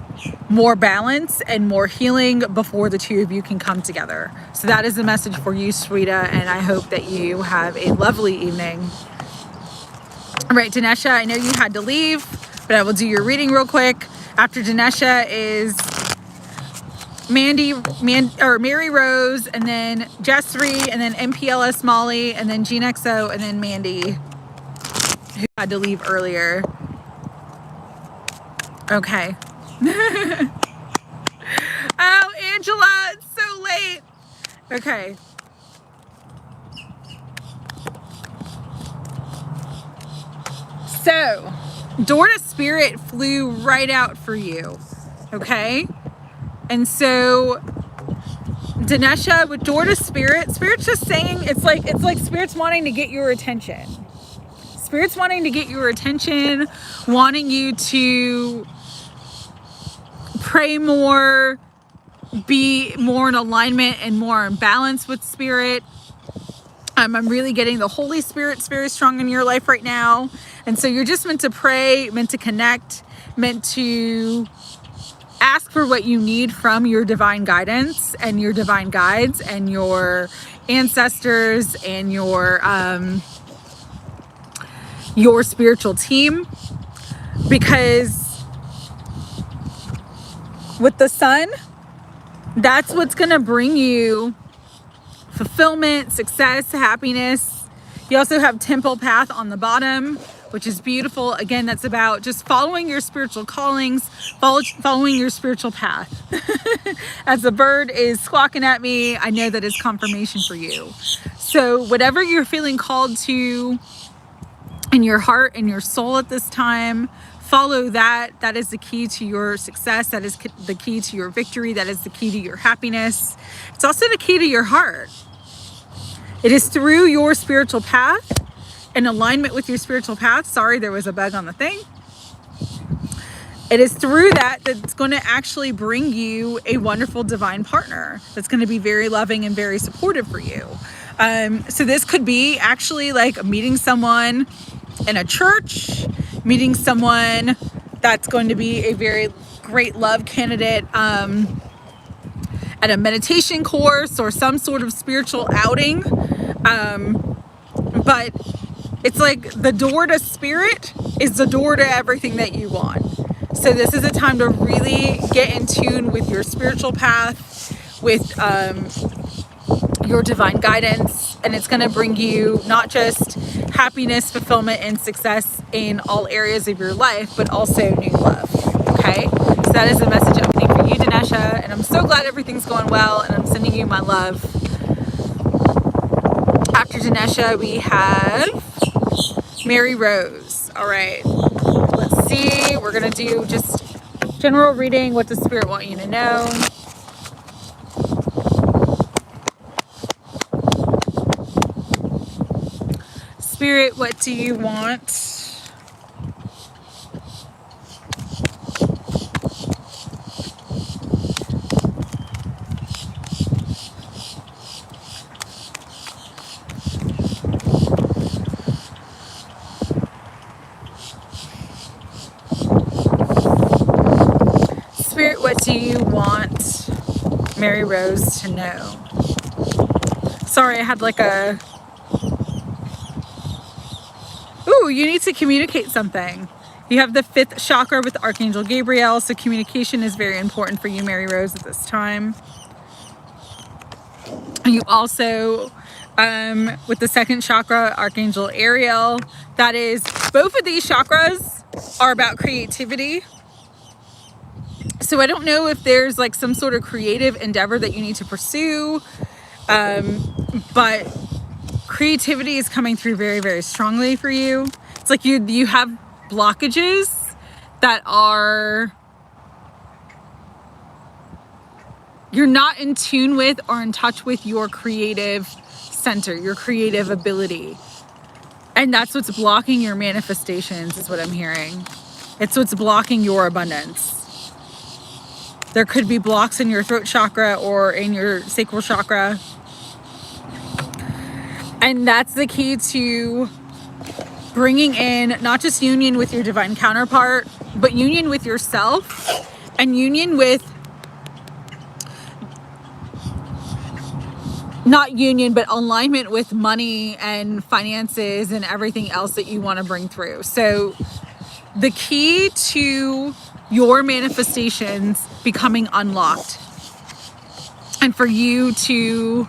[SPEAKER 1] more balance and more healing before the two of you can come together. So that is the message for you, Sweeta, and I hope that you have a lovely evening. All right, Dinesha, I know you had to leave, but I will do your reading real quick. After Dinesha is Mary Rose, and then Jessry, and then MPLS Molly, and then Gene XO, and then Mandy, who had to leave earlier. Okay. Oh, Angela, it's so late. Okay. So, Door to Spirit flew right out for you. Okay? And so, Dinesha, with Door to Spirit, Spirit's just saying, it's like Spirit's wanting to get your attention. Spirit's wanting to get your attention, wanting you to pray more, be more in alignment and more in balance with Spirit. I'm really getting the Holy Spirit's very strong in your life right now. And so you're just meant to pray, meant to connect, meant to ask for what you need from your divine guidance and your divine guides and your ancestors and your spiritual team. Because with the sun, that's what's going to bring you fulfillment, success, happiness. You also have Temple Path on the bottom, which is beautiful. Again, that's about just following your spiritual callings, following your spiritual path. As the bird is squawking at me, I know that is confirmation for you. So whatever you're feeling called to in your heart and your soul at this time, follow that. That is the key to your success. That is the key to your victory. That is the key to your happiness. It's also the key to your heart. It is through your spiritual path, in alignment with your spiritual path. Sorry, there was a bug on the thing. It is through that that's going to actually bring you a wonderful divine partner that's going to be very loving and very supportive for you. So this could be actually like meeting someone in a church, meeting someone that's going to be a very great love candidate at a meditation course or some sort of spiritual outing. But it's like the door to Spirit is the door to everything that you want. So this is a time to really get in tune with your spiritual path, with your divine guidance, and it's going to bring you not just happiness, fulfillment, and success in all areas of your life, but also new love. Okay, so that is the message opening for you, Dinesha, and I'm so glad everything's going well, and I'm sending you my love. After Dinesha, we have Mary Rose. All right, let's see. We're gonna do just general reading. What does Spirit want you to know? Spirit, what do you want? Spirit, what do you want Mary Rose to know? Sorry, I had like a... Ooh, you need to communicate something. You have the 5th chakra with Archangel Gabriel, so communication is very important for you, Mary Rose, at this time. You also, with the 2nd chakra, Archangel Ariel, that is, both of these chakras are about creativity. So I don't know if there's like some sort of creative endeavor that you need to pursue, but creativity is coming through very, very strongly for you. It's like you have blockages that are, you're not in tune with or in touch with your creative center, your creative ability. And that's what's blocking your manifestations, is what I'm hearing. It's what's blocking your abundance. There could be blocks in your throat chakra or in your sacral chakra. And that's the key to bringing in not just union with your divine counterpart, but union with yourself and union with, not union, but alignment with money and finances and everything else that you want to bring through. So the key to your manifestations becoming unlocked and for you to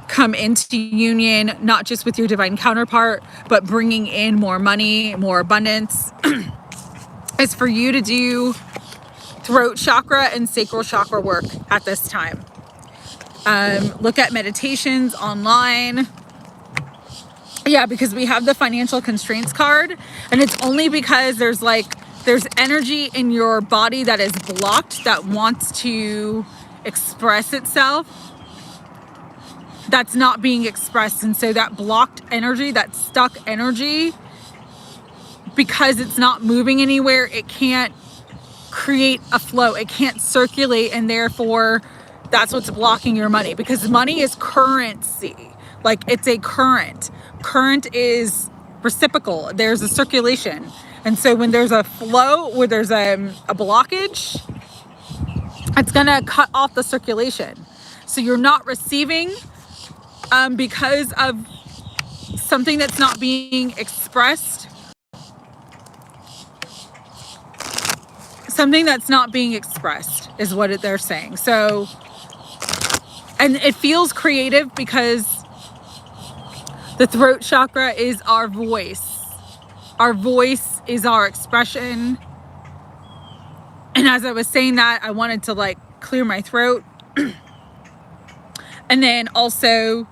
[SPEAKER 1] come into union, not just with your divine counterpart, but bringing in more money, more abundance, is for you to do throat chakra and sacral chakra work at this time. Look at meditations online. Yeah, because we have the financial constraints card, and it's only because there's energy in your body that is blocked, that wants to express itself, that's not being expressed. And so that blocked energy, that stuck energy, because it's not moving anywhere, it can't create a flow, it can't circulate, and therefore that's what's blocking your money. Because money is currency, like it's a current is reciprocal, there's a circulation. And so when there's a flow, where there's a blockage, it's gonna cut off the circulation. So you're not receiving because of something that's not being expressed. Something that's not being expressed is what they're saying. So, and it feels creative because the throat chakra is our voice. Our voice is our expression. And as I was saying that, I wanted to clear my throat. And then also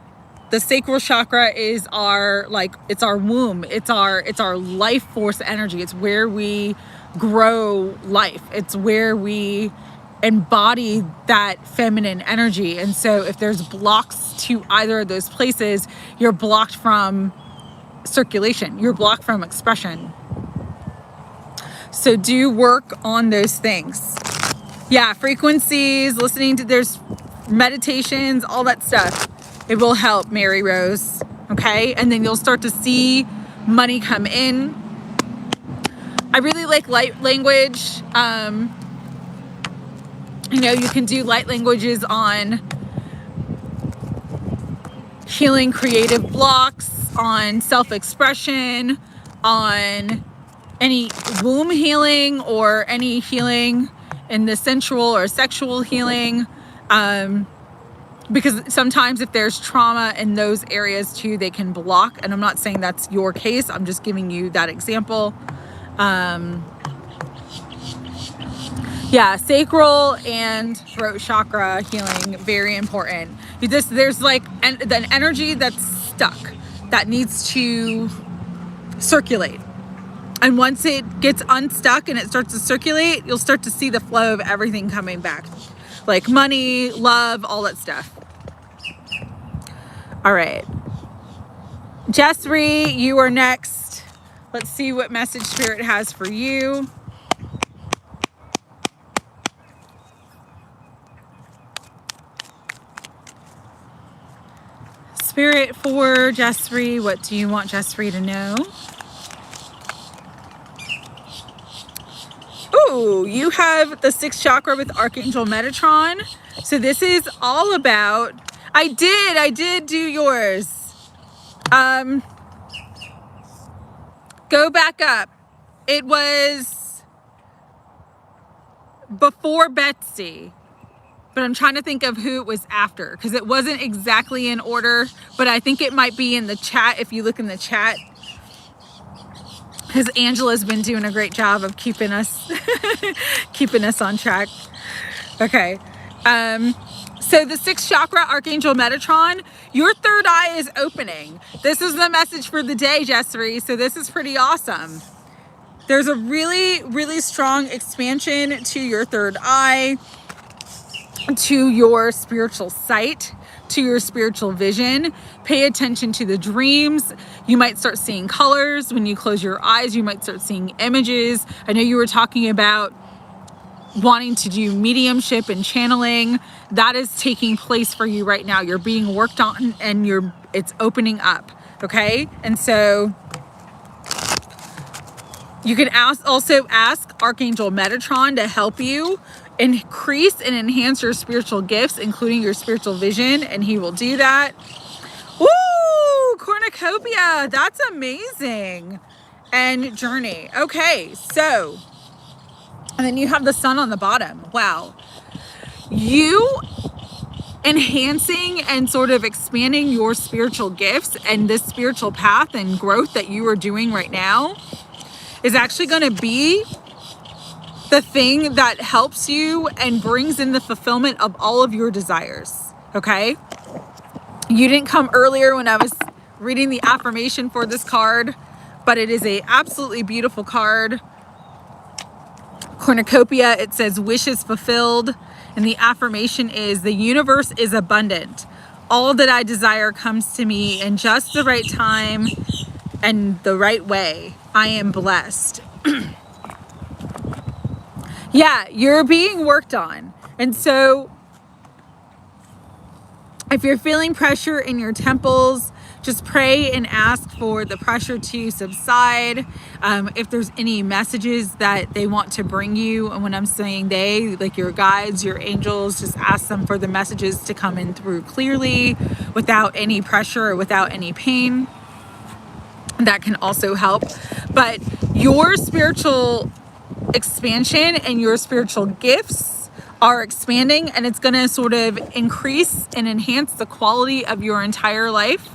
[SPEAKER 1] the sacral chakra is our, it's our womb. It's our life force energy. It's where we grow life. It's where we embody that feminine energy. And so if there's blocks to either of those places, you're blocked from circulation. You're blocked from expression. So do work on those things. Yeah, frequencies, listening to, there's meditations, all that stuff. It will help, Mary Rose. Okay? And then you'll start to see money come in. I really like light language. You can do light languages on healing creative blocks, on self-expression, on any womb healing or any healing in the sensual or sexual healing. Because sometimes if there's trauma in those areas too, they can block. And I'm not saying that's your case. I'm just giving you that example. Yeah, sacral and throat chakra healing, very important. There's an energy that's stuck that needs to circulate. And once it gets unstuck and it starts to circulate, you'll start to see the flow of everything coming back. Like money, love, all that stuff. All right. Jessry, you are next. Let's see what message Spirit has for you. Spirit for Jessry, what do you want Jessry to know? Ooh, you have the 6th chakra with Archangel Metatron. So this is all about, I did do yours. Go back up. It was before Betsy, but I'm trying to think of who it was after, because it wasn't exactly in order, but I think it might be in the chat if you look in the chat. Because Angela's been doing a great job of keeping us keeping us on track. Okay. So the sixth chakra, Archangel Metatron, your third eye is opening. This is the message for the day, Jessary. So this is pretty awesome. There's a really, really strong expansion to your third eye, to your spiritual sight, to your spiritual vision. Pay attention to the dreams. You might start seeing colors. When you close your eyes, you might start seeing images. I know you were talking about wanting to do mediumship and channeling. That is taking place for you right now. You're being worked on and it's opening up. Okay. And so you can also ask Archangel Metatron to help you increase and enhance your spiritual gifts, including your spiritual vision, and he will do that. Woo! Cornucopia, that's amazing. And journey. Okay, so, and then you have the sun on the bottom. Wow. You enhancing and sort of expanding your spiritual gifts and this spiritual path and growth that you are doing right now is actually going to be the thing that helps you and brings in the fulfillment of all of your desires. Okay? You didn't come earlier when I was reading the affirmation for this card, but it is a absolutely beautiful card. Cornucopia, it says wishes fulfilled, and the affirmation is the universe is abundant. All that I desire comes to me in just the right time and the right way. I am blessed. Yeah, you're being worked on. And so if you're feeling pressure in your temples, just pray and ask for the pressure to subside. If there's any messages that they want to bring you, and when I'm saying they, like your guides, your angels, just ask them for the messages to come in through clearly without any pressure or without any pain. That can also help. But your spiritual expansion and your spiritual gifts are expanding, and it's going to sort of increase and enhance the quality of your entire life.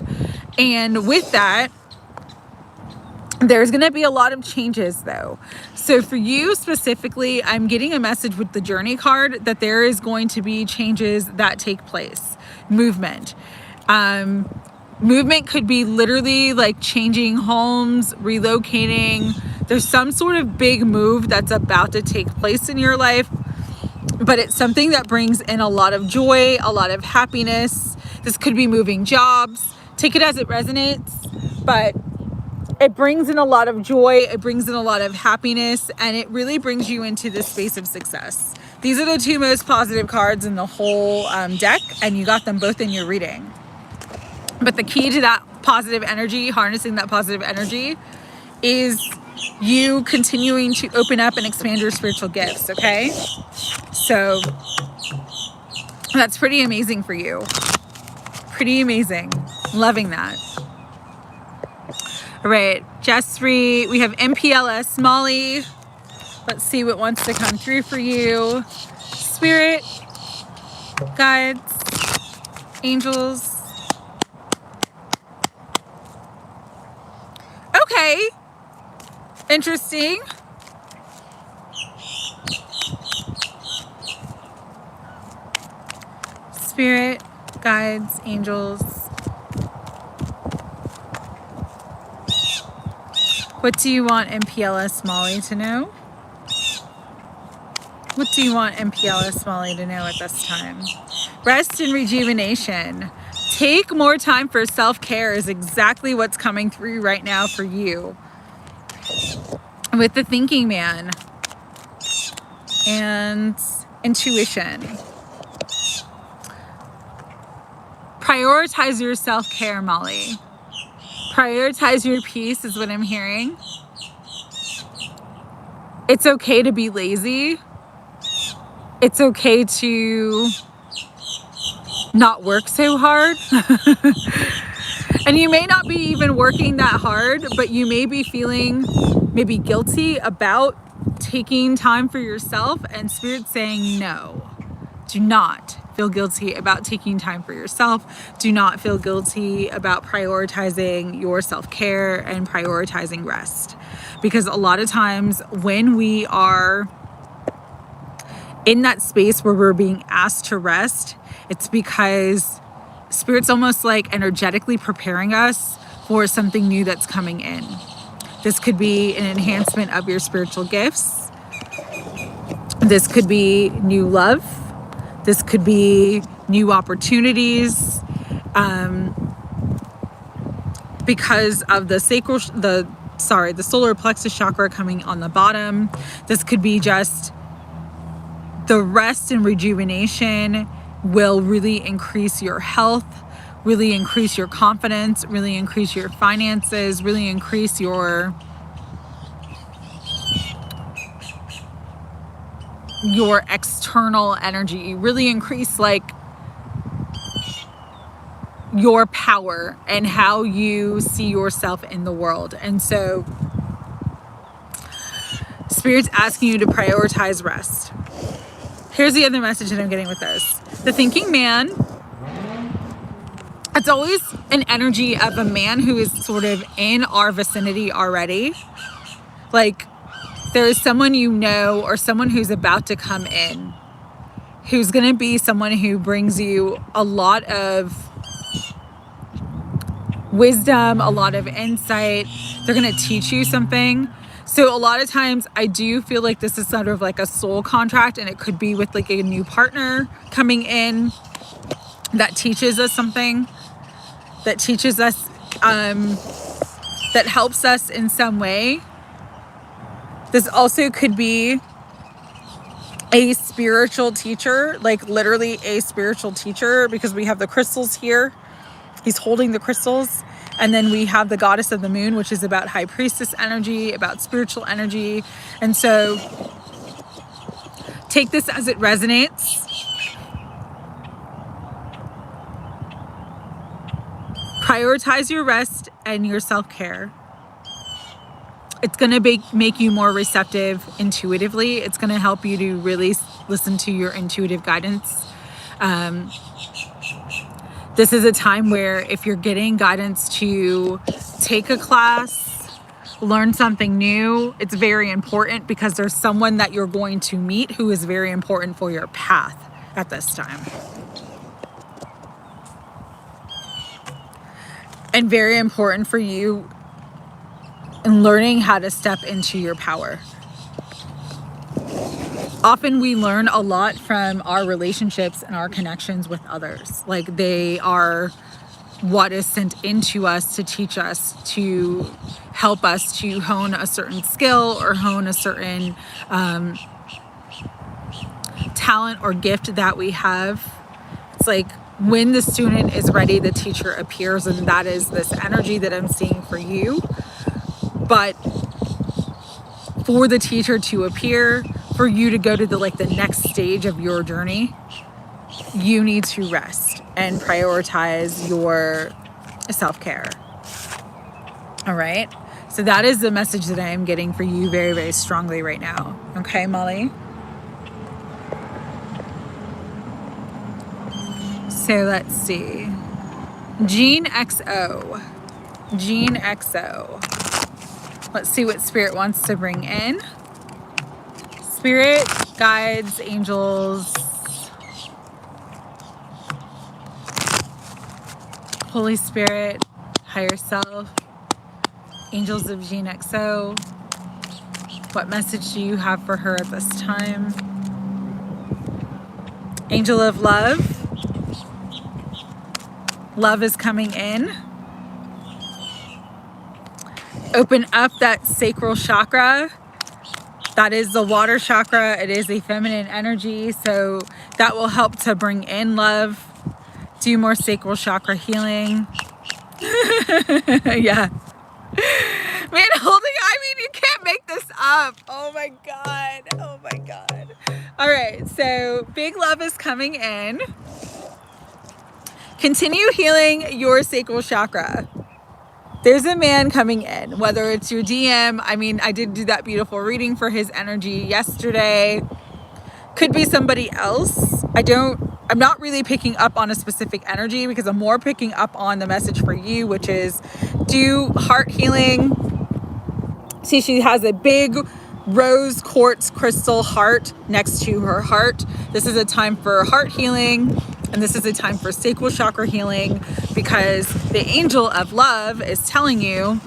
[SPEAKER 1] And with that, there's going to be a lot of changes though. So for you specifically, I'm getting a message with the journey card that there is going to be changes that take place. Movement. Movement could be literally like changing homes, relocating. There's some sort of big move that's about to take place in your life, but it's something that brings in a lot of joy, a lot of happiness. This could be moving jobs. Take it as it resonates, but it brings in a lot of joy. It brings in a lot of happiness, and it really brings you into this space of success. These are the two most positive cards in the whole deck, and you got them both in your reading. But the key to that positive energy, harnessing that positive energy, is you continuing to open up and expand your spiritual gifts, okay? So that's pretty amazing for you. Pretty amazing. Loving that. All right, Jessry, we have MPLS Molly. Let's see what wants to come through for you. Spirit, guides, angels. Okay, interesting. Spirit, guides, angels. What do you want MPLS Molly to know? What do you want MPLS Molly to know at this time? Rest and rejuvenation. Take more time for self-care is exactly what's coming through right now for you. With the thinking man and intuition. Prioritize your self-care, Molly. Prioritize your peace is what I'm hearing. It's okay to be lazy. It's okay to not work so hard. And you may not be even working that hard, but you may be feeling maybe guilty about taking time for yourself, and Spirit's saying no. Do not feel guilty about taking time for yourself. Do not feel guilty about prioritizing your self-care and prioritizing rest. Because a lot of times when we are in that space where we're being asked to rest, it's because Spirit's almost like energetically preparing us for something new that's coming in. This could be an enhancement of your spiritual gifts. This could be new love. This could be new opportunities. Because of the the solar plexus chakra coming on the bottom. This could be just the rest and rejuvenation will really increase your health, really increase your confidence, really increase your finances, really increase your external energy, really increase like your power and how you see yourself in the world. And so Spirit's asking you to prioritize rest. Here's the other message that I'm getting with this. The thinking man, it's always an energy of a man who is sort of in our vicinity already. Like there is someone you know or someone who's about to come in, who's going to be someone who brings you a lot of wisdom, a lot of insight. They're going to teach you something. So a lot of times I do feel like this is sort of like a soul contract, and it could be with like a new partner coming in that teaches us something, that teaches us, that helps us in some way. This also could be a spiritual teacher, like literally a spiritual teacher, because we have the crystals here. He's holding the crystals. And then we have the goddess of the moon, which is about high priestess energy, about spiritual energy. And so take this as it resonates. Prioritize your rest and your self-care. It's going to make you more receptive intuitively. It's going to help you to really listen to your intuitive guidance. This is a time where if you're getting guidance to take a class, learn something new, it's very important because there's someone that you're going to meet who is very important for your path at this time. And very important for you in learning how to step into your power. Often we learn a lot from our relationships and our connections with others. Like they are what is sent into us to teach us, to help us to hone a certain skill or hone a certain talent or gift that we have. It's like when the student is ready, the teacher appears, and that is this energy that I'm seeing for you. But for the teacher to appear, for you to go to the next stage of your journey, you need to rest and prioritize your self-care. All right. So that is the message that I am getting for you very, very strongly right now. Okay, Molly? So let's see. Gene XO. Gene XO. Let's see what Spirit wants to bring in. Spirit, guides, angels, Holy Spirit, higher self, angels of Gene XO. What message do you have for her at this time? Angel of love. Love is coming in. Open up that sacral chakra. That is the water chakra. It is a feminine energy. So that will help to bring in love. Do more sacral chakra healing. Yeah. Man, you can't make this up. Oh my God. Oh my God. All right. So big love is coming in. Continue healing your sacral chakra. There's a man coming in, whether it's your DM. I did do that beautiful reading for his energy yesterday. Could be somebody else. I'm not really picking up on a specific energy because I'm more picking up on the message for you, which is do heart healing. See, she has a big rose quartz crystal heart next to her heart. This is a time for heart healing, and this is a time for sacral chakra healing, because the angel of love is telling you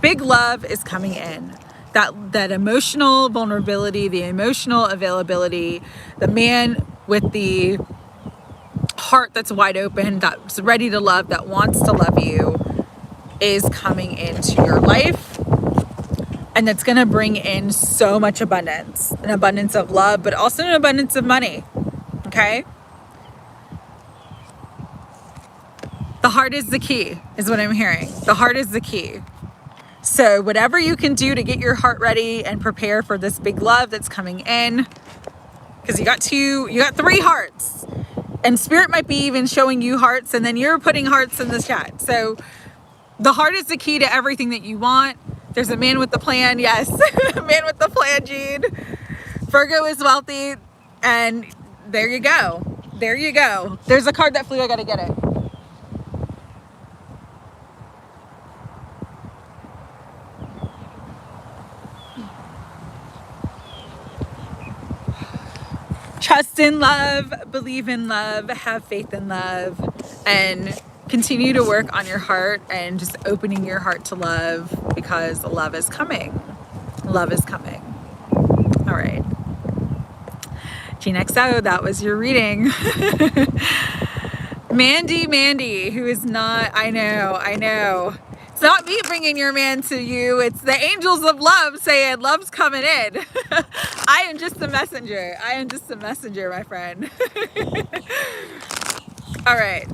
[SPEAKER 1] big love is coming in. That emotional vulnerability, the emotional availability, the man with the heart that's wide open, that's ready to love, that wants to love you, is coming into your life. And that's going to bring in so much abundance, an abundance of love, but also an abundance of money. Okay? The heart is the key, is what I'm hearing. The heart is the key. So whatever you can do to get your heart ready and prepare for this big love that's coming in, because you got 3 hearts, and spirit might be even showing you hearts, and then you're putting hearts in the chat. So the heart is the key to everything that you want. There's a man with the plan. Yes. Man with the plan, Jean. Virgo is wealthy. And there you go. There you go. There's a card that flew. I got to get it. Trust in love, believe in love, have faith in love, and continue to work on your heart and just opening your heart to love, because love is coming. Love is coming. All right. GeneXO, that was your reading. Mandy, who is not, I know. It's not me bringing your man to you. It's the angels of love saying love's coming in. I am just a messenger. My friend. All right.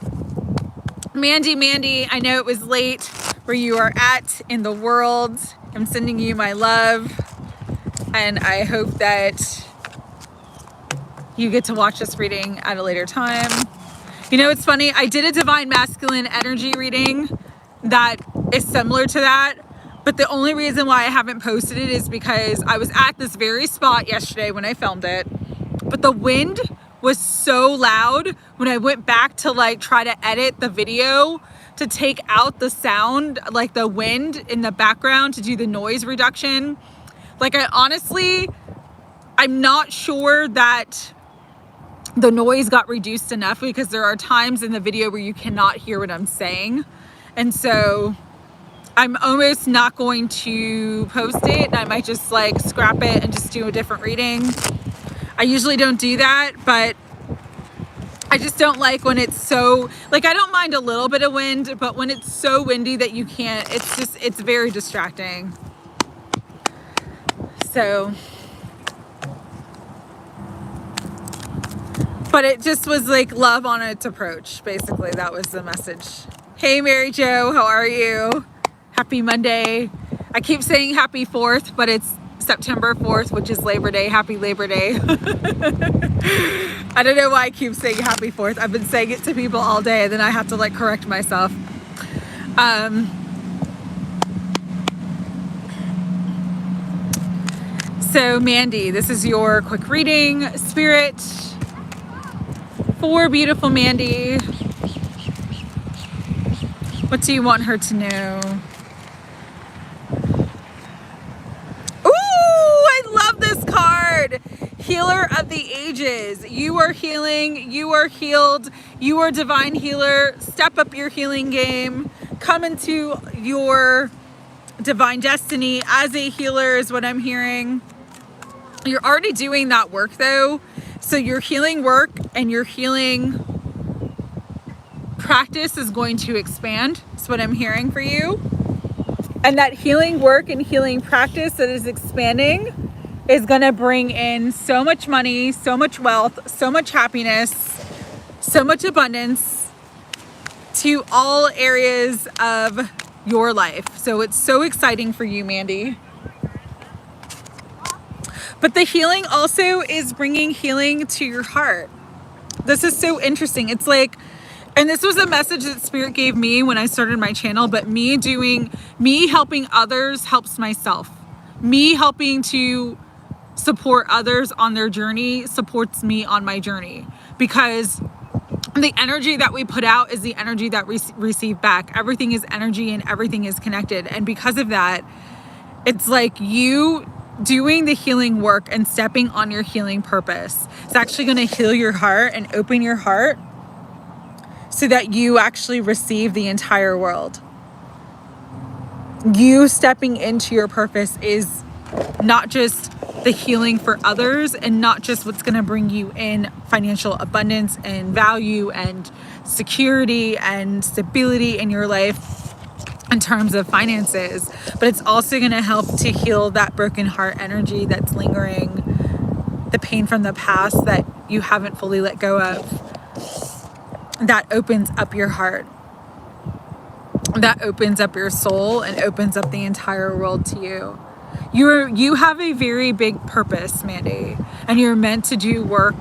[SPEAKER 1] Mandy, I know it was late where you are at in the world. I'm sending you my love, and I hope that you get to watch this reading at a later time. You know, it's funny. I did a divine masculine energy reading that is similar to that, but the only reason why I haven't posted it is because I was at this very spot yesterday when I filmed it, but the wind was so loud when I went back to like try to edit the video to take out the sound, like the wind in the background, to do the noise reduction. Like, I'm not sure that the noise got reduced enough, because there are times in the video where you cannot hear what I'm saying. And so I'm almost not going to post it. I might just like scrap it and just do a different reading. I usually don't do that, but I just don't like when it's so, like, I don't mind a little bit of wind, but when it's so windy that you can't, it's very distracting. So, but it just was like love on its approach. Basically, that was the message. Hey, Mary Jo, how are you? Happy Monday. I keep saying happy 4th, but it's September 4th, which is Labor Day. Happy Labor Day. I don't know why I keep saying happy 4th. I've been saying it to people all day, and then I have to like correct myself. So Mandy, this is your quick reading. Spirit, for beautiful Mandy, what do you want her to know? Healer of the ages. You are healing. You are healed. You are divine healer. Step up your healing game. Come into your divine destiny as a healer is what I'm hearing. You're already doing that work though. So your healing work and your healing practice is going to expand. That's what I'm hearing for you. And that healing work and healing practice that is expanding is going to bring in so much money, so much wealth, so much happiness, so much abundance to all areas of your life. So it's so exciting for you, Mandy. But the healing also is bringing healing to your heart. This is so interesting. It's like, and this was a message that Spirit gave me when I started my channel, but me helping others helps myself. Me helping to support others on their journey supports me on my journey, because the energy that we put out is the energy that we receive back. Everything is energy and everything is connected. And because of that, it's like you doing the healing work and stepping on your healing purpose is actually going to heal your heart and open your heart so that you actually receive the entire world. You stepping into your purpose is not just the healing for others and not just what's going to bring you in financial abundance and value and security and stability in your life in terms of finances, but it's also going to help to heal that broken heart energy that's lingering, the pain from the past that you haven't fully let go of. That opens up your heart. That opens up your soul and opens up the entire world to you. You have a very big purpose, Mandy, and you're meant to do work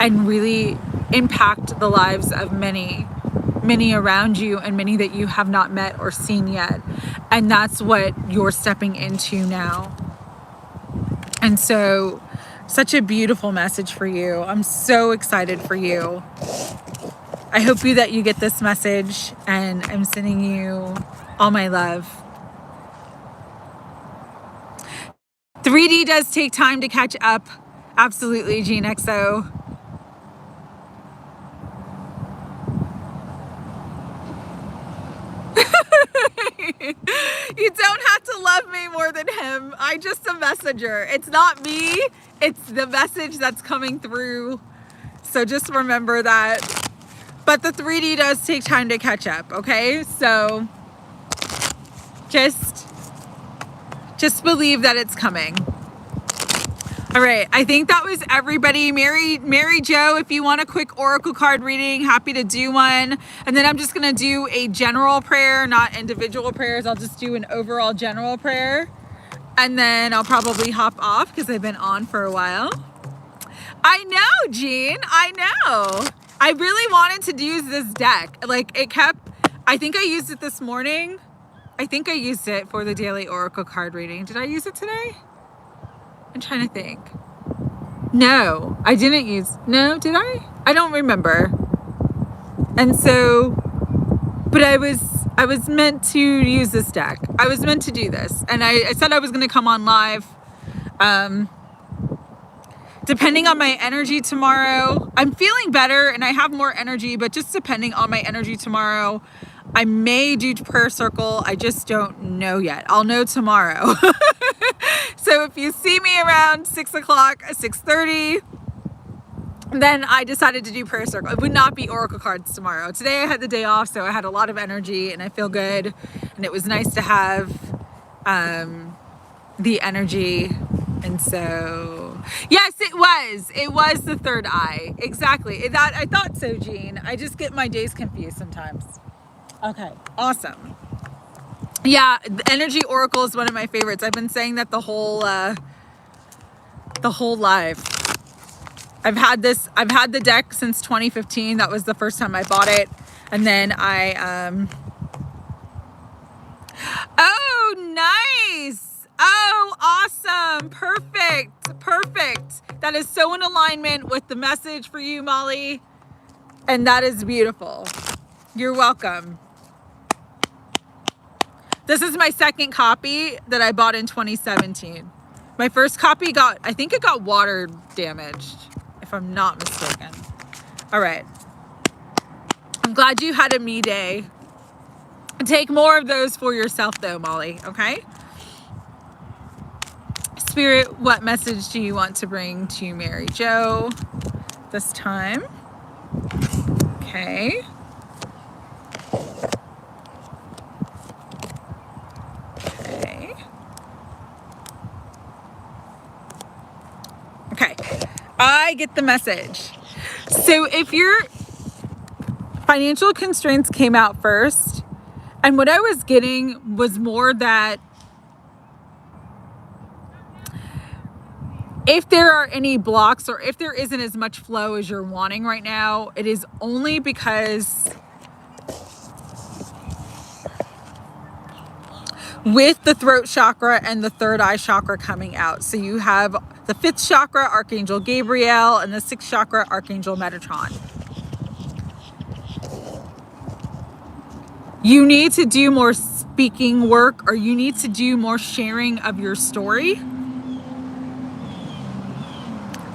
[SPEAKER 1] and really impact the lives of many around you and many that you have not met or seen yet. And that's what you're stepping into now. And so, such a beautiful message for you. I'm so excited for you. I hope that you get this message, and I'm sending you all my love. 3D does take time to catch up. Absolutely, Gene XO. You don't have to love me more than him. I'm just a messenger. It's not me. It's the message that's coming through. So just remember that. But the 3D does take time to catch up, okay? So just believe that it's coming. All right, I think that was everybody. Mary Jo, if you want a quick oracle card reading, happy to do one. And then I'm just gonna do a general prayer, not individual prayers. I'll just do an overall general prayer. And then I'll probably hop off because I've been on for a while. I know, Jean, I know. I really wanted to use this deck. Like I think I used it this morning. I think I used it for the daily oracle card reading. Did I use it today? I'm trying to think. No, I didn't no, did I? I don't remember. And so, but I was meant to use this deck. I was meant to do this. And I said I was going to come on live. Depending on my energy tomorrow, I'm feeling better and I have more energy, but just depending on my energy tomorrow, I may do prayer circle. I just don't know yet. I'll know tomorrow. So if you see me around 6 o'clock, 6:30, then I decided to do prayer circle. It would not be oracle cards tomorrow. Today I had the day off, so I had a lot of energy and I feel good. And it was nice to have the energy. And so, yes, it was the third eye. Exactly. I thought so, Jean. I just get my days confused sometimes. Okay, awesome. Yeah, the energy oracle is one of my favorites. I've been saying that the whole live. I've had the deck since 2015. That was the first time I bought it. And then oh, nice. Oh, awesome. Perfect. That is so in alignment with the message for you, Molly. And that is beautiful. You're welcome. This is my second copy that I bought in 2017. My first copy I think it got water damaged, if I'm not mistaken. All right. I'm glad you had a me day. Take more of those for yourself though, Molly, okay? Spirit, what message do you want to bring to Mary Jo this time? Okay. Okay, I get the message. So if your financial constraints came out first, and what I was getting was more that if there are any blocks or if there isn't as much flow as you're wanting right now, it is only because with the throat chakra and the third eye chakra coming out. So you have the fifth chakra, Archangel Gabriel, and the sixth chakra, Archangel Metatron. You need to do more speaking work, or you need to do more sharing of your story.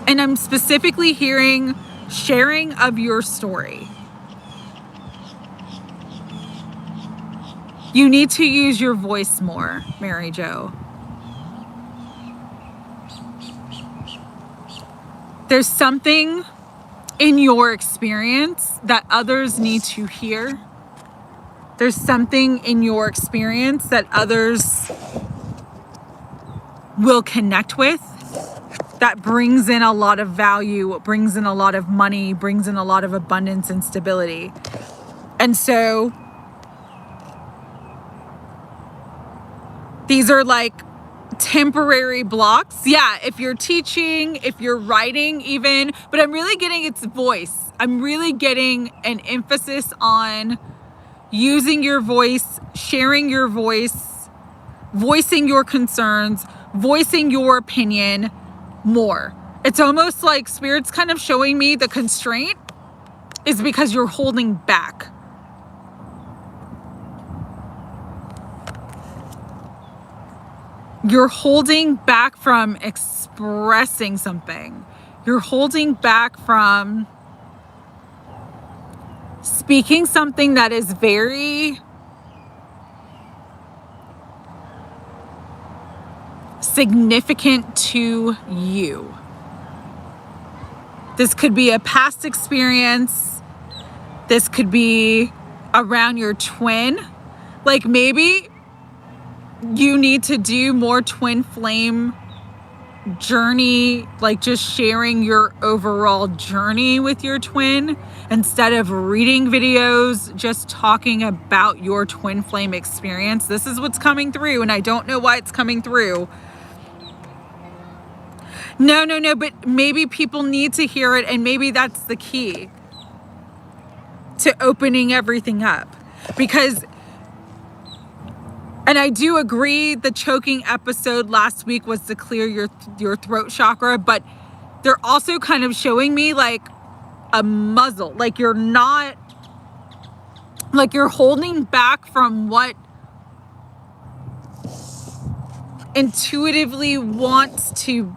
[SPEAKER 1] And I'm specifically hearing sharing of your story. You need to use your voice more, Mary Jo. There's something in your experience that others need to hear. There's something in your experience that others will connect with, that brings in a lot of value, brings in a lot of money, brings in a lot of abundance and stability. And so these are like temporary blocks. Yeah, if you're teaching, if you're writing even, but I'm really getting its voice. I'm really getting an emphasis on using your voice, sharing your voice, voicing your concerns, voicing your opinion more. It's almost like Spirit's kind of showing me the constraint is because you're holding back. You're holding back from expressing something. You're holding back from speaking something that is very significant to you. This could be a past experience. This could be around your twin. Like maybe you need to do more twin flame journey, like just sharing your overall journey with your twin instead of reading videos, just talking about your twin flame experience. This is what's coming through, and I don't know why it's coming through. No, but maybe people need to hear it, and maybe that's the key to opening everything up. Because, and I do agree, the choking episode last week was to clear your throat chakra, but they're also kind of showing me like a muzzle, like you're not, like you're holding back from what intuitively wants to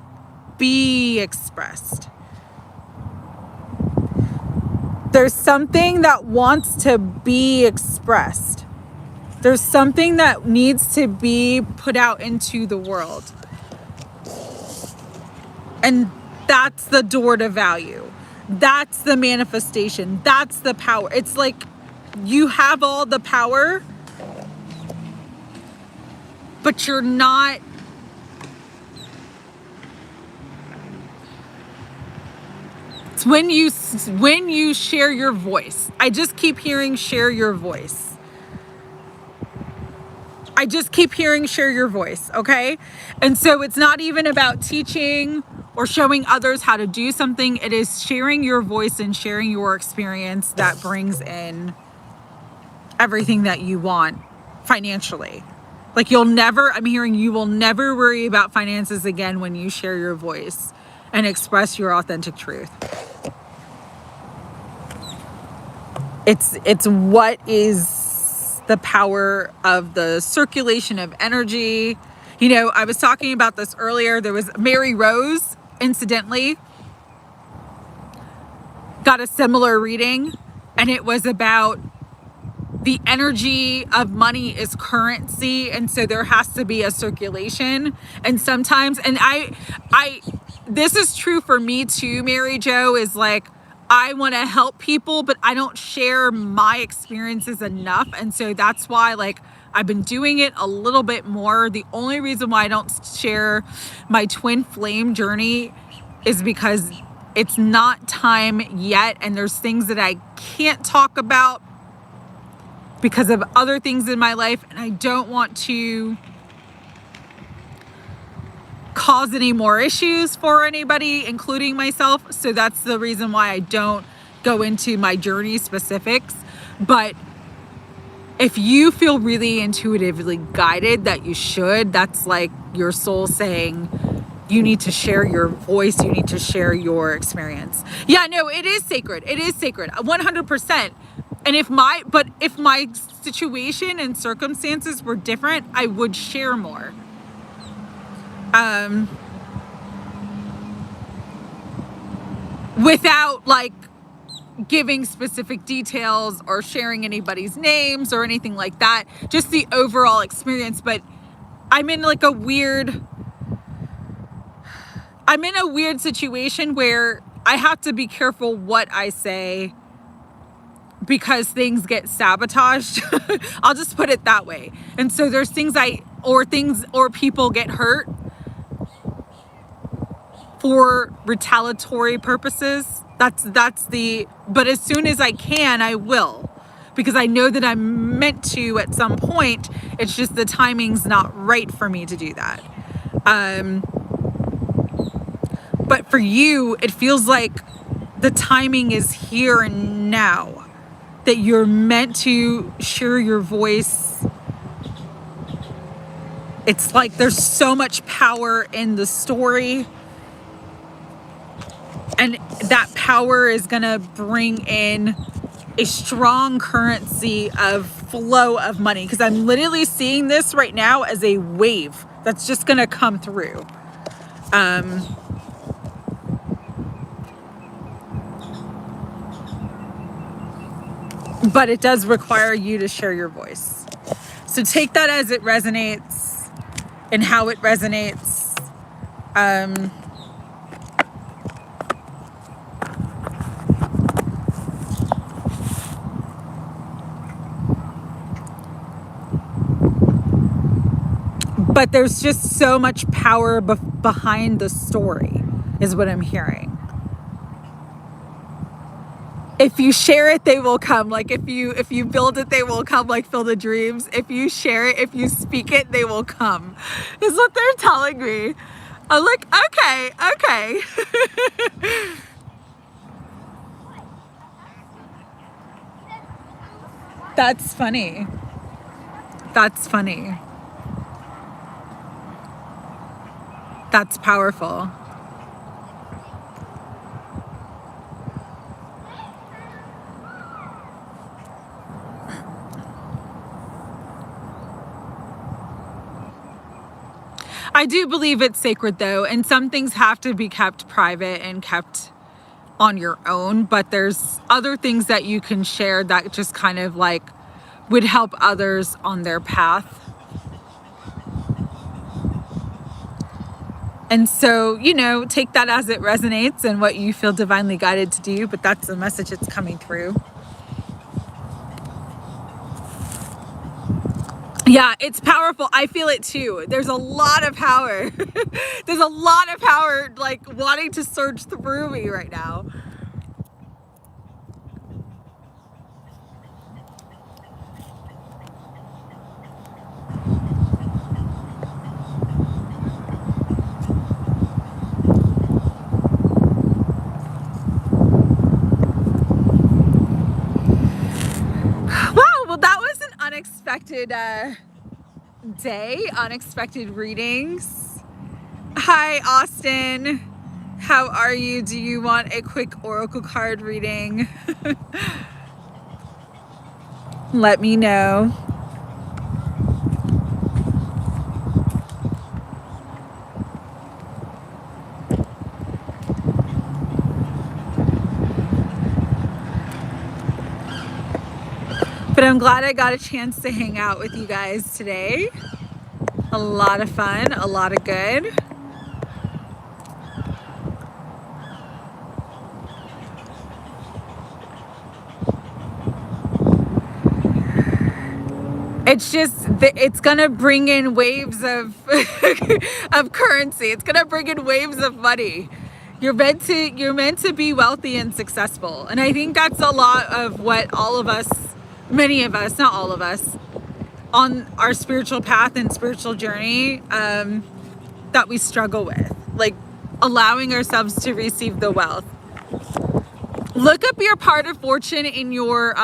[SPEAKER 1] be expressed. There's something that wants to be expressed. There's something that needs to be put out into the world. And that's the door to value. That's the manifestation. That's the power. It's like you have all the power, but you're not. It's when you share your voice. I just keep hearing share your voice. I just keep hearing share your voice, okay? And so it's not even about teaching or showing others how to do something. It is sharing your voice and sharing your experience that brings in everything that you want financially. Like I'm hearing you will never worry about finances again when you share your voice and express your authentic truth. It's what is the power of the circulation of energy. You know, I was talking about this earlier. There was Mary Rose, incidentally, got a similar reading, and it was about the energy of money is currency, and so there has to be a circulation. And sometimes, and I this is true for me too, Mary Jo, is like I want to help people, but I don't share my experiences enough. And so that's why, like, I've been doing it a little bit more. The only reason why I don't share my twin flame journey is because it's not time yet. And there's things that I can't talk about because of other things in my life. And I don't want to cause any more issues for anybody, including myself. So that's the reason why I don't go into my journey specifics. But if you feel really intuitively guided that you should, that's like your soul saying you need to share your voice, you need to share your experience. Yeah, no, it is sacred. It is sacred, 100%. And if my situation and circumstances were different, I would share more. without like giving specific details or sharing anybody's names or anything like that, just the overall experience. But I'm in a weird situation where I have to be careful what I say because things get sabotaged. I'll just put it that way. And so there's things or people get hurt for retaliatory purposes. But as soon as I can, I will, because I know that I'm meant to at some point. It's just the timing's not right for me to do that. But for you, it feels like the timing is here and now, that you're meant to share your voice. It's like there's so much power in the story. And that power is going to bring in a strong currency of flow of money. Because I'm literally seeing this right now as a wave that's just going to come through. But it does require you to share your voice. So take that as it resonates and how it resonates. But there's just so much power behind the story, is what I'm hearing. If you share it, they will come. Like if you build it, they will come, like Field of Dreams. If you share it, if you speak it, they will come, is what they're telling me. I'm like, okay. That's funny. That's powerful. I do believe it's sacred though, and some things have to be kept private and kept on your own, but there's other things that you can share that just kind of like would help others on their path. And so, take that as it resonates and what you feel divinely guided to do, but that's the message that's coming through. Yeah, it's powerful. I feel it too. There's a lot of power. There's a lot of power like wanting to surge through me right now. Wow, well that was an unexpected day, unexpected readings. Hi, Austin. How are you? Do you want a quick oracle card reading? Let me know. But I'm glad I got a chance to hang out with you guys today. A lot of fun, a lot of good. It's gonna bring in waves of of currency. It's gonna bring in waves of money. You're meant to be wealthy and successful. And I think that's a lot of what all of us, many of us, not all of us, on our spiritual path and spiritual journey, that we struggle with, like allowing ourselves to receive the wealth. Look up your part of fortune in your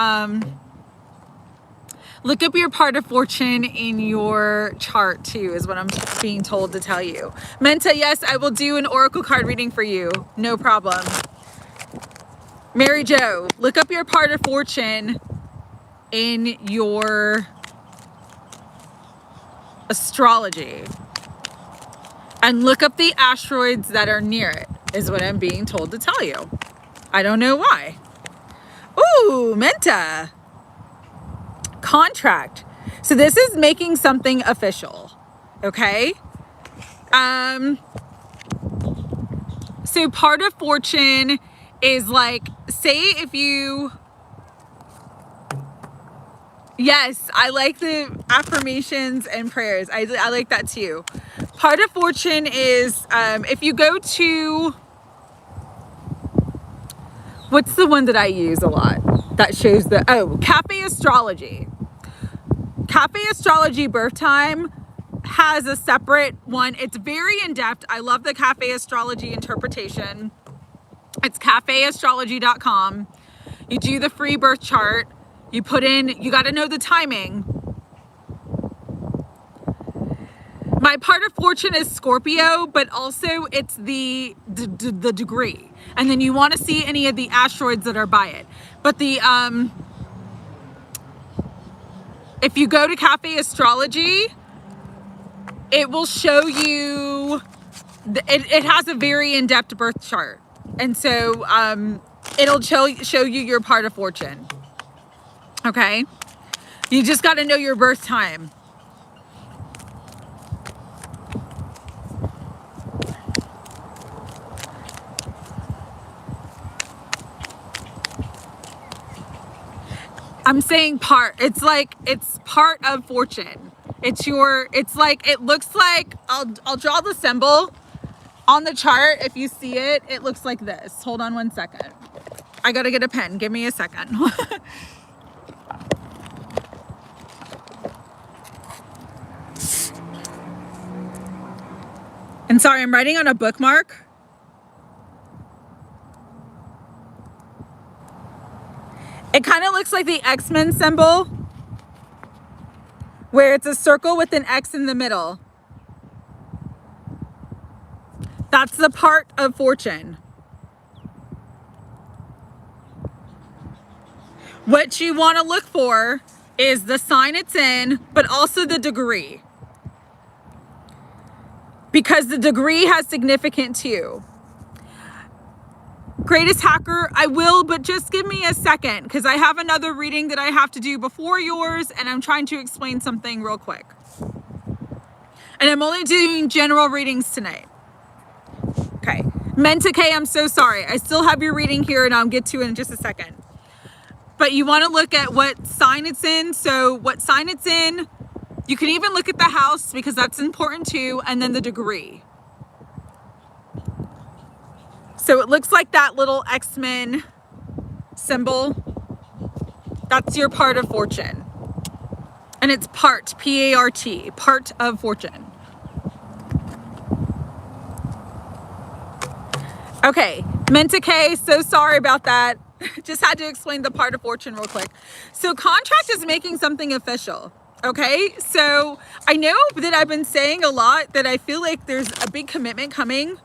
[SPEAKER 1] chart too, is what I'm being told to tell you. Menta, yes, I will do an oracle card reading for you. No problem. Mary Jo, look up your part of fortune in your astrology. And look up the asteroids that are near it, is what I'm being told to tell you. I don't know why. Ooh, Menta. Contract. So this is making something official. Okay. So part of fortune is like, say if you, yes, I like the affirmations and prayers. I like that too. Part of fortune is, if you go to, what's the one that I use a lot that shows the, Cafe Astrology. Cafe Astrology Birth Time has a separate one. It's very in-depth. I love the Cafe Astrology interpretation. It's cafeastrology.com. You do the free birth chart. You put in, you got to know the timing. My part of fortune is Scorpio, but also it's the degree. And then you want to see any of the asteroids that are by it. But the, if you go to Cafe Astrology, it will show you, it has a very in-depth birth chart. And so it'll show you your part of fortune. Okay? You just got to know your birth time. I'm saying part. It's like, it's part of fortune. It's your, it's like, it looks like, I'll draw the symbol on the chart. If you see it, it looks like this. Hold on one second. I gotta get a pen. Give me a second. And sorry, I'm writing on a bookmark. It kind of looks like the X-Men symbol, where it's a circle with an X in the middle. That's the part of fortune. What you want to look for is the sign it's in, but also the degree. Because the degree has significance too. Greatest Hacker, I will, but just give me a second because I have another reading that I have to do before yours and I'm trying to explain something real quick. And I'm only doing general readings tonight. Okay. Menta K, I'm so sorry. I still have your reading here and I'll get to it in just a second. But you want to look at what sign it's in. So what sign it's in, you can even look at the house because that's important too, and then the degree. So it looks like that little X-Men symbol. That's your part of fortune. And it's part, P-A-R-T, part of fortune. Okay, Menta K, so sorry about that. Just had to explain the part of fortune real quick. So contract is making something official. Okay, so I know that I've been saying a lot that I feel like there's a big commitment coming.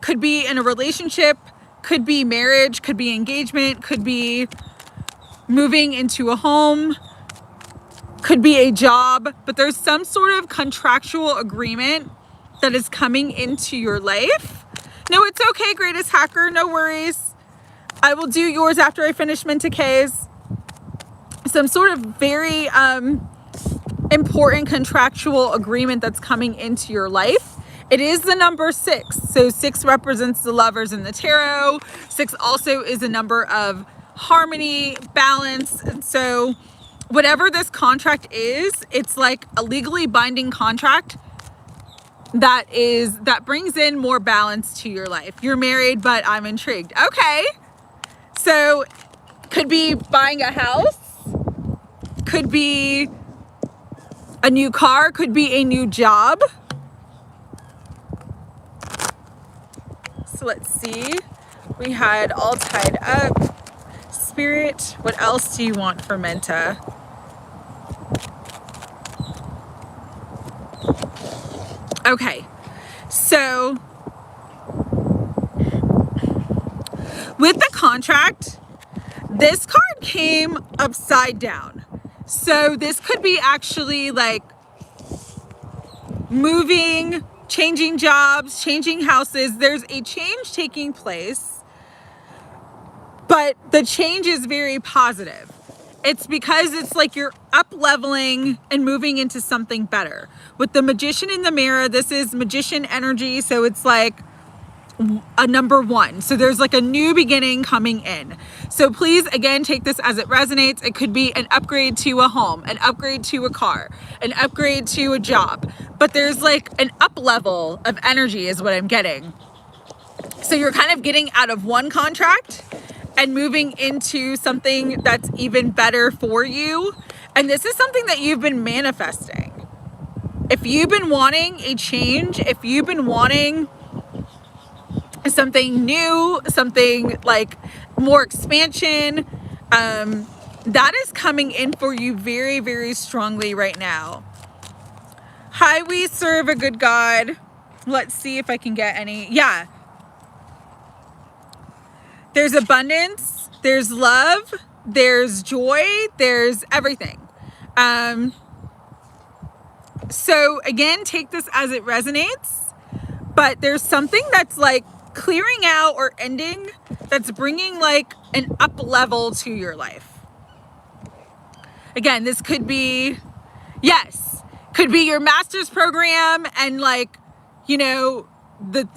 [SPEAKER 1] Could be in a relationship, could be marriage, could be engagement, could be moving into a home, could be a job, but there's some sort of contractual agreement that is coming into your life. No, it's okay, Greatest Hacker, no worries. I will do yours after I finish Menta K's. Some sort of very important contractual agreement that's coming into your life. It is the number 6. So 6 represents the lovers in the tarot. 6 also is a number of harmony, balance. And so whatever this contract is, it's like a legally binding contract that brings in more balance to your life. You're married, but I'm intrigued. Okay. So could be buying a house, could be a new car, could be a new job. So let's see, we had all tied up. Spirit, what else do you want for Menta? Okay, so with the contract, this card came upside down. So this could be actually like moving changing jobs, changing houses. There's a change taking place, but the change is very positive. It's because it's like you're up leveling and moving into something better. With the Magician in the mirror, this is Magician energy. So it's like a number one. So there's like a new beginning coming in. So please, again, take this as it resonates. It could be an upgrade to a home, an upgrade to a car, an upgrade to a job. But there's like an up level of energy is what I'm getting. So you're kind of getting out of one contract and moving into something that's even better for you. And this is something that you've been manifesting. If you've been wanting a change, if you've been wanting something new, something like more expansion, that is coming in for you very, very strongly right now. Hi, we serve a good God. Let's see if I can get any. Yeah. There's abundance, there's love, there's joy, there's everything. So again, take this as it resonates, but there's something that's like clearing out or ending that's bringing like an up level to your life. Again, this could be, yes, could be your master's program, and like, you know,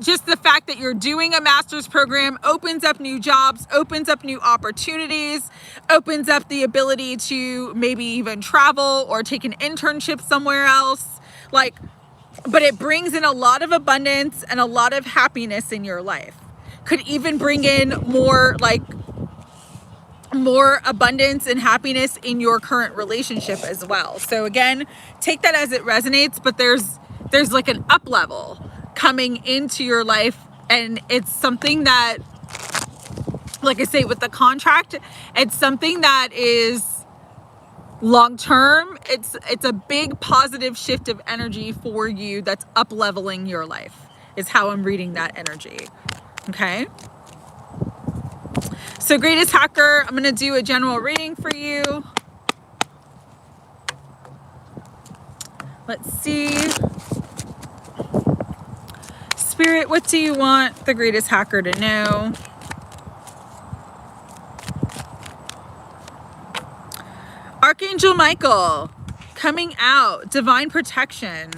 [SPEAKER 1] just the fact that you're doing a master's program opens up new jobs, opens up new opportunities, opens up the ability to maybe even travel or take an internship somewhere else. Like, but it brings in a lot of abundance and a lot of happiness in your life. Could even bring in more abundance and happiness in your current relationship as well. So again, take that as it resonates, but there's like an up level coming into your life, and it's something that, like I say, with the contract, it's something that is long term. It's a big positive shift of energy for you that's up leveling your life, is how I'm reading that energy. Okay, so greatest hacker, I'm going to do a general reading for you. Let's see. Spirit, what do you want the greatest hacker to know? Archangel Michael, coming out, divine protection.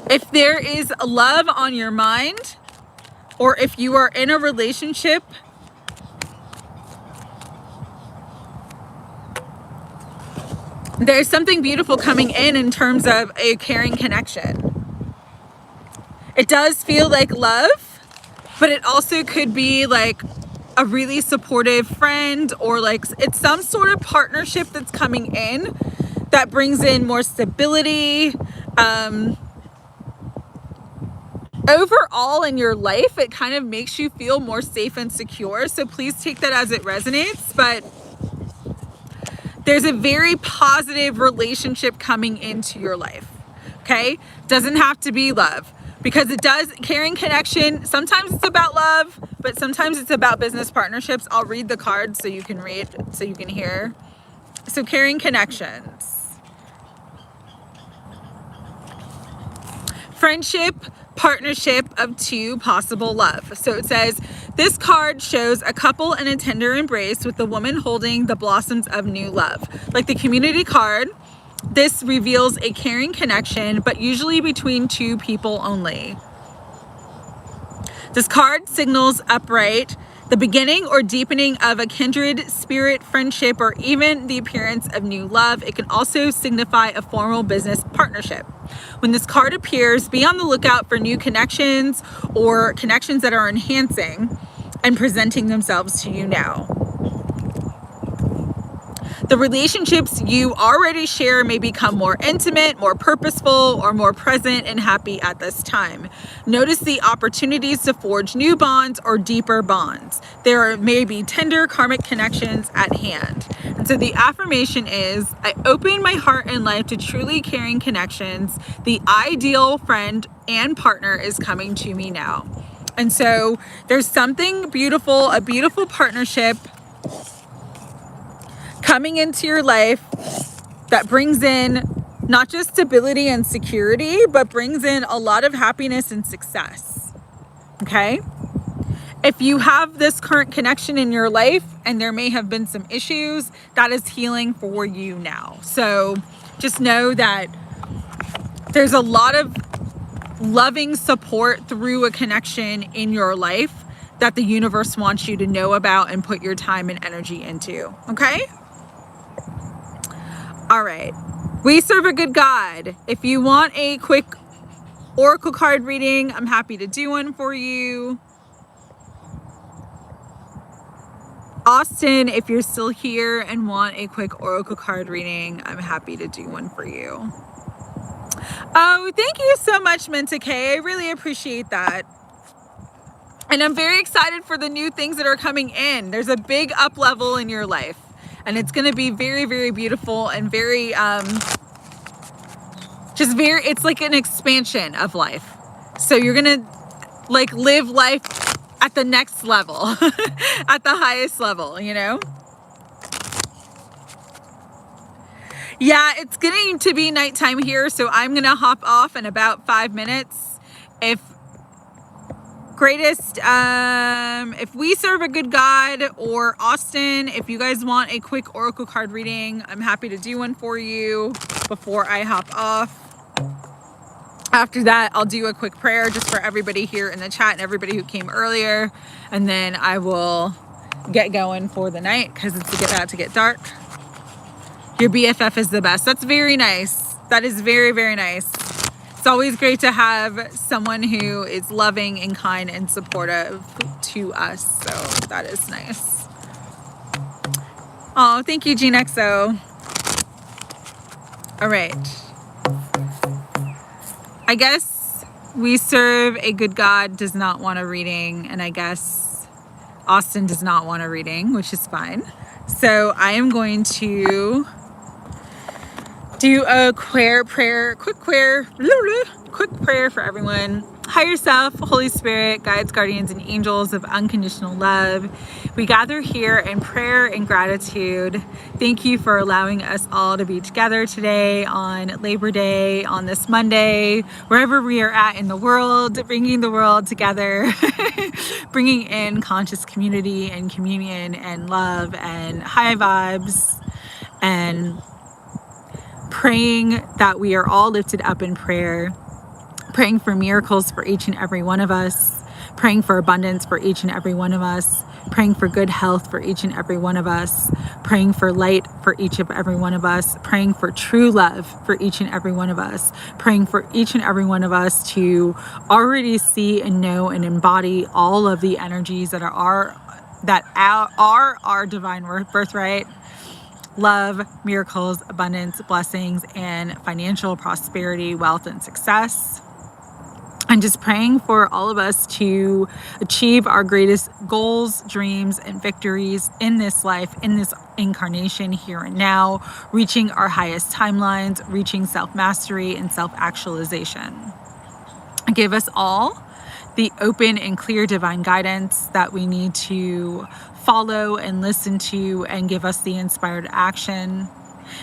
[SPEAKER 1] If there is love on your mind, or if you are in a relationship, there's something beautiful coming in terms of a caring connection. It does feel like love, but it also could be like a really supportive friend, or like it's some sort of partnership that's coming in that brings in more stability. Overall in your life, it kind of makes you feel more safe and secure. So please take that as it resonates. But there's a very positive relationship coming into your life. Okay? Doesn't have to be love, because it does, caring connection, sometimes it's about love, but sometimes it's about business partnerships. I'll read the cards so you can read, so you can hear. So caring connections. Friendship, partnership of two, possible love. So it says, this card shows a couple in a tender embrace with the woman holding the blossoms of new love. Like the community card, this reveals a caring connection, but usually between two people only. This card signals upright, the beginning or deepening of a kindred spirit friendship, or even the appearance of new love. It can also signify a formal business partnership. When this card appears, be on the lookout for new connections or connections that are enhancing and presenting themselves to you now. The relationships you already share may become more intimate, more purposeful, or more present and happy at this time. Notice the opportunities to forge new bonds or deeper bonds. There may be tender karmic connections at hand. And so the affirmation is, I open my heart and life to truly caring connections. The ideal friend and partner is coming to me now. And so there's something beautiful, a beautiful partnership coming into your life that brings in not just stability and security, but brings in a lot of happiness and success. Okay? If you have this current connection in your life and there may have been some issues, that is healing for you now. So just know that there's a lot of loving support through a connection in your life that the universe wants you to know about and put your time and energy into. Okay? All right. We serve a good God. If you want a quick oracle card reading, I'm happy to do one for you. Austin, if you're still here and want a quick oracle card reading, I'm happy to do one for you. Oh, thank you so much, Minta K. I really appreciate that. And I'm very excited for the new things that are coming in. There's a big up level in your life, and it's going to be very, very beautiful and very, it's like an expansion of life. So you're going to like live life at the next level, at the highest level, you know? Yeah, it's getting to be nighttime here, so I'm going to hop off in about 5 minutes. If we serve a good God, or Austin, if you guys want a quick oracle card reading, I'm happy to do one for you before I hop off. After that, I'll do a quick prayer just for everybody here in the chat and everybody who came earlier, and then I will get going for the night because it's about to get dark. Your BFF is the best. That's very nice. That is very, very nice. It's always great to have someone who is loving and kind and supportive to us. So that is nice. Oh, thank you, Gene XO. All right. I guess we serve a good God does not want a reading, and I guess Austin does not want a reading, which is fine. So I am going to do a quick prayer for everyone. Higher self, Holy Spirit, guides, guardians, and angels of unconditional love. We gather here in prayer and gratitude. Thank you for allowing us all to be together today on Labor Day, on this Monday, wherever we are at in the world, bringing the world together, bringing in conscious community and communion and love and high vibes, and praying that we are all lifted up in prayer, praying for miracles for each and every one of us, praying for abundance for each and every one of us, praying for good health for each and every one of us, praying for light for each and every one of us, praying for true love for each and every one of us, praying for each and every one of us to already see and know and embody all of the energies that are our divine birthright. Love, miracles, abundance, blessings, and financial prosperity, wealth, and success. And just praying for all of us to achieve our greatest goals, dreams, and victories in this life, in this incarnation, here and now, reaching our highest timelines, reaching self-mastery and self-actualization. Give us all the open and clear divine guidance that we need to follow and listen to, and give us the inspired action.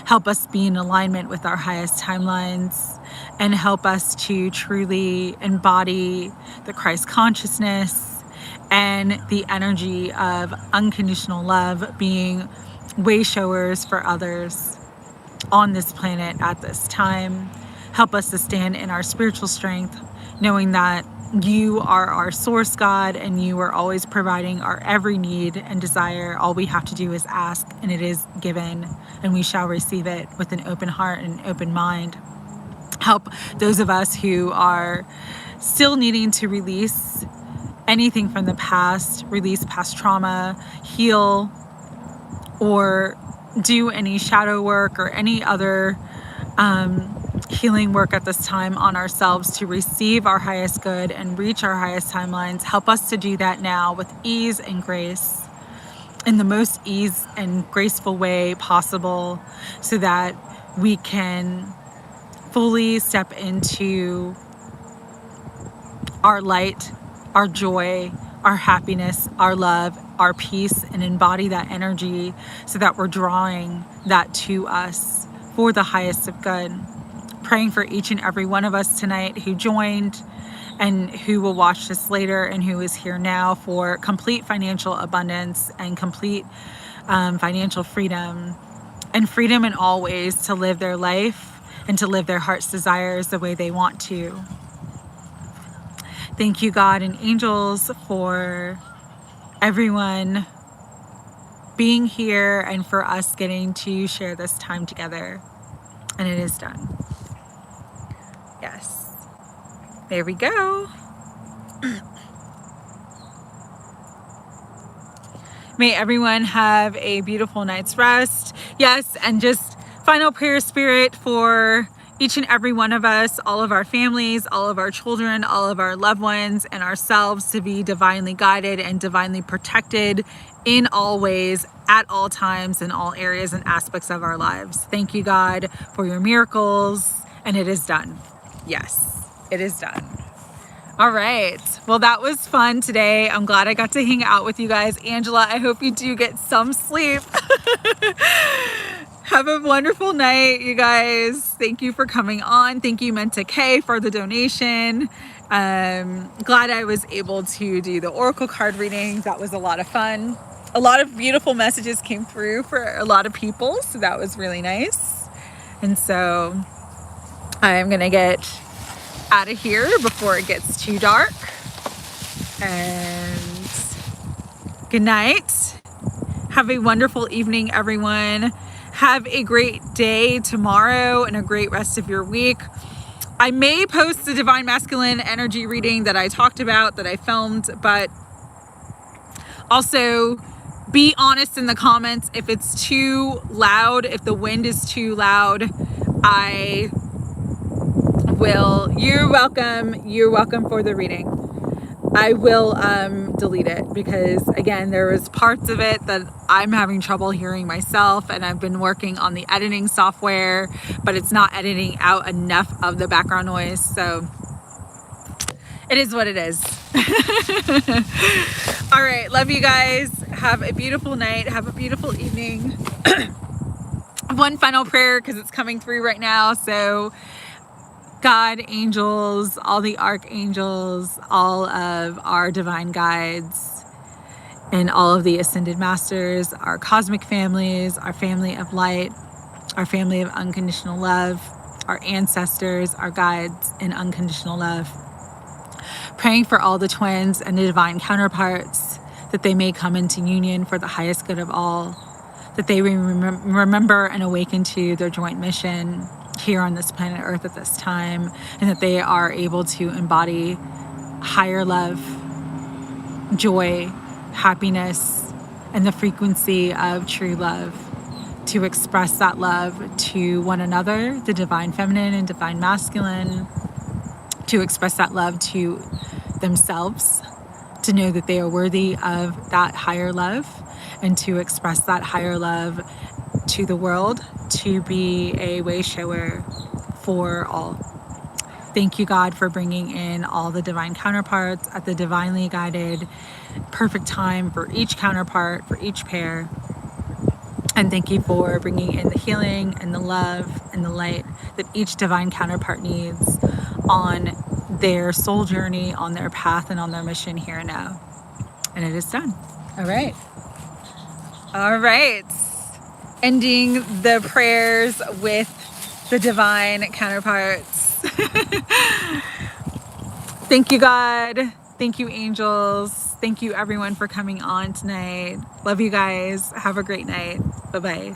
[SPEAKER 1] Help us be in alignment with our highest timelines, and help us to truly embody the Christ consciousness and the energy of unconditional love, being way showers for others on this planet at this time. Help us to stand in our spiritual strength, knowing that you are our source, God, and you are always providing our every need and desire. All we have to do is ask, and it is given, and we shall receive it with an open heart and an open mind. Help those of us who are still needing to release anything from the past, release past trauma, heal, or do any shadow work or any other healing work at this time on ourselves to receive our highest good and reach our highest timelines. Help us to do that now with ease and grace, in the most ease and graceful way possible, so that we can fully step into our light, our joy, our happiness, our love, our peace, and embody that energy so that we're drawing that to us for the highest of good. praying for each and every one of us tonight who joined and who will watch this later and who is here now, for complete financial abundance and complete financial freedom, and freedom in all ways to live their life and to live their heart's desires the way they want to. Thank you, God and angels, for everyone being here and for us getting to share this time together. And it is done. Yes. There we go. May everyone have a beautiful night's rest. Yes, and just final prayer, Spirit, for each and every one of us, all of our families, all of our children, all of our loved ones, and ourselves to be divinely guided and divinely protected in all ways, at all times, in all areas and aspects of our lives. Thank you, God, for your miracles, and it is done. Yes, it is done. All right. Well, that was fun today. I'm glad I got to hang out with you guys. Angela, I hope you do get some sleep. Have a wonderful night, you guys. Thank you for coming on. Thank you, Menta K, for the donation. Glad I was able to do the oracle card reading. That was a lot of fun. A lot of beautiful messages came through for a lot of people, so that was really nice. And so I'm going to get out of here before it gets too dark. And good night. Have a wonderful evening, everyone. Have a great day tomorrow and a great rest of your week. I may post the Divine Masculine energy reading that I talked about, that I filmed, but also be honest in the comments. If it's too loud, if the wind is too loud, I will, you're welcome for the reading. I will delete it, because again, there was parts of it that I'm having trouble hearing myself, and I've been working on the editing software, but it's not editing out enough of the background noise. So it is what it is. All right. Love you guys. Have a beautiful night. Have a beautiful evening. One final prayer, because it's coming through right now. So God, angels, all the archangels, all of our divine guides, and all of the ascended masters, our cosmic families, our family of light, our family of unconditional love, our ancestors, our guides in unconditional love. Praying for all the twins and the divine counterparts, that they may come into union for the highest good of all, that they remember and awaken to their joint mission here on this planet Earth at this time, and that they are able to embody higher love, joy, happiness, and the frequency of true love, to express that love to one another, the divine feminine and divine masculine, to express that love to themselves, to know that they are worthy of that higher love, and to express that higher love to the world, to be a way shower for all. Thank you, God, for bringing in all the divine counterparts at the divinely guided perfect time for each counterpart, for each pair. And thank you for bringing in the healing and the love and the light that each divine counterpart needs on their soul journey, on their path, and on their mission here and now. And it is done. All right. All right. Ending the prayers with the divine counterparts. Thank you, God. Thank you, angels. Thank you, everyone, for coming on tonight. Love you guys. Have a great night. Bye-bye.